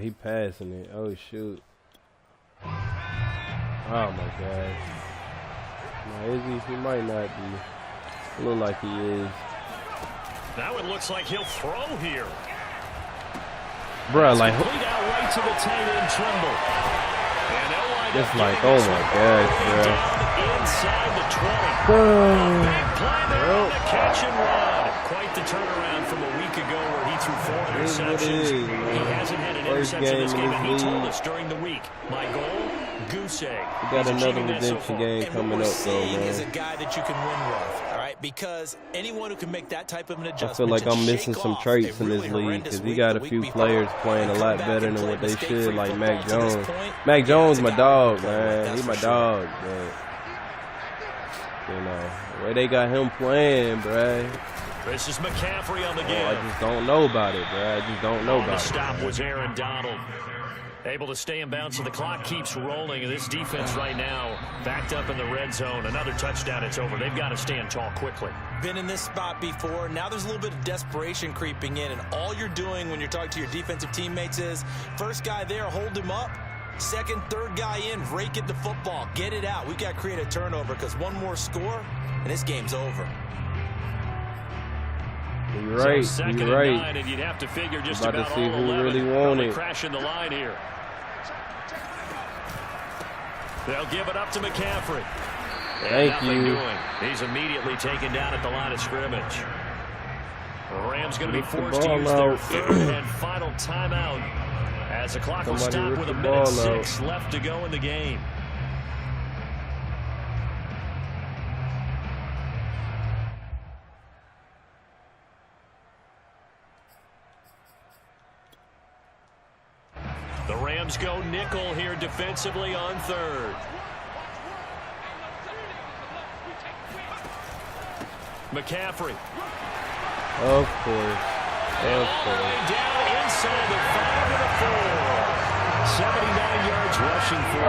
He passing it. Oh, shoot. Oh, my gosh. No, is he? He might not be. Look like he is. Now it looks like he'll throw here. Bruh, like, Complete out right to the tight end, Trimble. And they'll wind it's up like, getting oh this my one gosh, down bro. inside the 20. Bro. Big play there on the catch and run. Quite the turnaround from a week ago where he threw 4 It is what it interceptions. is, He man. hasn't had an First interception this game game, in and he this told league. us during the week, my goal, goose egg. We got He's another achieving that so redemption far. game And what coming we're up, though, seeing is a man. guy that you can win with, all right? Because anyone who can make that type of an adjustment, I feel like to I'm missing shake some off traits a in this really league horrendous because he week got the a week few before, players playing a and lot come better back than and what play they should, mistake-free like football Mac to this Jones. point. Mac Yeah, Jones, it's a my guy dog, we can play with, man. that's He my for sure. dog, but you know, the way they got him playing, bruh. This is McCaffrey on the Oh, give. I just don't know about it, bruh. I just don't know On the about it. stop was Aaron Donald. Able to stay in bounds, so the clock keeps rolling. And this defense right now backed up in the red zone. Another touchdown, it's over. They've got to stand tall quickly. Been in this spot before. Now there's a little bit of desperation creeping in, and all you're doing when you're talking to your defensive teammates is first guy there, hold him up. Second, third guy in, rake it the football. Get it out. We've got to create a turnover because one more score, and this game's over. You're right. So 2nd You're and right. 9, and you'd have to figure just About to about see all who 11 really want probably it. crashing the line here. They'll give it up to McCaffrey. And Thank nothing you. doing. He's immediately taken down at the line of scrimmage. Rams going to be Rip the forced to ball use their out. 3rd and final timeout as the clock will Somebody stop rip with the a minute ball 6 left to go in the game. The Rams go nickel here defensively on 3rd. McCaffrey. Of course. Of All the course. way down inside the 5 and a 4. 79 yards rushing for him.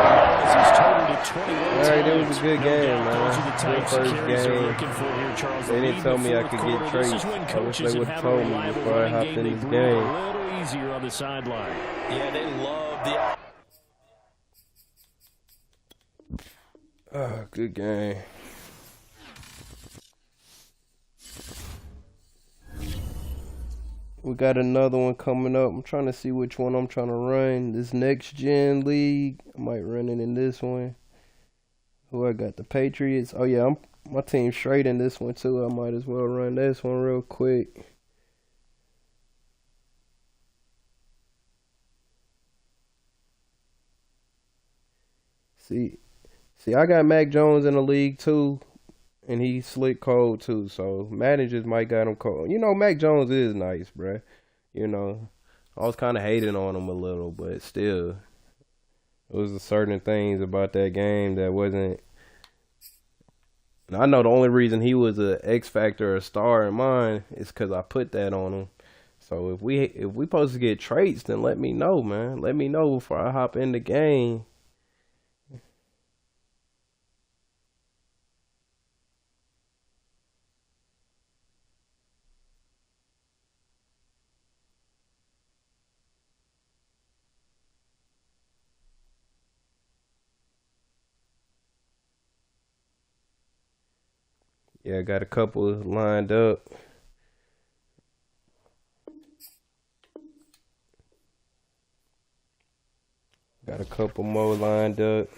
He's totaled at 21 All right, it was a good No game, doubt man. those are the Good types of first carries they're game. looking for here, Charles. They The didn't lead tell in the me I fourth could quarter. get This traits. is when I wish coaches they that would have have a told me reliable before I running hopped game, in they this breathe game. a little easier on the sideline. Yeah, they love the... Oh, good game. We got another one coming up. I'm trying to see which one I'm trying to run. This next gen league, I might run it in this one. Who I got? The Patriots. Oh yeah, my team's straight in this one too. I might as well run this one real quick. See, I got Mac Jones in the league too, and he's slick cold too. So managers might got him cold. You know, Mac Jones is nice, bruh. You know, I was kind of hating on him a little, but still, it was certain things about that game that wasn't. And I know the only reason he was a X factor or a star in mine is because I put that on him. So if we supposed to get traits, then let me know, man. Let me know before I hop in the game. Yeah, I got a couple lined up. Got a couple more lined up.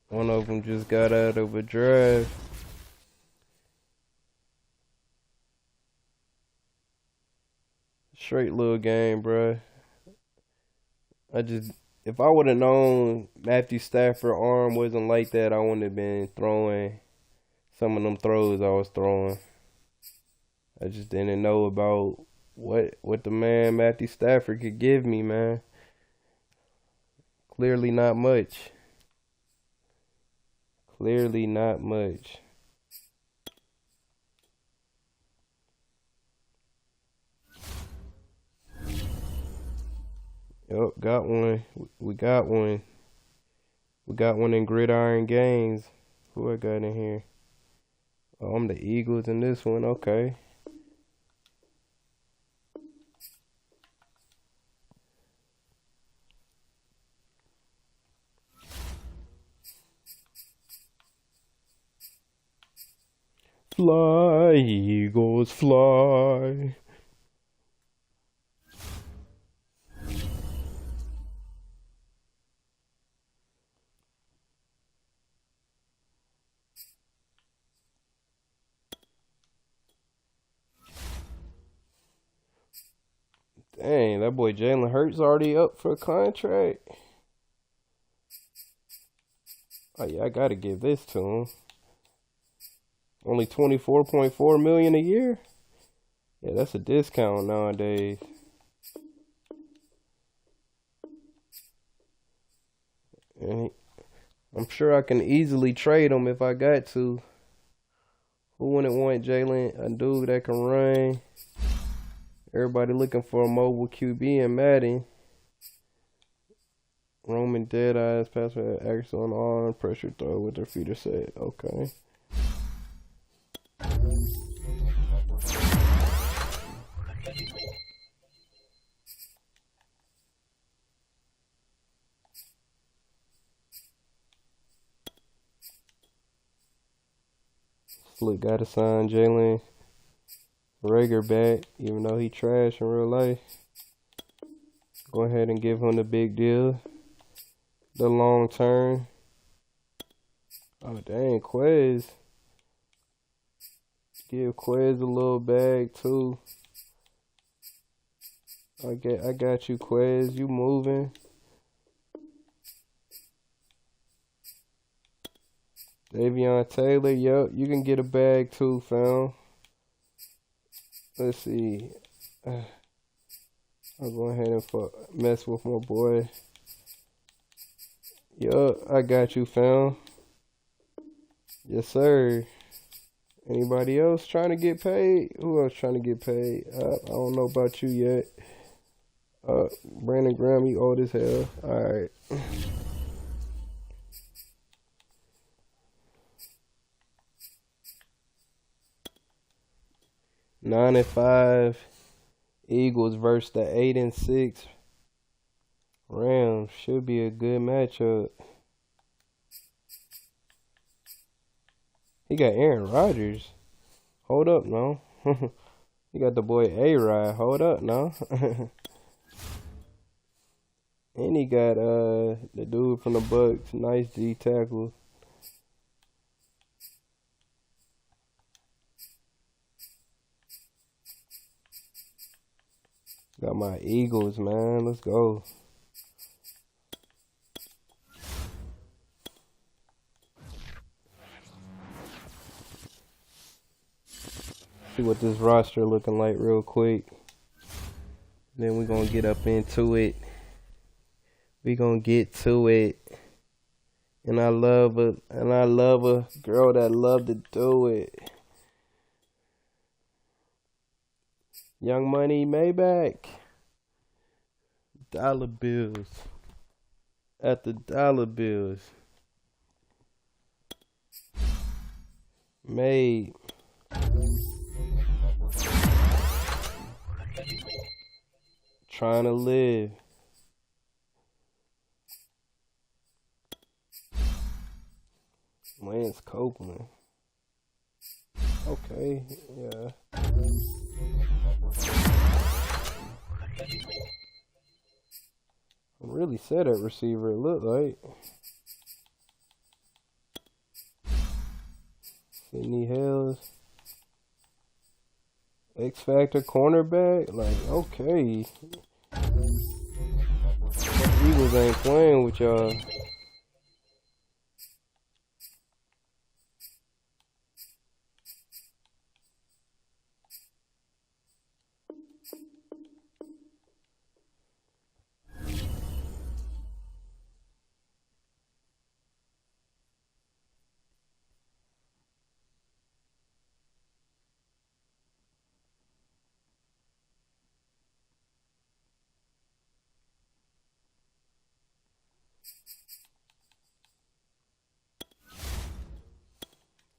One of them just got out of a draft. Straight little game, bruh. If I would have known Matthew Stafford arm wasn't like that, I wouldn't have been throwing some of them throws I was throwing. I just didn't know about what the man Matthew Stafford could give me, man. Clearly not much. Clearly not much. Yup, got one. We got one. We got one in Gridiron Games. Who I got in here? Oh, I'm the Eagles in this one. Okay. Fly, Eagles, fly. Dang, that boy Jalen Hurts already up for a contract. Oh yeah, I gotta give this to him. Only $24.4 million a year? Yeah, that's a discount nowadays. And I'm sure I can easily trade him if I got to. Who wouldn't want Jalen, a dude that can run? Everybody looking for a mobile QB in Madden. Roman dead eyes, pass with accuracy on arm, pressure throw with their feet are set. Okay. Look, gotta sign Jalen Rager back, even though he trash in real life. Go ahead and give him the big deal. The long term. Oh dang, Quez. Give Quez a little bag too. I got you, Quez. You moving. Davion Taylor, yup, you can get a bag too, fam. Let's see. I'll go ahead and mess with my boy. Yup, I got you, fam. Yes, sir. Anybody else trying to get paid? Who else trying to get paid? I don't know about you yet. Brandon Graham, you old as hell. Alright. Nine and 5 Eagles versus the 8-6 Rams. Should be a good matchup. He got Aaron Rodgers. Hold up, no. He got the boy A-Rod. Hold up, no. And he got the dude from the Bucs. Nice D tackle. Got my Eagles, man. Let's go. See what this roster looking like real quick. Then we're gonna get up into it. We gonna get to it. And I love a girl that love to do it. Young Money Maybach. Dollar bills. At the dollar bills. Made. Trying to live. Lance Copeland. Okay, yeah. I'm really set at receiver, it looked like. Sidney Hills. X Factor cornerback? Like, okay. Eagles ain't playing with y'all.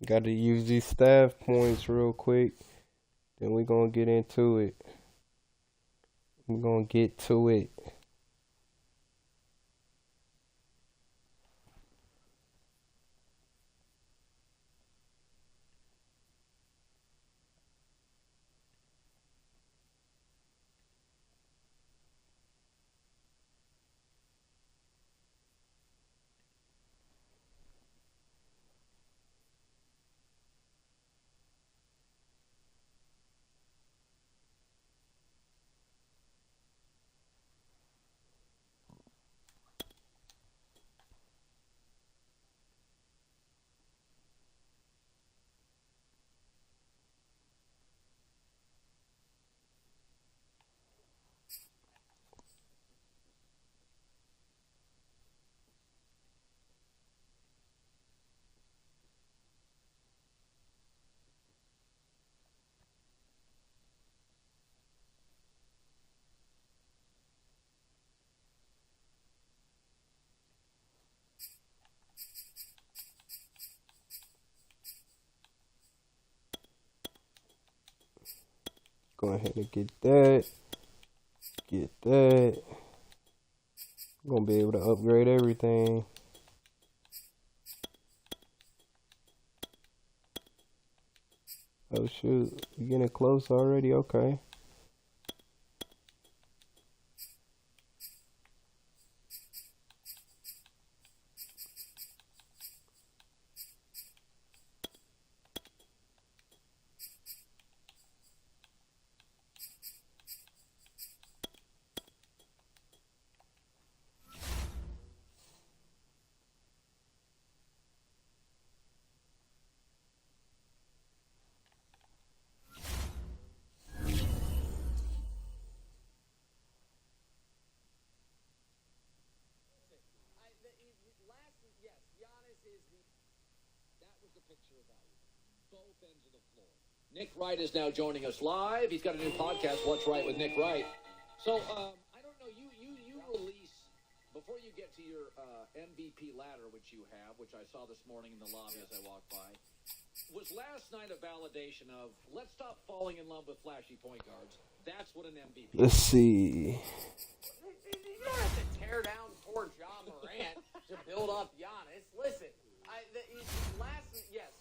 Got to use these staff points real quick. Then we're going to get into it. We're going to get to it. Go ahead and get that. Get that. I'm going to be able to upgrade everything. Oh shoot, you getting close already? Okay. Nick Wright is now joining us live. He's got a new podcast, What's Right with Nick Wright. So, I don't know, you release, before you get to your MVP ladder, which you have, which I saw this morning in the lobby as I walked by, was last night a validation of, let's stop falling in love with flashy point guards. That's what an MVP is. Let's see. You don't have to tear down poor John Morant to build up Giannis. Listen,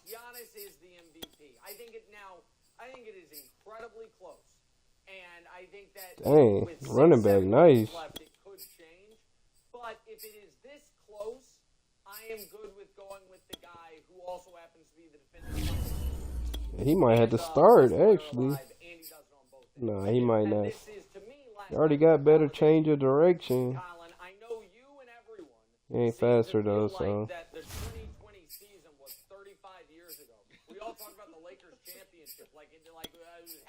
Giannis is the MVP. I think it is incredibly close. And I think that with running back, nice. Left, it could change. But if it is this close, I am good with going with the guy who also happens to be the defensive. He might have to start, actually. Nah, he might not. He already got better change of direction. I know you and everyone. He ain't faster, though, so. That the 2020 season was 35 years ago. We all talk about the Lakers championship like it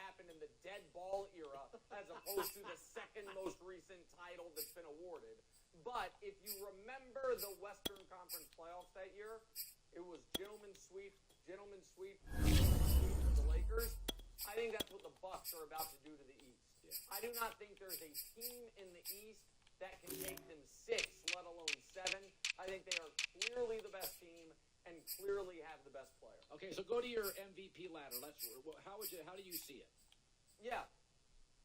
happened in the dead ball era as opposed to the second most recent title that's been awarded. But if you remember the Western Conference playoffs that year, it was gentleman's sweep of the Lakers. I think that's what the Bucs are about to do to the East. Yeah. I do not think there's a team in the East that can take them 6, let alone 7. I think they are clearly the best team and clearly have the best player. Okay, so go to your MVP ladder. How do you see it? Yeah.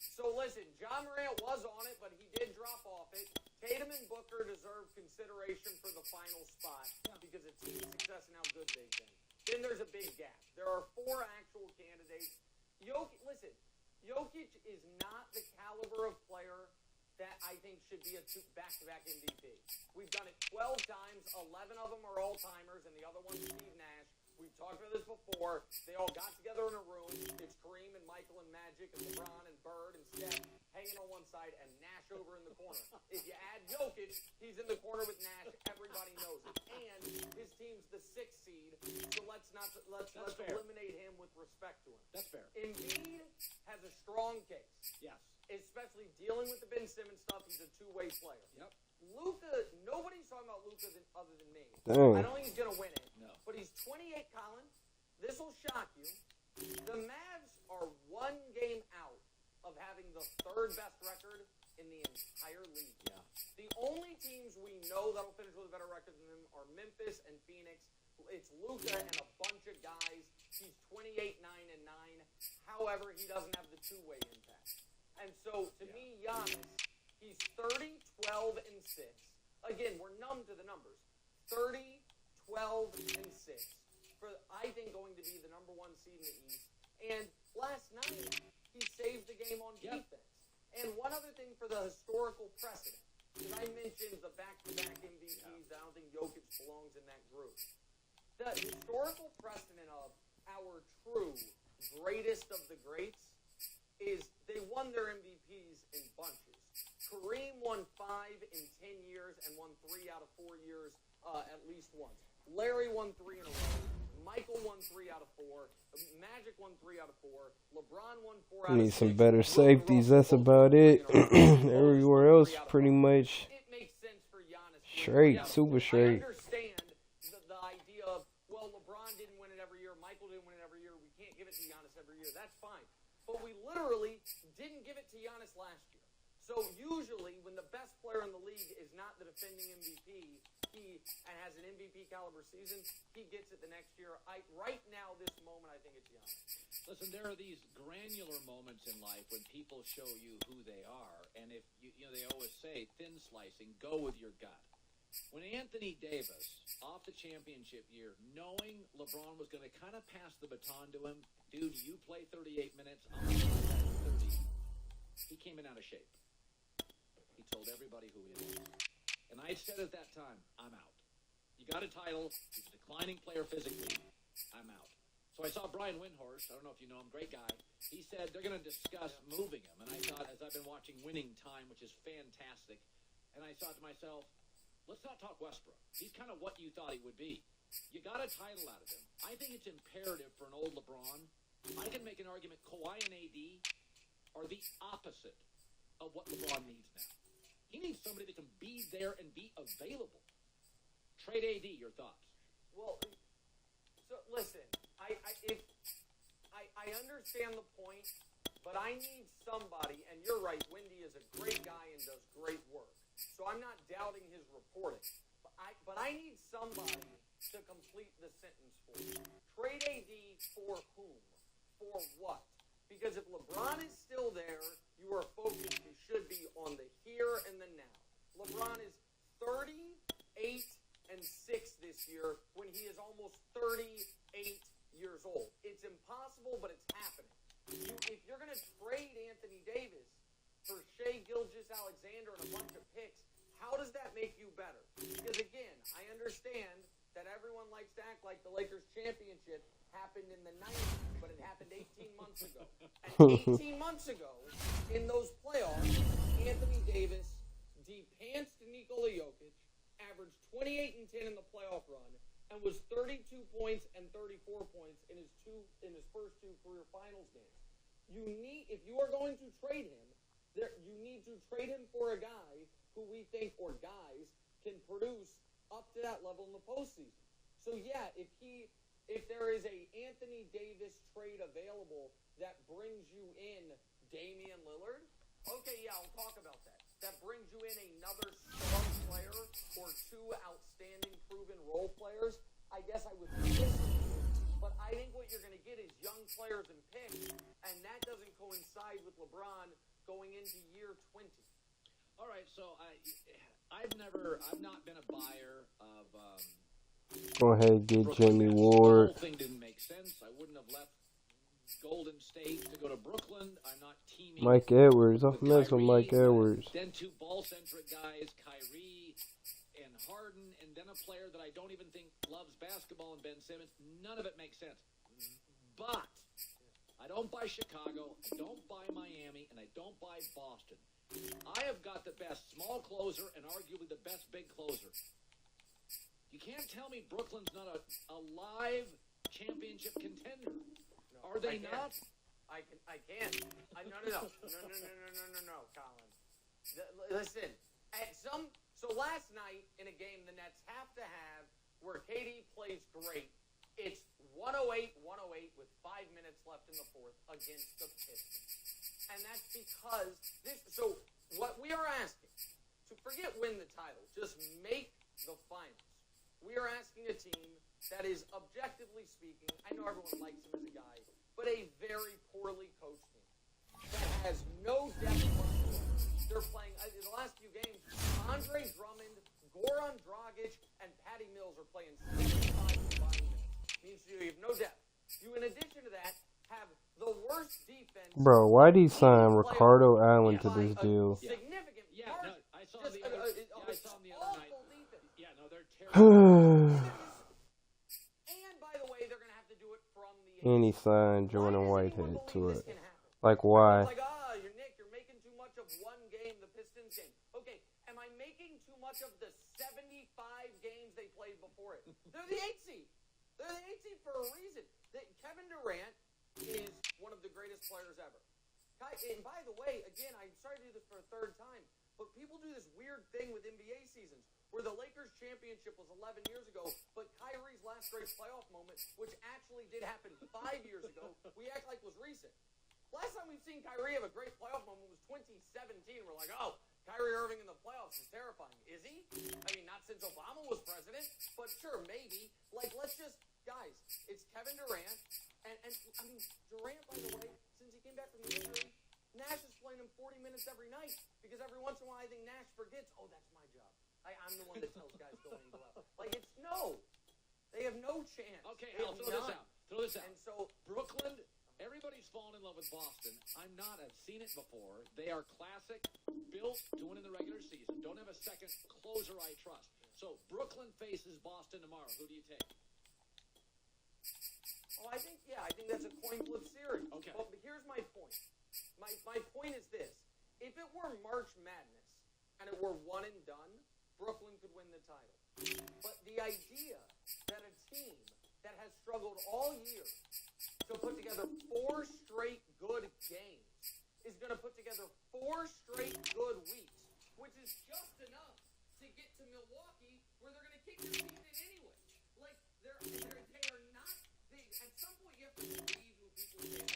So listen, John Morant was on it, but he did drop off it. Tatum and Booker deserve consideration for the final spot because of team success and how good they've been. Then there's a big gap. There are 4 actual candidates. Jokic is not the caliber of player that I think should be a back-to-back MVP. We've done it 12 times. 11 of them are all-timers, and the other one's Steve Nash. We've talked about this before. They all got together in a room. It's Kareem and Michael and Magic and LeBron and Bird and Steph hanging on one side and Nash over in the corner. If you add Jokic, he's in the corner with Nash. Everybody knows it. And his team's the 6th seed, so let's eliminate him with respect to him. That's fair. Embiid has a strong case. Yes. Especially dealing with the Ben Simmons stuff. He's a two-way player. Yep. Luka, nobody's talking about Luka other than me. Dang. I don't think he's going to win it. No. But he's 28, Colin. This will shock you. The Mavs are 1 game out of having the 3rd best record in the entire league. Yeah. The only teams we know that'll finish with a better record than them are Memphis and Phoenix. It's Luka and a bunch of guys. He's 28, 9, and 9. However, he doesn't have the two-way impact. And so, to me, Giannis, he's 30, 12, and 6. Again, we're numb to the numbers. 30, 12, and 6. For, I think, going to be the number 1 seed in the East. And last night, he saved the game on defense. And one other thing for the historical precedent, because I mentioned the back-to-back MVPs. I don't think Jokic belongs in that group. The historical precedent of our true greatest of the greats is they won their MVPs in bunches. Kareem won 5 in 10 years and won 3 out of 4 years at least once. Larry won 3 in a row. Michael won 3 out of 4. Magic won 3 out of 4. LeBron won 4 out of 6. Need some better safeties. That's about it. Everywhere else, pretty much It makes sense for Giannis. straight, super straight. I understand the idea of, well, LeBron didn't win it every year. Michael didn't win it every year. We can't give it to Giannis every year. That's fine. But we literally didn't give it to Giannis last year. So usually when the best player in the league is not the defending MVP, and has an MVP caliber season, he gets it the next year. Right now, this moment, I think it's Giannis. Listen, there are these granular moments in life when people show you who they are, and if you know, they always say thin slicing, go with your gut. When Anthony Davis, off the championship year, knowing LeBron was going to kind of pass the baton to him, dude, you play 38 minutes, I'm going to play 30. He came in out of shape. He told everybody who he was. And I said at that time, I'm out. You got a title. He's a declining player physically. I'm out. So I saw Brian Windhorst. I don't know if you know him. Great guy. He said they're going to discuss moving him. And I thought, as I've been watching Winning Time, which is fantastic, and I thought to myself, let's not talk Westbrook. He's kind of what you thought he would be. You got a title out of him. I think it's imperative for an old LeBron. I can make an argument Kawhi and AD are the opposite of what LeBron needs now. He needs somebody that can be there and be available. Trade AD, your thoughts? Well, so listen, I understand the point, but I need somebody, and you're right, Wendy is a great guy and does great work. So I'm not doubting his reporting. But I need somebody to complete the sentence for me. Trade AD for whom? For what? Because if LeBron is still there, you are focused, you should be on the here and the now. LeBron is 38 and 6 this year when he is almost 38 years old. It's impossible, but it's happening. If you're going to trade Anthony Davis for Shai Gilgeous-Alexander and a bunch of picks, how does that make you better? Because again, I understand that everyone likes to act like the Lakers championship happened in the 90s, but it happened 18 months ago. And 18 months ago, in those playoffs, Anthony Davis de-pantsed Nikola Jokic, averaged 28 and 10 in the playoff run, and was 32 points and 34 points in his first 2 career finals games. If you are going to trade him, you need to trade him for a guy who we think, or guys, can produce up to that level in the postseason. So yeah, if there is a Anthony Davis trade available that brings you in Damian Lillard, okay, yeah, I'll talk about that. That brings you in another strong player or 2 outstanding proven role players, I guess I would listen to it. But I think what you're going to get is young players and picks, and that doesn't coincide with LeBron going into year 20. All right, so I've not been a buyer of. Go ahead, get Brooklyn Jimmy Nets. Ward. The whole thing didn't make sense. I wouldn't have left Golden State to go to Brooklyn. I'm not teaming. Mike Edwards. I'm with messing with Kyrie. Mike Edwards. Then 2 ball-centric guys, Kyrie and Harden and then a player that I don't even think loves basketball and Ben Simmons. None of it makes sense. But I don't buy Chicago, I don't buy Miami, and I don't buy Boston. I have got the best small closer and arguably the best big closer. You can't tell me Brooklyn's not a live championship contender. No, Are they not? I can't. No, Colin. Listen, so last night in a game the Nets have to have where KD plays great, it's 108 with 5 minutes left in the fourth against the Pistons. And that's because so what we are asking, to forget win the title, just make the finals. We are asking a team that is, objectively speaking, I know everyone likes him as a guy, but a very poorly coached team that has no depth whatsoever. They're playing, in the last few games, Andre Drummond, Goran Dragic, and Patty Mills are playing 75 combined minutes. Means you have no depth. You, in addition to that, have the worst defense. Bro, why did he sign Ricardo Allen to this deal? Significant. Yeah, no, I saw him the other night. Yeah, no, they're terrible. And by the way, they're going to have to do it from the. And he signed Jordan Whitehead to it. Like, why? Like, Nick, you're making too much of one game, the Pistons game. Okay, am I making too much of the 75 games they played before it? They're the 8th seed. They're the 8th seed for a reason. Kevin Durant is one of the greatest players ever. And by the way, again, I'm sorry to do this for a third time, but people do this weird thing with NBA seasons where the Lakers championship was 11 years ago, but Kyrie's last great playoff moment, which actually did happen 5 years ago, we act like was recent. Last time we've seen Kyrie have a great playoff moment was 2017. We're like, oh, Kyrie Irving in the playoffs is terrifying. Is he? I mean, not since Obama was president, but sure, maybe. Like, let's just, guys, it's Kevin Durant. And I mean, Durant, by the way, since he came back from the injury, Nash is playing him 40 minutes every night because every once in a while I think Nash forgets, oh, that's my job. I'm the one that tells guys go in and go out. Like, it's no. They have no chance. Okay, I'll throw this out. And so, Brooklyn, everybody's fallen in love with Boston. I'm not. I've seen it before. They are classic, built to win in the regular season. Don't have a second closer I trust. So, Brooklyn faces Boston tomorrow. Who do you take? Oh, I think that's a coin flip series. Okay. But here's my point. My point is this. If it were March Madness and it were one and done, Brooklyn could win the title. But the idea that a team that has struggled all year to put together 4 straight good games is going to put together 4 straight good weeks, which is just enough to get to Milwaukee where they're going to kick your teeth in anyway. Like, they are not. At some point, you have to believe who people say.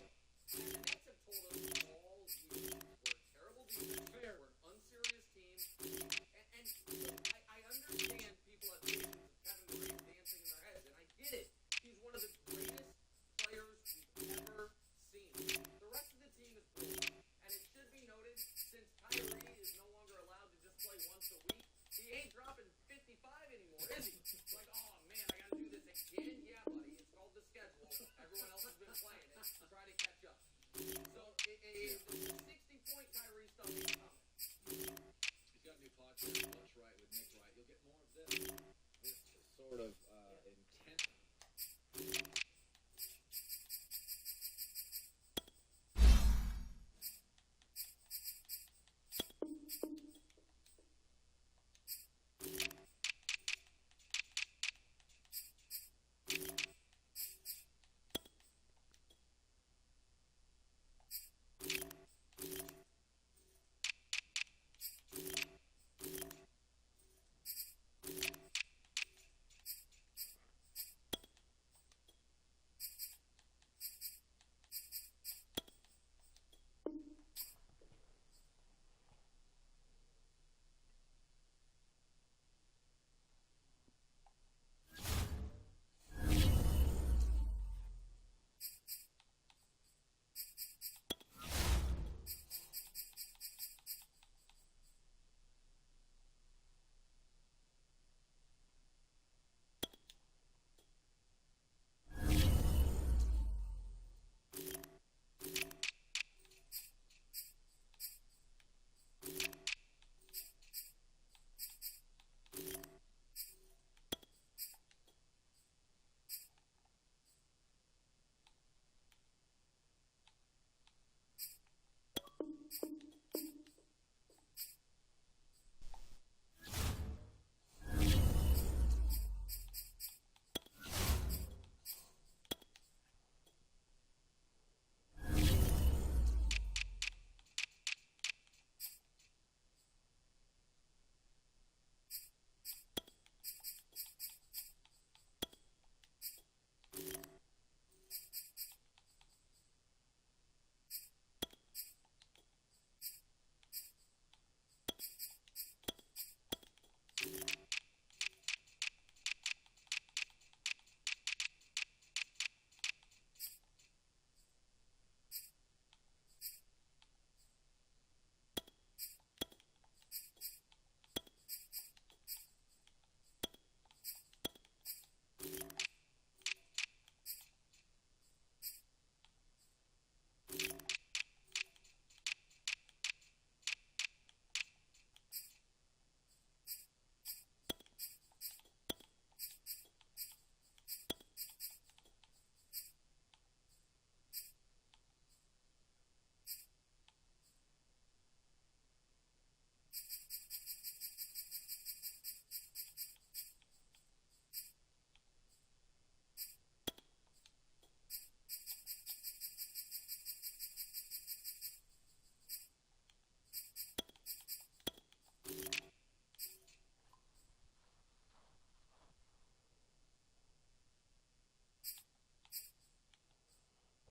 And the Nets have told us all year we're a terrible defense, we're an unserious team. And I understand people have visions of Kevin Durant dancing in their heads, and I get it. He's one of the greatest players we've ever seen. The rest of the team is broken. And it should be noted, since Kyrie is no longer allowed to just play once a week, he ain't dropping 55 anymore, is he? It's like, oh man, I gotta do this again? Yeah, buddy, it's called the schedule. Everyone else has been playing it. Try to catch up. So, the 60-point Kyrie stuff is coming. He's got a new podcast, Lunch Right with Nick Wright. You'll get more of this sort of intent.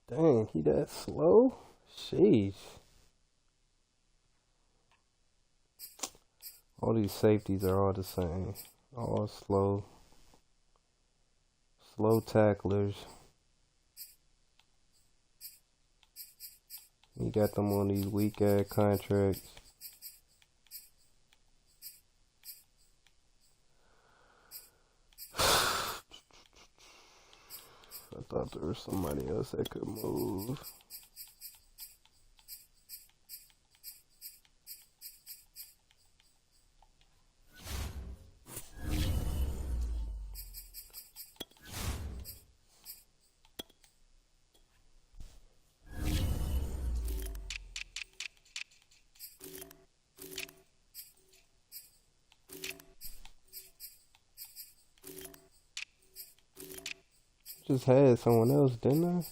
Dang, he that slow? Sheesh. All these safeties are all the same. All slow. Slow tacklers. You got them on these weak ass contracts. I thought there was somebody else that could move. Just had someone else, didn't I?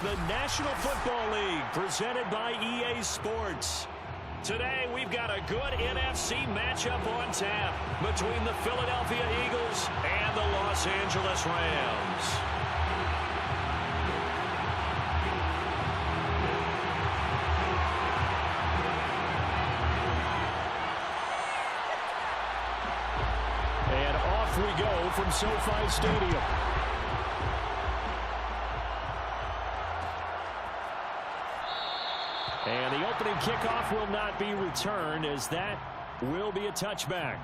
the National Football League, presented by EA Sports. Today, we've got a good NFC matchup on tap between the Philadelphia Eagles and the Los Angeles Rams. And off we go from SoFi Stadium. And the opening kickoff will not be returned, as that will be a touchback.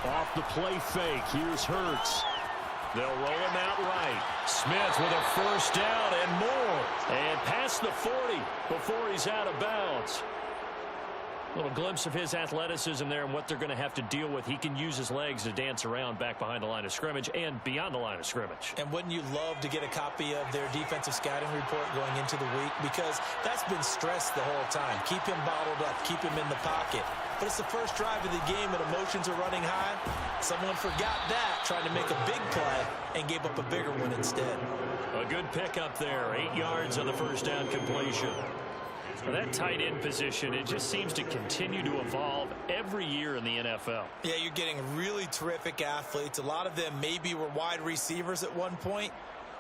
Off the play fake, here's Hurts. They'll roll him out right. Smith with a first down and more. And past the 40 before he's out of bounds. A little glimpse of his athleticism there and what they're going to have to deal with. He can use his legs to dance around back behind the line of scrimmage and beyond the line of scrimmage. And wouldn't you love to get a copy of their defensive scouting report going into the week? Because that's been stressed the whole time. Keep him bottled up. Keep him in the pocket. But it's the first drive of the game and emotions are running high. Someone forgot that, trying to make a big play, and gave up a bigger one instead. A good pickup there. 8 yards on the first down completion. For that tight end position, it just seems to continue to evolve every year in the NFL. Yeah, you're getting really terrific athletes. A lot of them maybe were wide receivers at one point.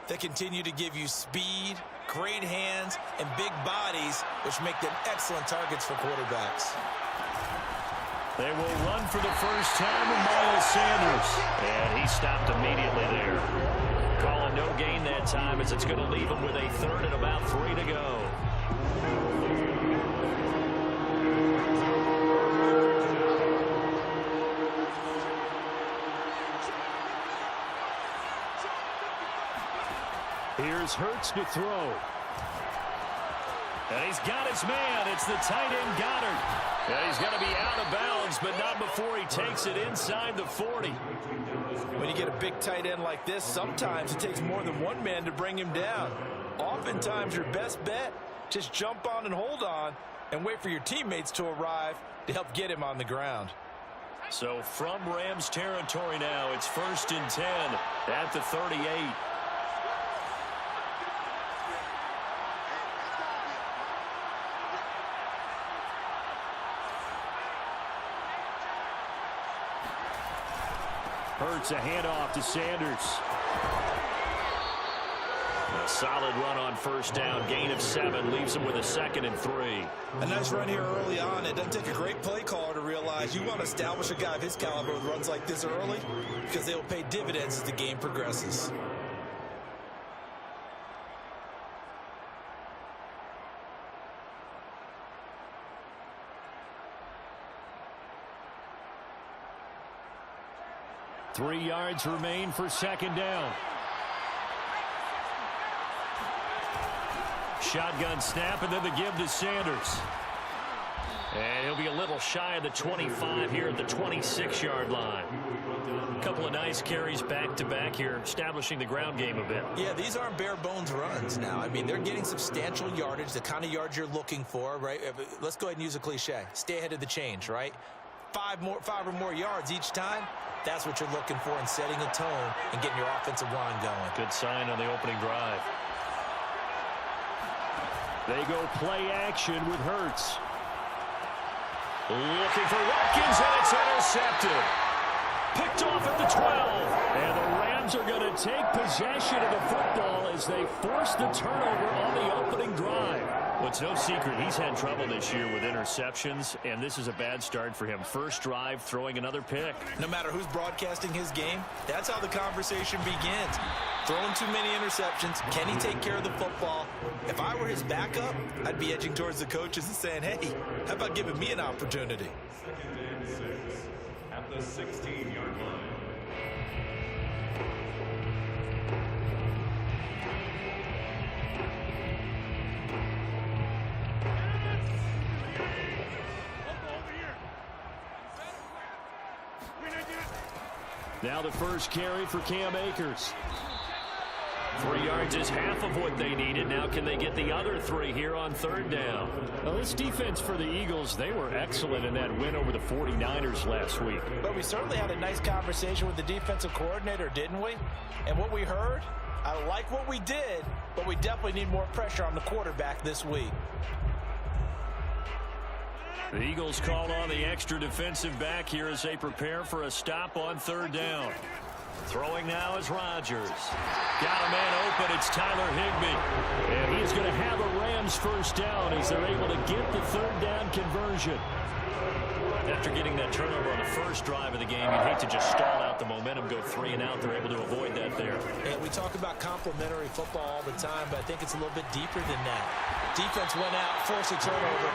They continue to give you speed, great hands, and big bodies, which make them excellent targets for quarterbacks. They will run for the first time with Miles Sanders. And he stopped immediately there. Calling no gain that time, as it's going to leave him with a third and about 3 to go. Here's Hurts to throw. And he's got his man. It's the tight end Goddard. And he's going to be out of bounds, but not before he takes it inside the 40. When you get a big tight end like this, sometimes it takes more than one man to bring him down. Oftentimes, your best bet, just jump on and hold on and wait for your teammates to arrive to help get him on the ground. So from Rams territory now, it's 1st and 10 at the 38. Hurts a handoff to Sanders. A solid run on first down. Gain of 7 leaves him with a 2nd and 3. A nice run here early on. It doesn't take a great play caller to realize you want to establish a guy of his caliber with runs like this early, because they will pay dividends as the game progresses. Three yards remain for second down. Shotgun snap, and then the give to Sanders. And he'll be a little shy of the 25 here at the 26-yard line. A couple of nice carries back-to-back here, establishing the ground game a bit. Yeah, these aren't bare-bones runs now. I mean, they're getting substantial yardage, the kind of yards you're looking for, right? Let's go ahead and use a cliche. Stay ahead of the change, right? 5 or more yards each time. That's what you're looking for in setting a tone and getting your offensive line going. Good sign on the opening drive. They go play action with Hurts. Looking for Watkins, and it's intercepted. Picked off at the 12. And the Rams are going to take possession of the football as they force the turnover on the opening drive. Well, it's no secret he's had trouble this year with interceptions, and this is a bad start for him. First drive, throwing another pick. No matter who's broadcasting his game, that's how the conversation begins. Throwing too many interceptions. Can he take care of the football? If I were his backup, I'd be edging towards the coaches and saying, hey, how about giving me an opportunity? 2nd and 6 at the 16-yard line. Now the first carry for Cam Akers. 3 yards is half of what they needed. Now can they get the other 3 here on 3rd down? Well, this defense for the Eagles, they were excellent in that win over the 49ers last week. But we certainly had a nice conversation with the defensive coordinator, didn't we? And what we heard, I like what we did, but we definitely need more pressure on the quarterback this week. The Eagles call on the extra defensive back here as they prepare for a stop on 3rd down. Throwing now is Rodgers. Got a man open. It's Tyler Higbee. And he's going to have a Rams first down as they're able to get the 3rd down conversion. After getting that turnover on the first drive of the game, you'd hate to just stall out the momentum, go 3 and out. They're able to avoid that there. And we talk about complementary football all the time, but I think it's a little bit deeper than that. Defense went out, forced a turnover,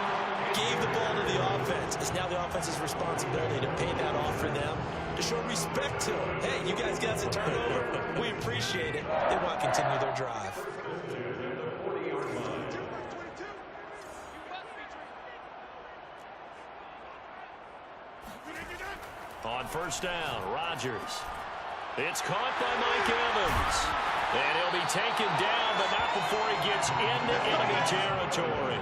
gave the ball to the offense. It's now the offense's responsibility to pay that off for them, to show respect to them. Hey, you guys got a turnover. We appreciate it. They want to continue their drive. On 1st down, Rodgers. It's caught by Mike Evans. And he'll be taken down, but not before he gets into enemy territory.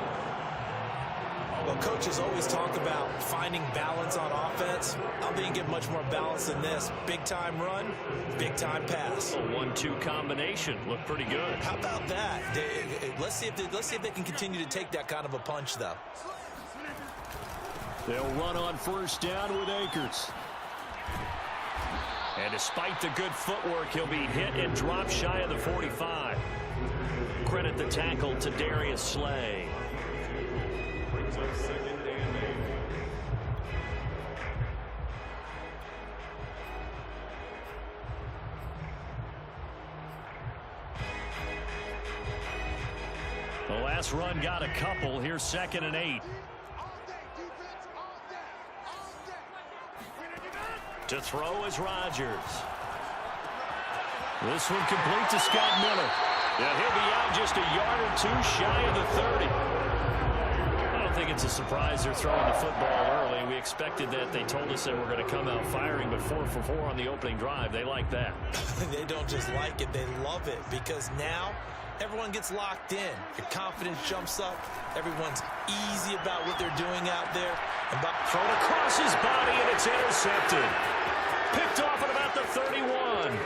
Well, coaches always talk about finding balance on offense. I don't think you get much more balance than this. Big-time run, big-time pass. A 1-2 combination. Looked pretty good. How about that? Let's see if they can continue to take that kind of a punch, though. They'll run on 1st down with Akers. And despite the good footwork, he'll be hit and dropped shy of the 45. Credit the tackle to Darius Slay. Brings up 2nd and 8. The last run got a couple. Here's 2nd and 8. To throw is Rodgers. This one complete to Scott Miller. Yeah, he'll be out just a yard or 2 shy of the 30. I don't think it's a surprise they're throwing the football early. We expected that. They told us they were going to come out firing, but 4 for 4 on the opening drive. They like that. They don't just like it, they love it, because now everyone gets locked in. Your confidence jumps up. Everyone's easy about what they're doing out there. Thrown across his body, and it's intercepted. Picked off at about the 31.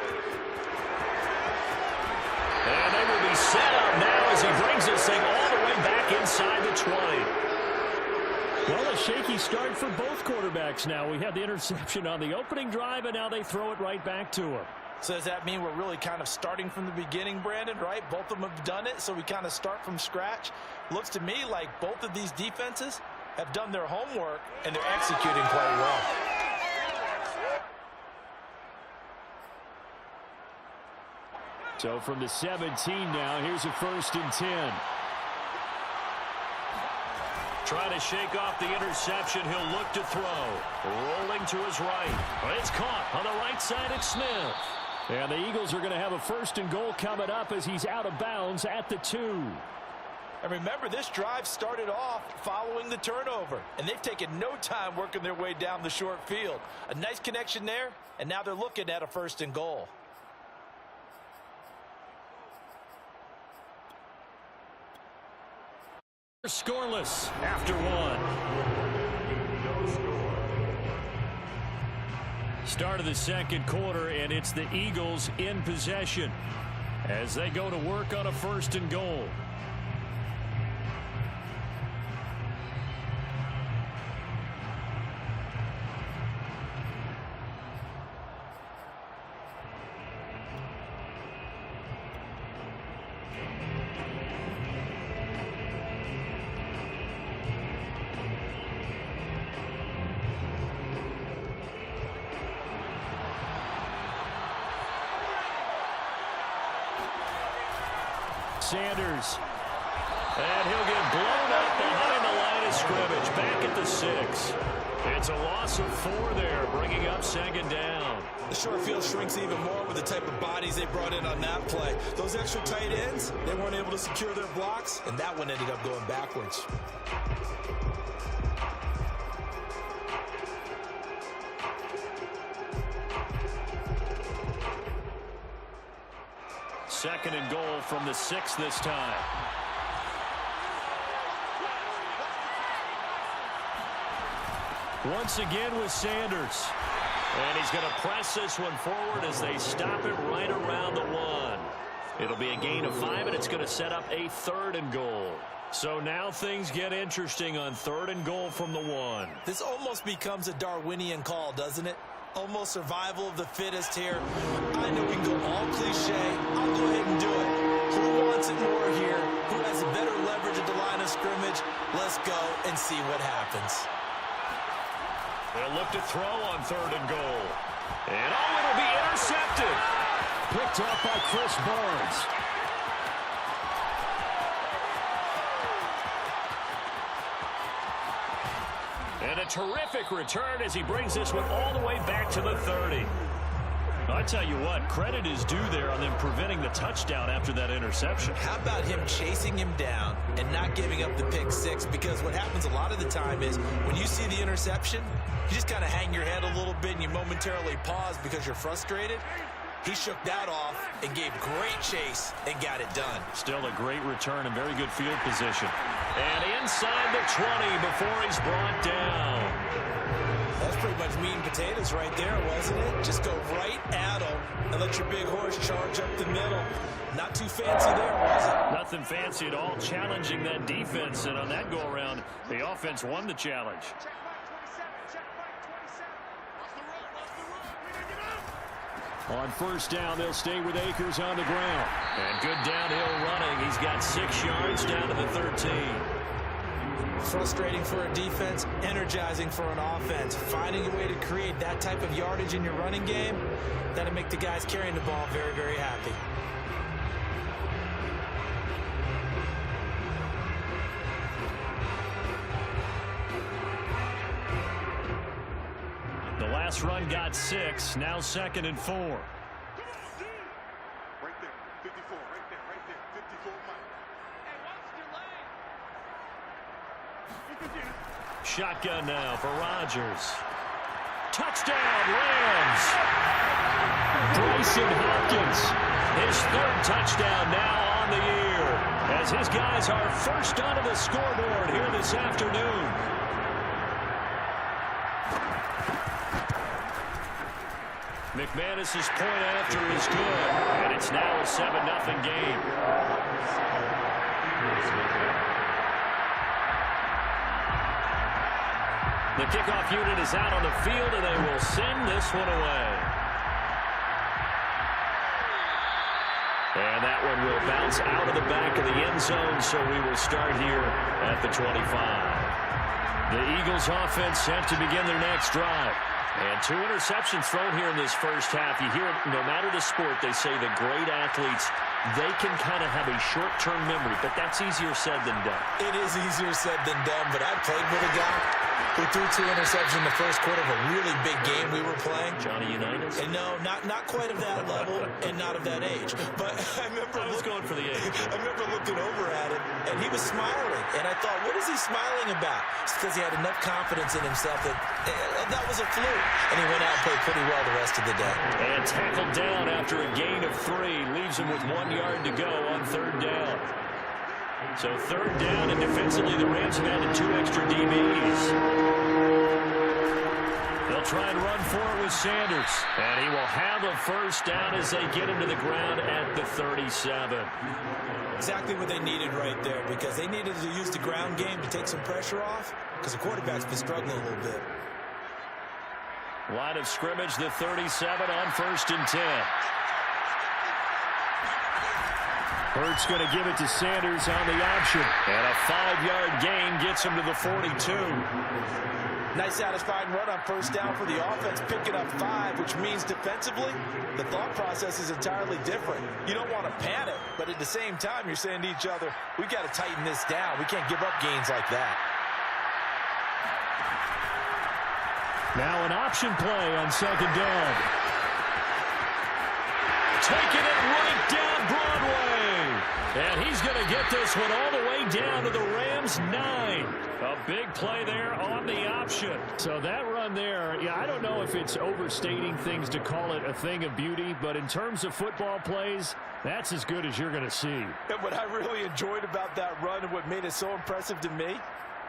And they will be set up now as he brings this thing all the way back inside the 20. Well, a shaky start for both quarterbacks now. We had the interception on the opening drive, and now they throw it right back to him. So does that mean we're really kind of starting from the beginning, Brandon, right? Both of them have done it, so we kind of start from scratch. Looks to me like both of these defenses have done their homework, and they're executing quite well. So from the 17 now, here's a 1st and 10. Trying to shake off the interception. He'll look to throw. Rolling to his right. It's caught on the right side. It's Smith. And the Eagles are going to have a 1st and goal coming up as he's out of bounds at the 2. And remember, this drive started off following the turnover, and they've taken no time working their way down the short field. A nice connection there, and now they're looking at a 1st and goal. Scoreless after 1. Start of the 2nd quarter, and it's the Eagles in possession as they go to work on a 1st and goal. Sanders. And he'll get blown up behind the line of scrimmage. Back at the 6. It's a loss of 4 there, bringing up 2nd down. The short field shrinks even more with the type of bodies they brought in on that play. Those extra tight ends, they weren't able to secure their blocks, and that one ended up going backwards. second and goal from the 6 this time. Once again with Sanders. And he's going to press this one forward as they stop it right around the 1. It'll be a gain of 5, and it's going to set up a 3rd and goal. So now things get interesting on 3rd and goal from the 1. This almost becomes a Darwinian call, doesn't it? Almost survival of the fittest here. I know we can go all cliche. I'll go ahead and do it. Who wants it more here? Who has a better leverage at the line of scrimmage? Let's go and see what happens. They'll look to throw on 3rd and goal. And it'll be intercepted. Picked off by Chris Barnes. And a terrific return as he brings this one all the way back to the 30. I tell you what, credit is due there on them preventing the touchdown after that interception. How about him chasing him down and not giving up the pick 6? Because what happens a lot of the time is when you see the interception, you just kind of hang your head a little bit and you momentarily pause because you're frustrated. He shook that off and gave great chase and got it done. Still a great return and very good field position. And inside the 20 before he's brought down. That's pretty much meat and potatoes right there, wasn't it? Just go right at him and let your big horse charge up the middle. Not too fancy there, was it? Nothing fancy at all, challenging that defense. And on that go-around, the offense won the challenge. On 1st down, they'll stay with Akers on the ground. And good downhill running. He's got 6 yards down to the 13. Frustrating for a defense, energizing for an offense. Finding a way to create that type of yardage in your running game, that'll make the guys carrying the ball very, very happy. The last run got 6. Now 2nd and 4. Right there, 54, right there, 54 Mike. Shotgun now for Rodgers. Touchdown, Rams! Bryson Hopkins, his 3rd touchdown now on the year, as his guys are first onto the scoreboard here this afternoon. McManus's point after is good, and it's now a 7-0 game. The kickoff unit is out on the field, and they will send this one away. And that one will bounce out of the back of the end zone, so we will start here at the 25. The Eagles offense set to begin their next drive. And 2 interceptions thrown here in this first half. You hear it, no matter the sport, they say the great athletes, they can kind of have a short-term memory, but that's easier said than done. It is easier said than done, but I played with a guy who threw 2 interceptions in the first quarter of a really big game we were playing. Johnny Unitas? And no, not quite of that level and not of that age. But I was going for the age. I remember looking over at him, and he was smiling. And I thought, what is he smiling about? It's because he had enough confidence in himself that that was a fluke. And he went out and played pretty well the rest of the day. And tackled down after a gain of 3. Leaves him with 1 yard to go on 3rd down. So 3rd down, and defensively the Rams have added 2 extra DBs. They'll try and run for it with Sanders. And he will have a 1st down as they get him to the ground at the 37. Exactly what they needed right there, because they needed to use the ground game to take some pressure off, because the quarterback's been struggling a little bit. Line of scrimmage, the 37 on 1st and 10. Hurts going to give it to Sanders on the option. And a 5-yard gain gets him to the 42. Nice satisfying run on 1st down for the offense, picking up 5, which means defensively, the thought process is entirely different. You don't want to panic, but at the same time, you're saying to each other, we got to tighten this down. We can't give up gains like that. Now an option play on 2nd down. Taking it right down Broadway. And he's going to get this one all the way down to the Rams' 9. A big play there on the option. So that run there, yeah, I don't know if it's overstating things to call it a thing of beauty, but in terms of football plays, that's as good as you're going to see. And what I really enjoyed about that run and what made it so impressive to me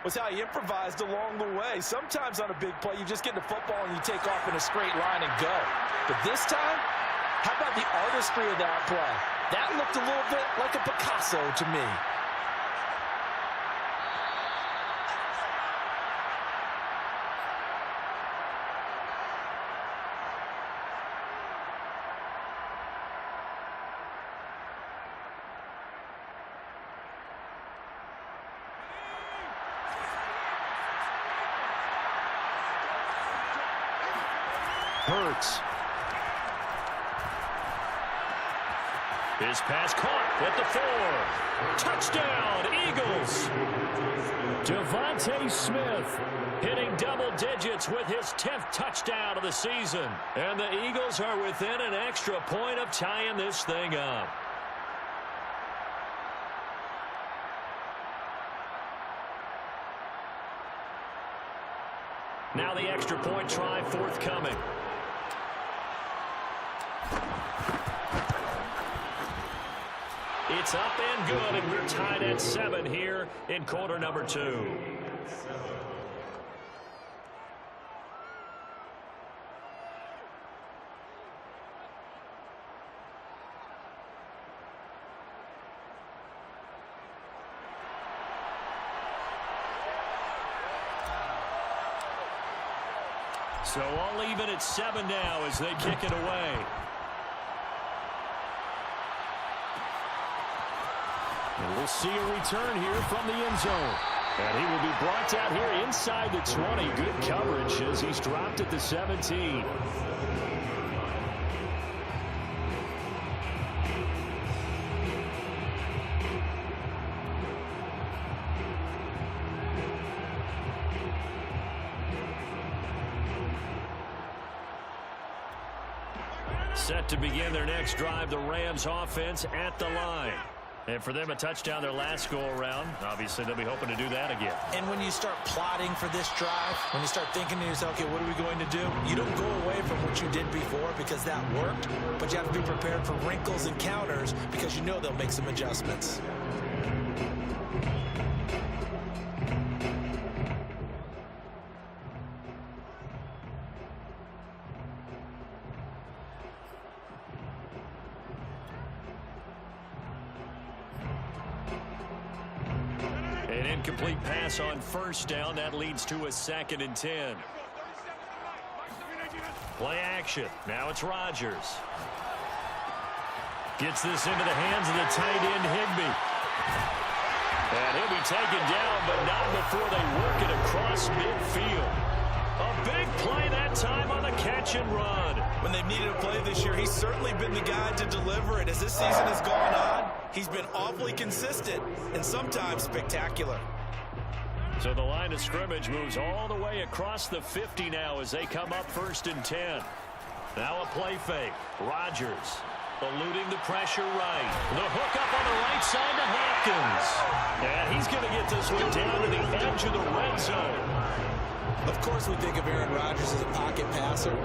was how he improvised along the way. Sometimes on a big play, you just get the football and you take off in a straight line and go. But this time, how about the artistry of that play? That looked a little bit like a Picasso to me. Hurts. His pass caught at the 4. Touchdown, Eagles. Devontae Smith hitting double digits with his 10th touchdown of the season. And the Eagles are within an extra point of tying this thing up. Now the extra point try forthcoming. It's up and good, and we're tied at 7 here in quarter number 2. So all even at 7 now as they kick it away. And we'll see a return here from the end zone. And he will be brought out here inside the 20. Good coverage as he's dropped at the 17. Set to begin their next drive, the Rams offense at the line. And for them, a touchdown their last go-around. Obviously, they'll be hoping to do that again. And when you start plotting for this drive, when you start thinking to yourself, okay, what are we going to do? You don't go away from what you did before because that worked, but you have to be prepared for wrinkles and counters because you know they'll make some adjustments. Incomplete pass on first down. That leads to a 2nd and 10. Play action. Now it's Rodgers. Gets this into the hands of the tight end, Higbee. And he'll be taken down, but not before they work it across midfield. A big play that time on the catch and run. When they've needed a play this year, he's certainly been the guy to deliver it. As this season has gone on, he's been awfully consistent and sometimes spectacular. So the line of scrimmage moves all the way across the 50 now as they come up 1st and 10. Now a play fake. Rodgers eluding the pressure right. The hook up on the right side to Hopkins. And he's going to get this one down to the edge of the red zone. Of course we think of Aaron Rodgers as a pocket passer,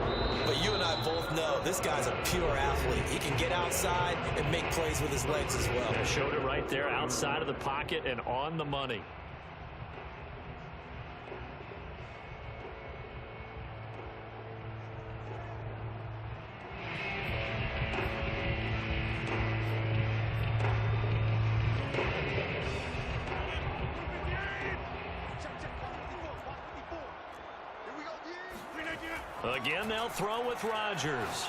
but you and I both know this guy's a pure athlete. He can get outside and make plays with his legs as well. I showed it right there outside of the pocket and on the money. Again, they'll throw with Rodgers.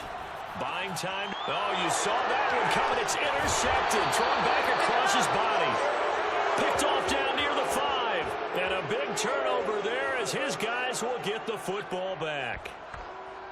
Buying time. Oh, you saw that one coming. It's intercepted. Thrown back across his body. Picked off down near the 5. And a big turnover there as his guys will get the football back.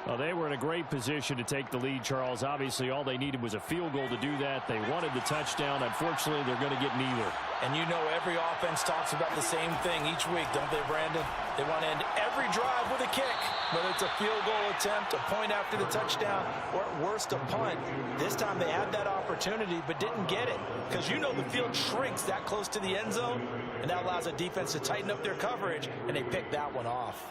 Well, they were in a great position to take the lead, Charles. Obviously, all they needed was a field goal to do that. They wanted the touchdown. Unfortunately, they're going to get neither. And you know every offense talks about the same thing each week, don't they, Brandon? They want to end every drive with a kick, whether it's a field goal attempt, a point after the touchdown, or at worst, a punt. This time they had that opportunity but didn't get it because you know the field shrinks that close to the end zone, and that allows a defense to tighten up their coverage, and they picked that one off.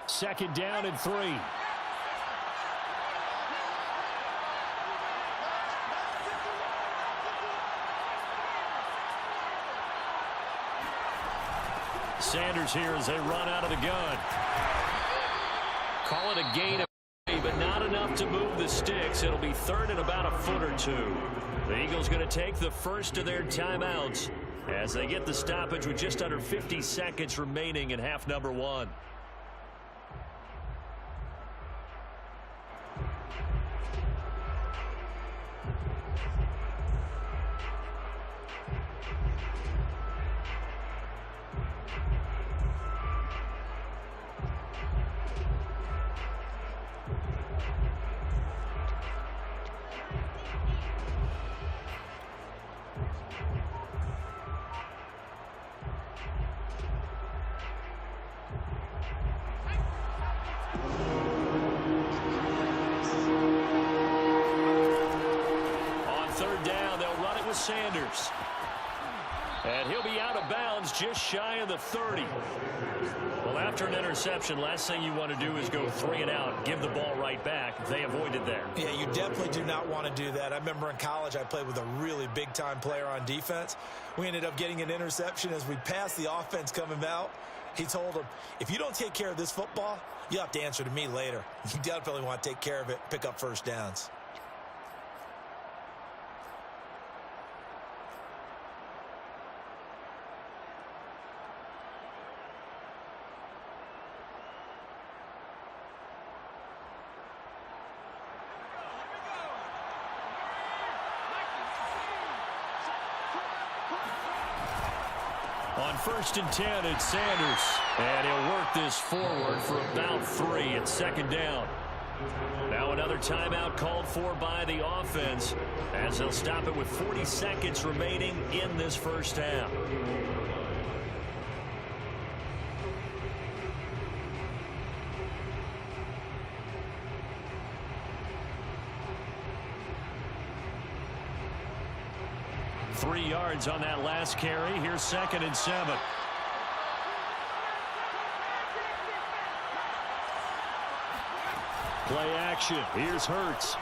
Second down and 3. Sanders here as they run out of the gun. Call it a gain of 3, but not enough to move the sticks. It'll be third and about a foot or two. The Eagles going to take the first of their timeouts as they get the stoppage with just under 50 seconds remaining in half number 1. Sanders. And he'll be out of bounds just shy of the 30. Well, after an interception, last thing you want to do is go 3 and out, give the ball right back. They avoided there. Yeah, you definitely do not want to do that. I remember in college I played with a really big-time player on defense. We ended up getting an interception as we passed the offense coming out. He told him, if you don't take care of this football, you have to answer to me later. You definitely want to take care of it, pick up first downs. On 1st and 10, it's Sanders. And he'll work this forward for about 3. It's second down. Now another timeout called for by the offense as they'll stop it with 40 seconds remaining in this first half. Three yards on that last carry. Here's 2nd and 7. Play action. Here's Hurts.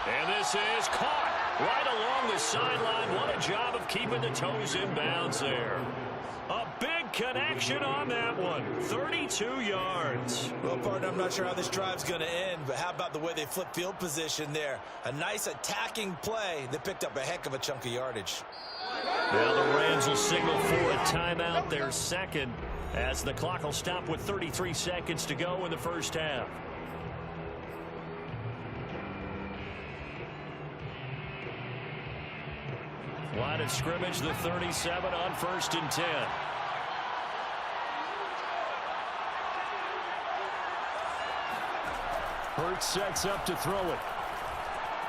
And this is caught right along the sideline. What a job of keeping the toes in bounds there. A big connection on that one. 32 yards. Well, partner, I'm not sure how this drive's going to end, but how about the way they flip field position there? A nice attacking play that picked up a heck of a chunk of yardage. Now the Rams will signal for a timeout, their second, as the clock will stop with 33 seconds to go in the first half. Line of scrimmage, the 37 on 1st and 10. Hurts sets up to throw it.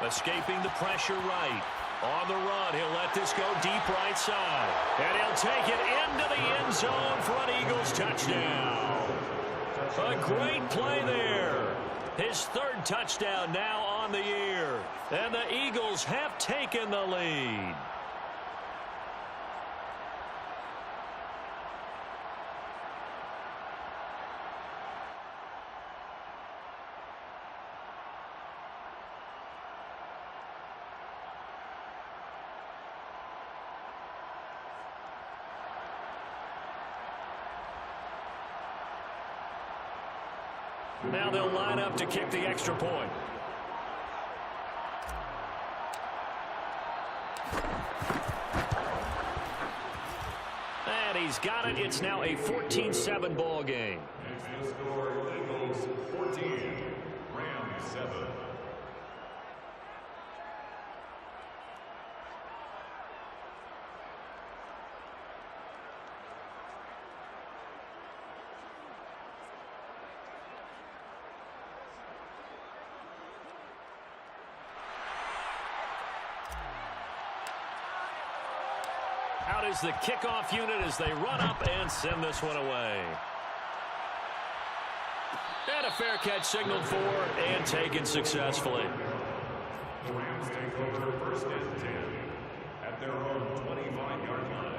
Escaping the pressure right. On the run, he'll let this go deep right side. And he'll take it into the end zone for an Eagles touchdown. A great play there. His 3rd touchdown now on the year. And the Eagles have taken the lead. Now they'll line up to kick the extra point. And he's got it. It's now a 14-7 ball game. Next to score, Eagles 14, Rams 7. Out is the kickoff unit as they run up and send this one away. And a fair catch signaled for and taken successfully. The Rams take over first and 10 at their own 25-yard line.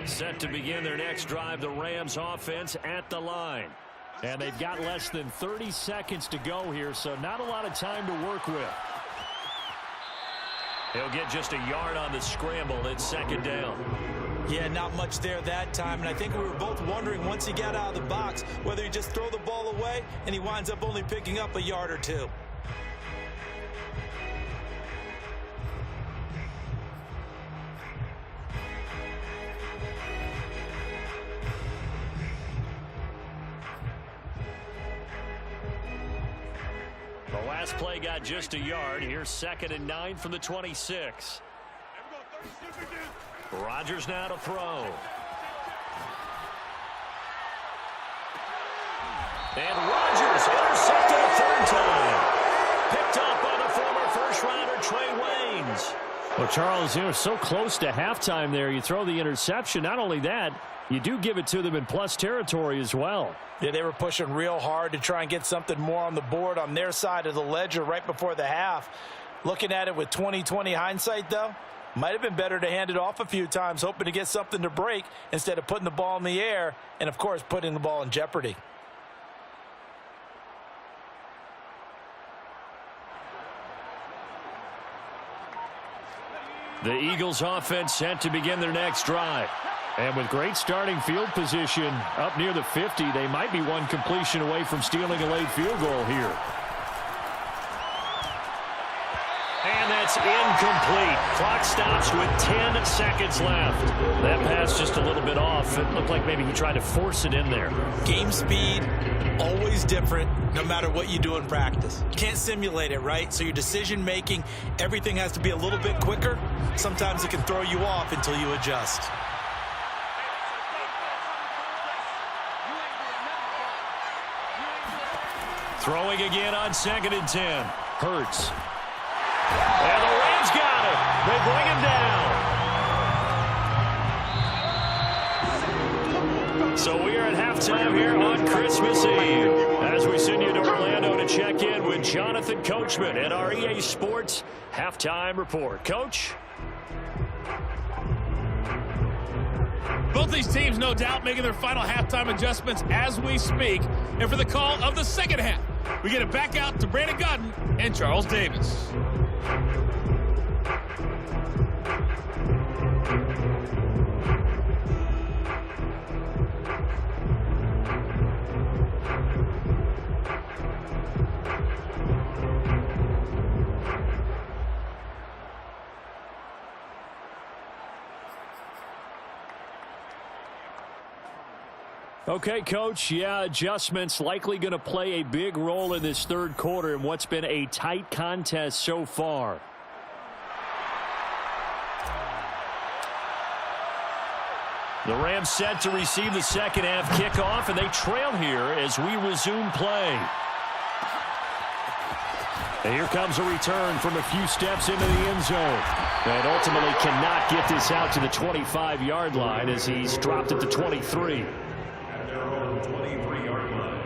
Set to begin their next drive, the Rams offense at the line. And they've got less than 30 seconds to go here, so not a lot of time to work with. He'll get just a yard on the scramble. It's second down. Yeah, not much there that time, and I think we were both wondering once he got out of the box whether he just throw the ball away and he winds up only picking up a yard or two. The last play got just a yard. Here's 2nd and 9 from the 26. Rodgers now to throw. And Rodgers intercepted a third time. Picked up by the former first-rounder Trey Waynes. Well, Charles, you were so close to halftime there. You throw the interception. Not only that, you do give it to them in plus territory as well. Yeah, they were pushing real hard to try and get something more on the board on their side of the ledger right before the half. Looking at it with 20/20 hindsight, though, might have been better to hand it off a few times, hoping to get something to break instead of putting the ball in the air and, of course, putting the ball in jeopardy. The Eagles offense set to begin their next drive. And with great starting field position up near the 50, they might be one completion away from stealing a late field goal here. And that's incomplete. Clock stops with 10 seconds left. That pass just a little bit off. It looked like maybe he tried to force it in there. Game speed, always different, no matter what you do in practice. You can't simulate it, right? So your decision making, everything has to be a little bit quicker. Sometimes it can throw you off until you adjust. Throwing again on 2nd and 10. Hurts. And the Rams got it. They bring him down. So we are at halftime here on Christmas Eve as we send you to Orlando to check in with Jonathan Coachman at our EA Sports Halftime Report. Coach? Both these teams, no doubt, making their final halftime adjustments as we speak. And for the call of the second half, we get it back out to Brandon Godden and Charles Davis. Okay, Coach, yeah, adjustments likely going to play a big role in this third quarter in what's been a tight contest so far. The Rams set to receive the second half kickoff, and they trail here as we resume play. And here comes a return from a few steps into the end zone. And ultimately cannot get this out to the 25-yard line as he's dropped at the 23. At their own 23-yard line.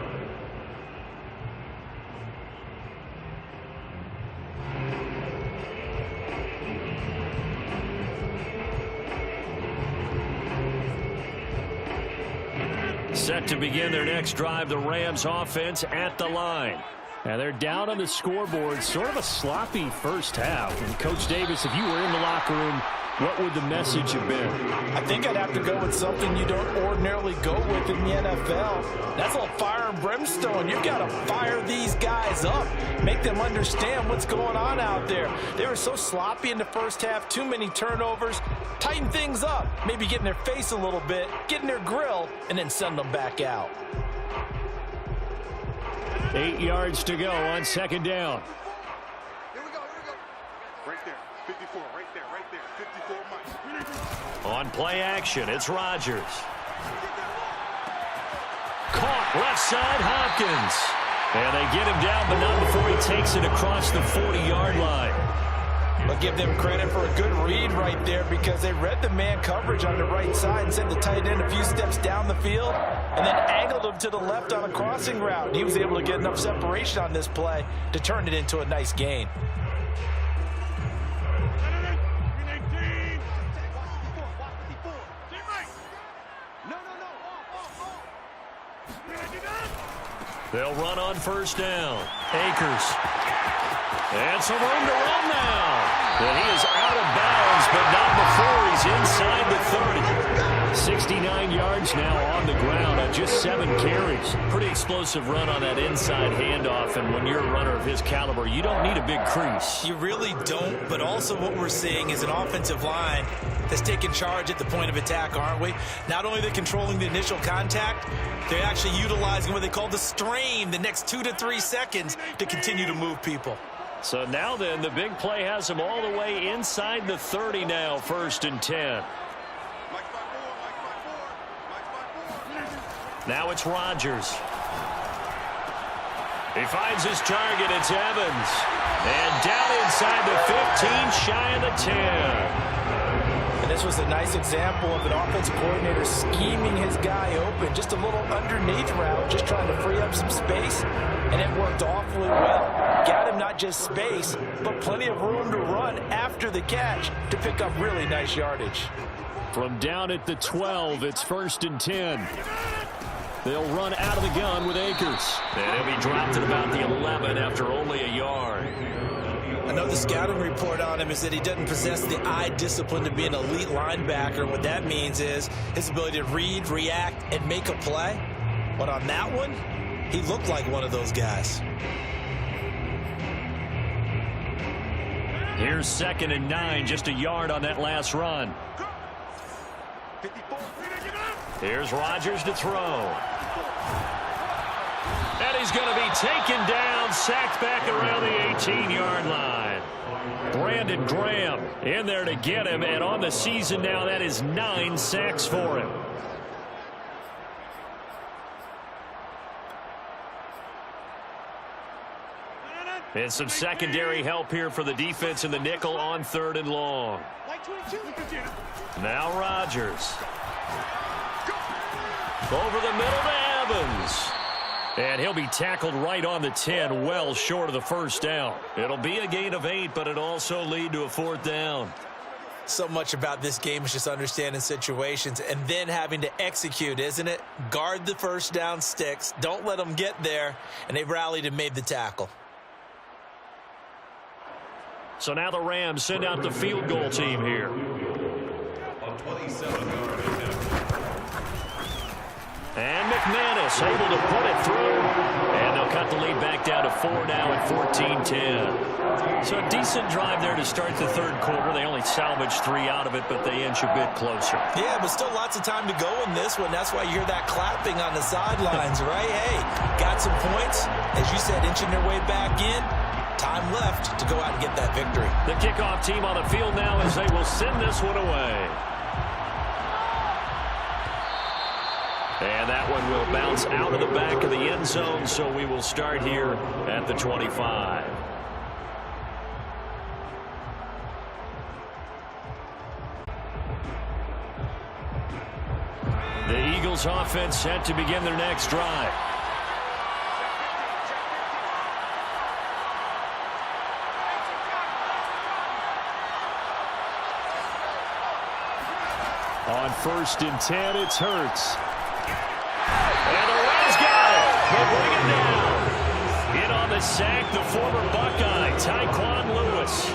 Set to begin their next drive, the Rams offense at the line. Now they're down on the scoreboard, sort of a sloppy first half. And Coach Davis, if you were in the locker room, what would the message have been? I think I'd have to go with something you don't ordinarily go with in the NFL. That's a little fire and brimstone. You've got to fire these guys up, make them understand what's going on out there. They were so sloppy in the first half, too many turnovers. Tighten things up, maybe get in their face a little bit, get in their grill, and then send them back out. 8 yards to go on second down. Here we go. Right there, 54, right there, 54 Mike. On play action, it's Rodgers. Caught left side, Hopkins. And they get him down, but not before he takes it across the 40-yard line. I'll give them credit for a good read right there because they read the man coverage on the right side and sent the tight end a few steps down the field and then angled him to the left on a crossing route. He was able to get enough separation on this play to turn it into a nice gain. They'll run on first down. Akers. And some room to run now. And he is out of bounds, but not before he's inside the 30. 69 yards now on the ground on just 7 carries. Pretty explosive run on that inside handoff, and when you're a runner of his caliber, you don't need a big crease. You really don't, but also what we're seeing is an offensive line that's taking charge at the point of attack, aren't we? Not only are they controlling the initial contact, they're actually utilizing what they call the strain the next 2 to 3 seconds to continue to move people. So now then, the big play has him all the way inside the 30 now, 1st and 10. Now it's Rodgers. He finds his target. It's Evans. And down inside the 15, shy of the 10. And this was a nice example of an offensive coordinator scheming his guy open. Just a little underneath route, just trying to free up some space. And it worked awfully well. Got him not just space, but plenty of room to run after the catch to pick up really nice yardage. From down at the 12, it's 1st and 10. They'll run out of the gun with Akers. And he'll be dropped at about the 11 after only a yard. Another scouting report on him is that he doesn't possess the eye discipline to be an elite linebacker. What that means is his ability to read, react, and make a play. But on that one, he looked like one of those guys. Here's 2nd and 9, just a yard on that last run. Here's Rodgers to throw. And he's going to be taken down, sacked back around the 18-yard line. Brandon Graham in there to get him, and on the season now, that is 9 sacks for him. And some secondary help here for the defense in the nickel on 3rd and long. Now Rodgers. Over the middle to Evans. And he'll be tackled right on the 10, well short of the first down. It'll be a gain of 8, but it'll also lead to a 4th down. So much about this game is just understanding situations and then having to execute, isn't it? Guard the first down sticks. Don't let them get there. And they rallied and made the tackle. So now the Rams send out the field goal team here. On 27-yard attempt. And McManus able to put it through. And they'll cut the lead back down to 4 now at 14-10. So a decent drive there to start the 3rd quarter. They only salvaged 3 out of it, but they inch a bit closer. Yeah, but still lots of time to go in this one. That's why you hear that clapping on the sidelines, right? Hey, got some points. As you said, inching their way back in. Time left to go out and get that victory. The kickoff team on the field now as they will send this one away. And that one will bounce out of the back of the end zone, so we will start here at the 25. The Eagles offense set to begin their next drive. On 1st and 10, it's Hurts. And the Rams got it. They bring it down. In on the sack, the former Buckeye, Tyquan Lewis.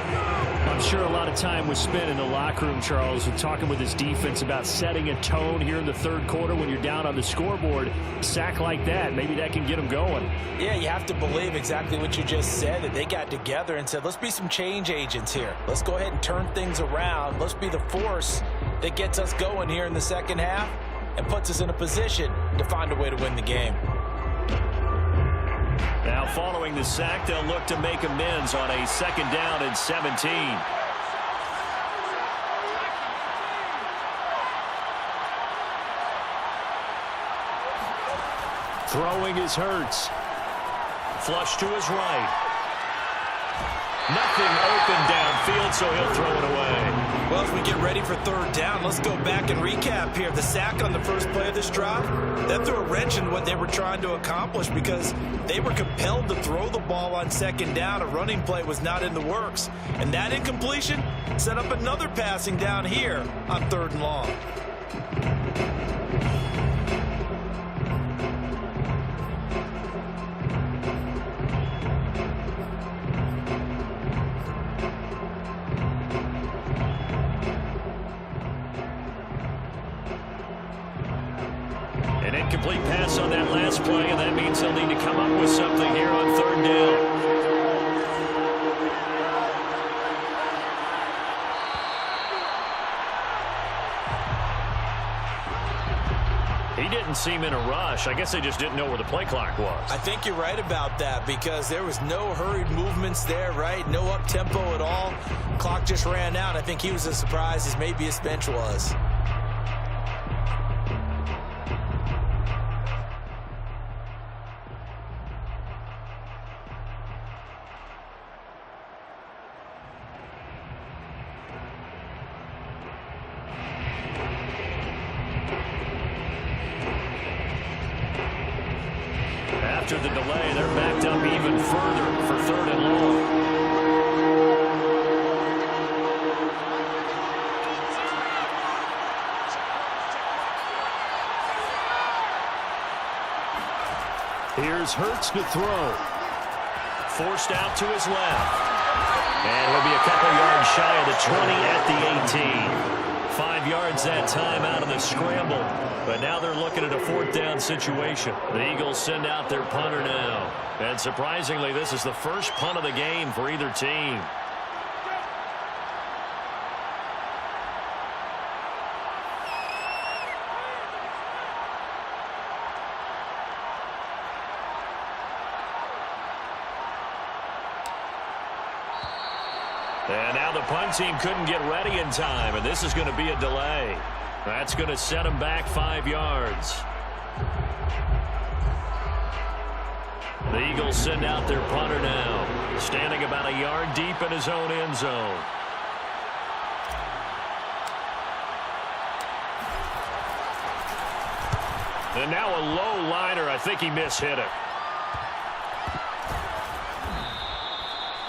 I'm sure a lot of of time was spent in the locker room, Charles, and talking with his defense about setting a tone here in the third quarter when you're down on the scoreboard. A sack like that, maybe that can get them going. Yeah, you have to believe exactly what you just said, that they got together and said, let's be some change agents here. Let's go ahead and turn things around. Let's be the force that gets us going here in the second half and puts us in a position to find a way to win the game. Now following the sack, they'll look to make amends on a 2nd down and 17. Throwing is Hurts. Flush to his right. Nothing open downfield, so he'll throw it away. Well, as we get ready for 3rd down, let's go back and recap here. The sack on the first play of this drive, that threw a wrench in what they were trying to accomplish because they were compelled to throw the ball on 2nd down. A running play was not in the works. And that incompletion set up another passing down here on 3rd and long. Incomplete pass on that last play, and that means they'll need to come up with something here on 3rd down. He didn't seem in a rush. I guess they just didn't know where the play clock was. I think you're right about that because there was no hurried movements there, right? No up-tempo at all. Clock just ran out. I think he was as surprised as maybe his bench was. After the delay, they're backed up even further for 3rd and long. Here's Hurts to throw. Forced out to his left. And he'll be a couple yards shy of the 20 at the 18. 5 yards that time out of the scramble. But now they're looking at a 4th down situation. The Eagles send out their punter now. And surprisingly, this is the first punt of the game for either team. And now the punt team couldn't get ready in time, and this is going to be a delay. That's going to set them back 5 yards. The Eagles send out their punter now, standing about a yard deep in his own end zone. And now a low liner. I think he mishit it.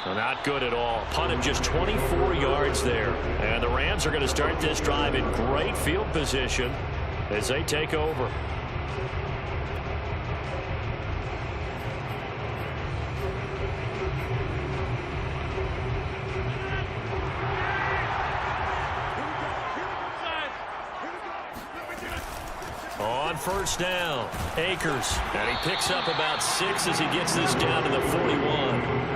Not good at all. Punted just 24 yards there. And the Rams are going to start this drive in great field position as they take over. On 1st down, Akers. And he picks up about 6 as he gets this down to the 41.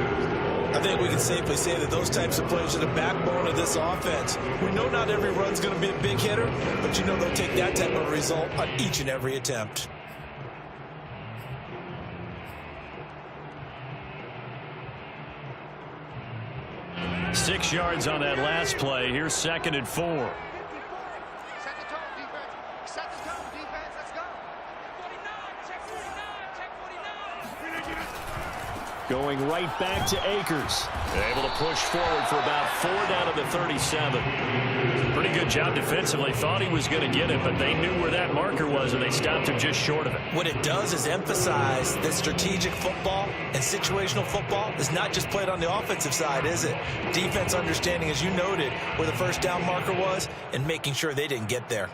I think we can safely say that those types of plays are the backbone of this offense. We know not every run's going to be a big hitter, but you know they'll take that type of result on each and every attempt. Six yards on that last play. Here's 2nd and 4. Going right back to Akers. Able to push forward for about 4 down to the 37. Pretty good job defensively. Thought he was going to get it, but they knew where that marker was, and they stopped him just short of it. What it does is emphasize that strategic football and situational football is not just played on the offensive side, is it? Defense understanding, as you noted, where the 1st down marker was and making sure they didn't get there.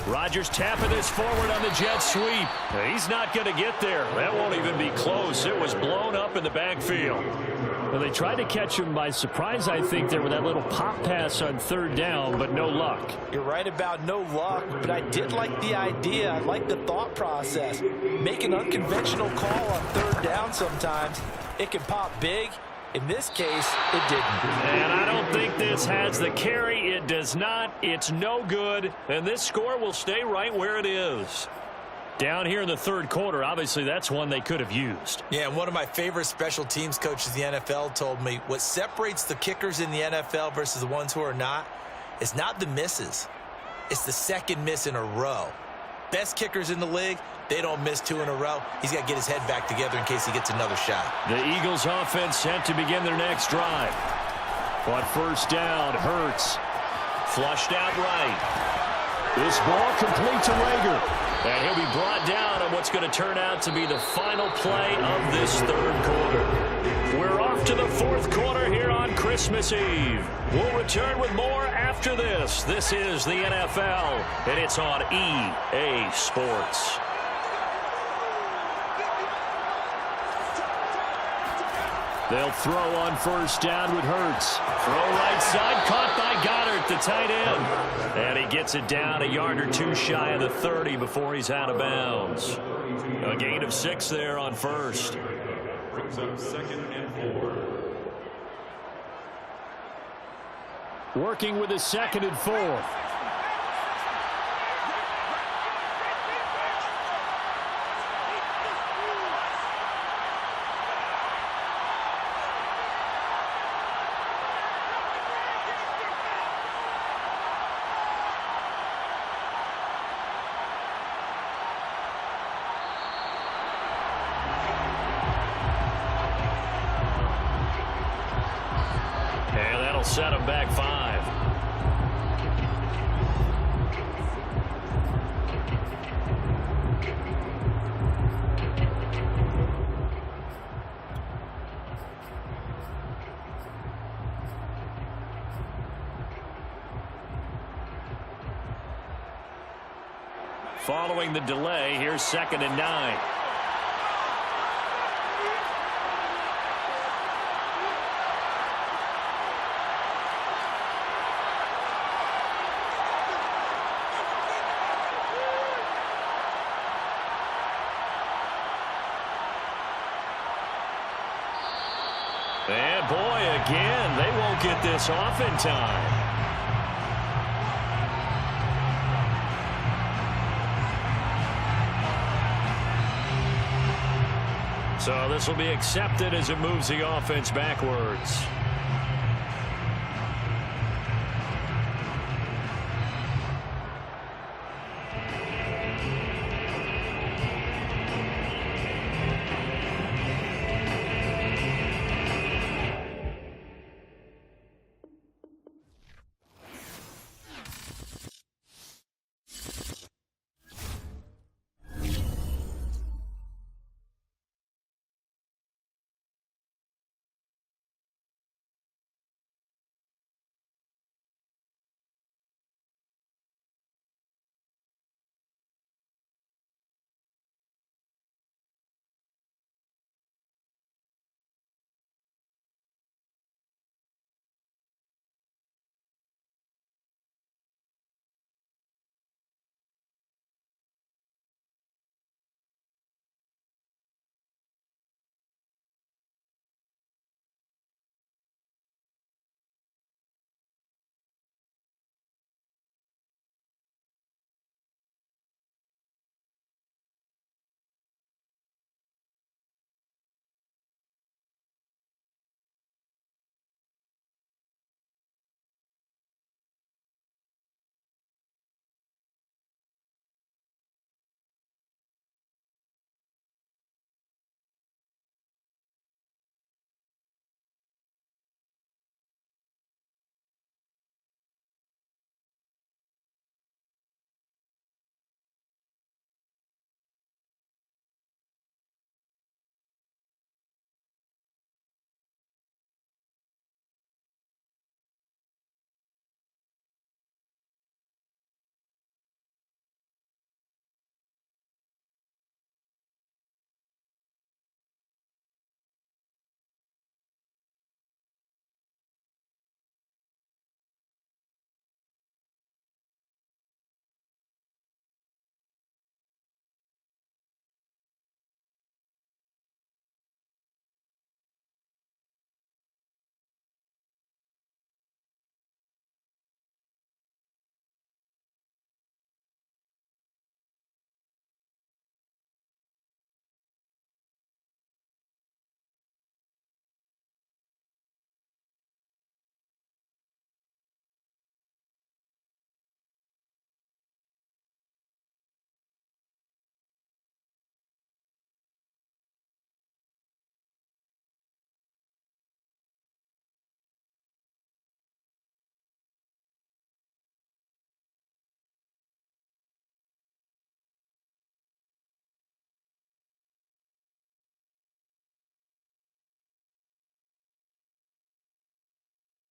Rodgers tapping this forward on the jet sweep. He's not going to get there. That won't even be close. It was blown up in the backfield. Well, they tried to catch him by surprise, I think, there with that little pop pass on 3rd down, but no luck. You're right about no luck, but I did like the idea. I like the thought process. Make an unconventional call on 3rd down sometimes. It can pop big. In this case, it didn't. And I don't think this has the carry. It does not. It's no good. And this score will stay right where it is. Down here in the 3rd quarter, obviously that's one they could have used. Yeah, and one of my favorite special teams coaches in the NFL told me what separates the kickers in the NFL versus the ones who are not is not the misses. It's the 2nd miss in a row. Best kickers in the league, they don't miss 2 in a row. He's got to get his head back together in case he gets another shot. The Eagles offense set to begin their next drive. On 1st down, Hurts flushed out right. This ball complete to Rager. And he'll be brought down on what's going to turn out to be the final play of this 3rd quarter. We're off to the 4th quarter here on Christmas Eve. We'll return with more after this. This is the NFL, and it's on EA Sports. They'll throw on 1st down with Hurts. Throw right side, caught by Goddard, the tight end. And he gets it down a yard or 2 shy of the 30 before he's out of bounds. A gain of 6 there on 1st. Brings up 2nd and 4. Working with his 2nd and 4. Set him back 5. Following the delay, here's 2nd and 9. And boy, again, they won't get this off in time. So this will be accepted as it moves the offense backwards.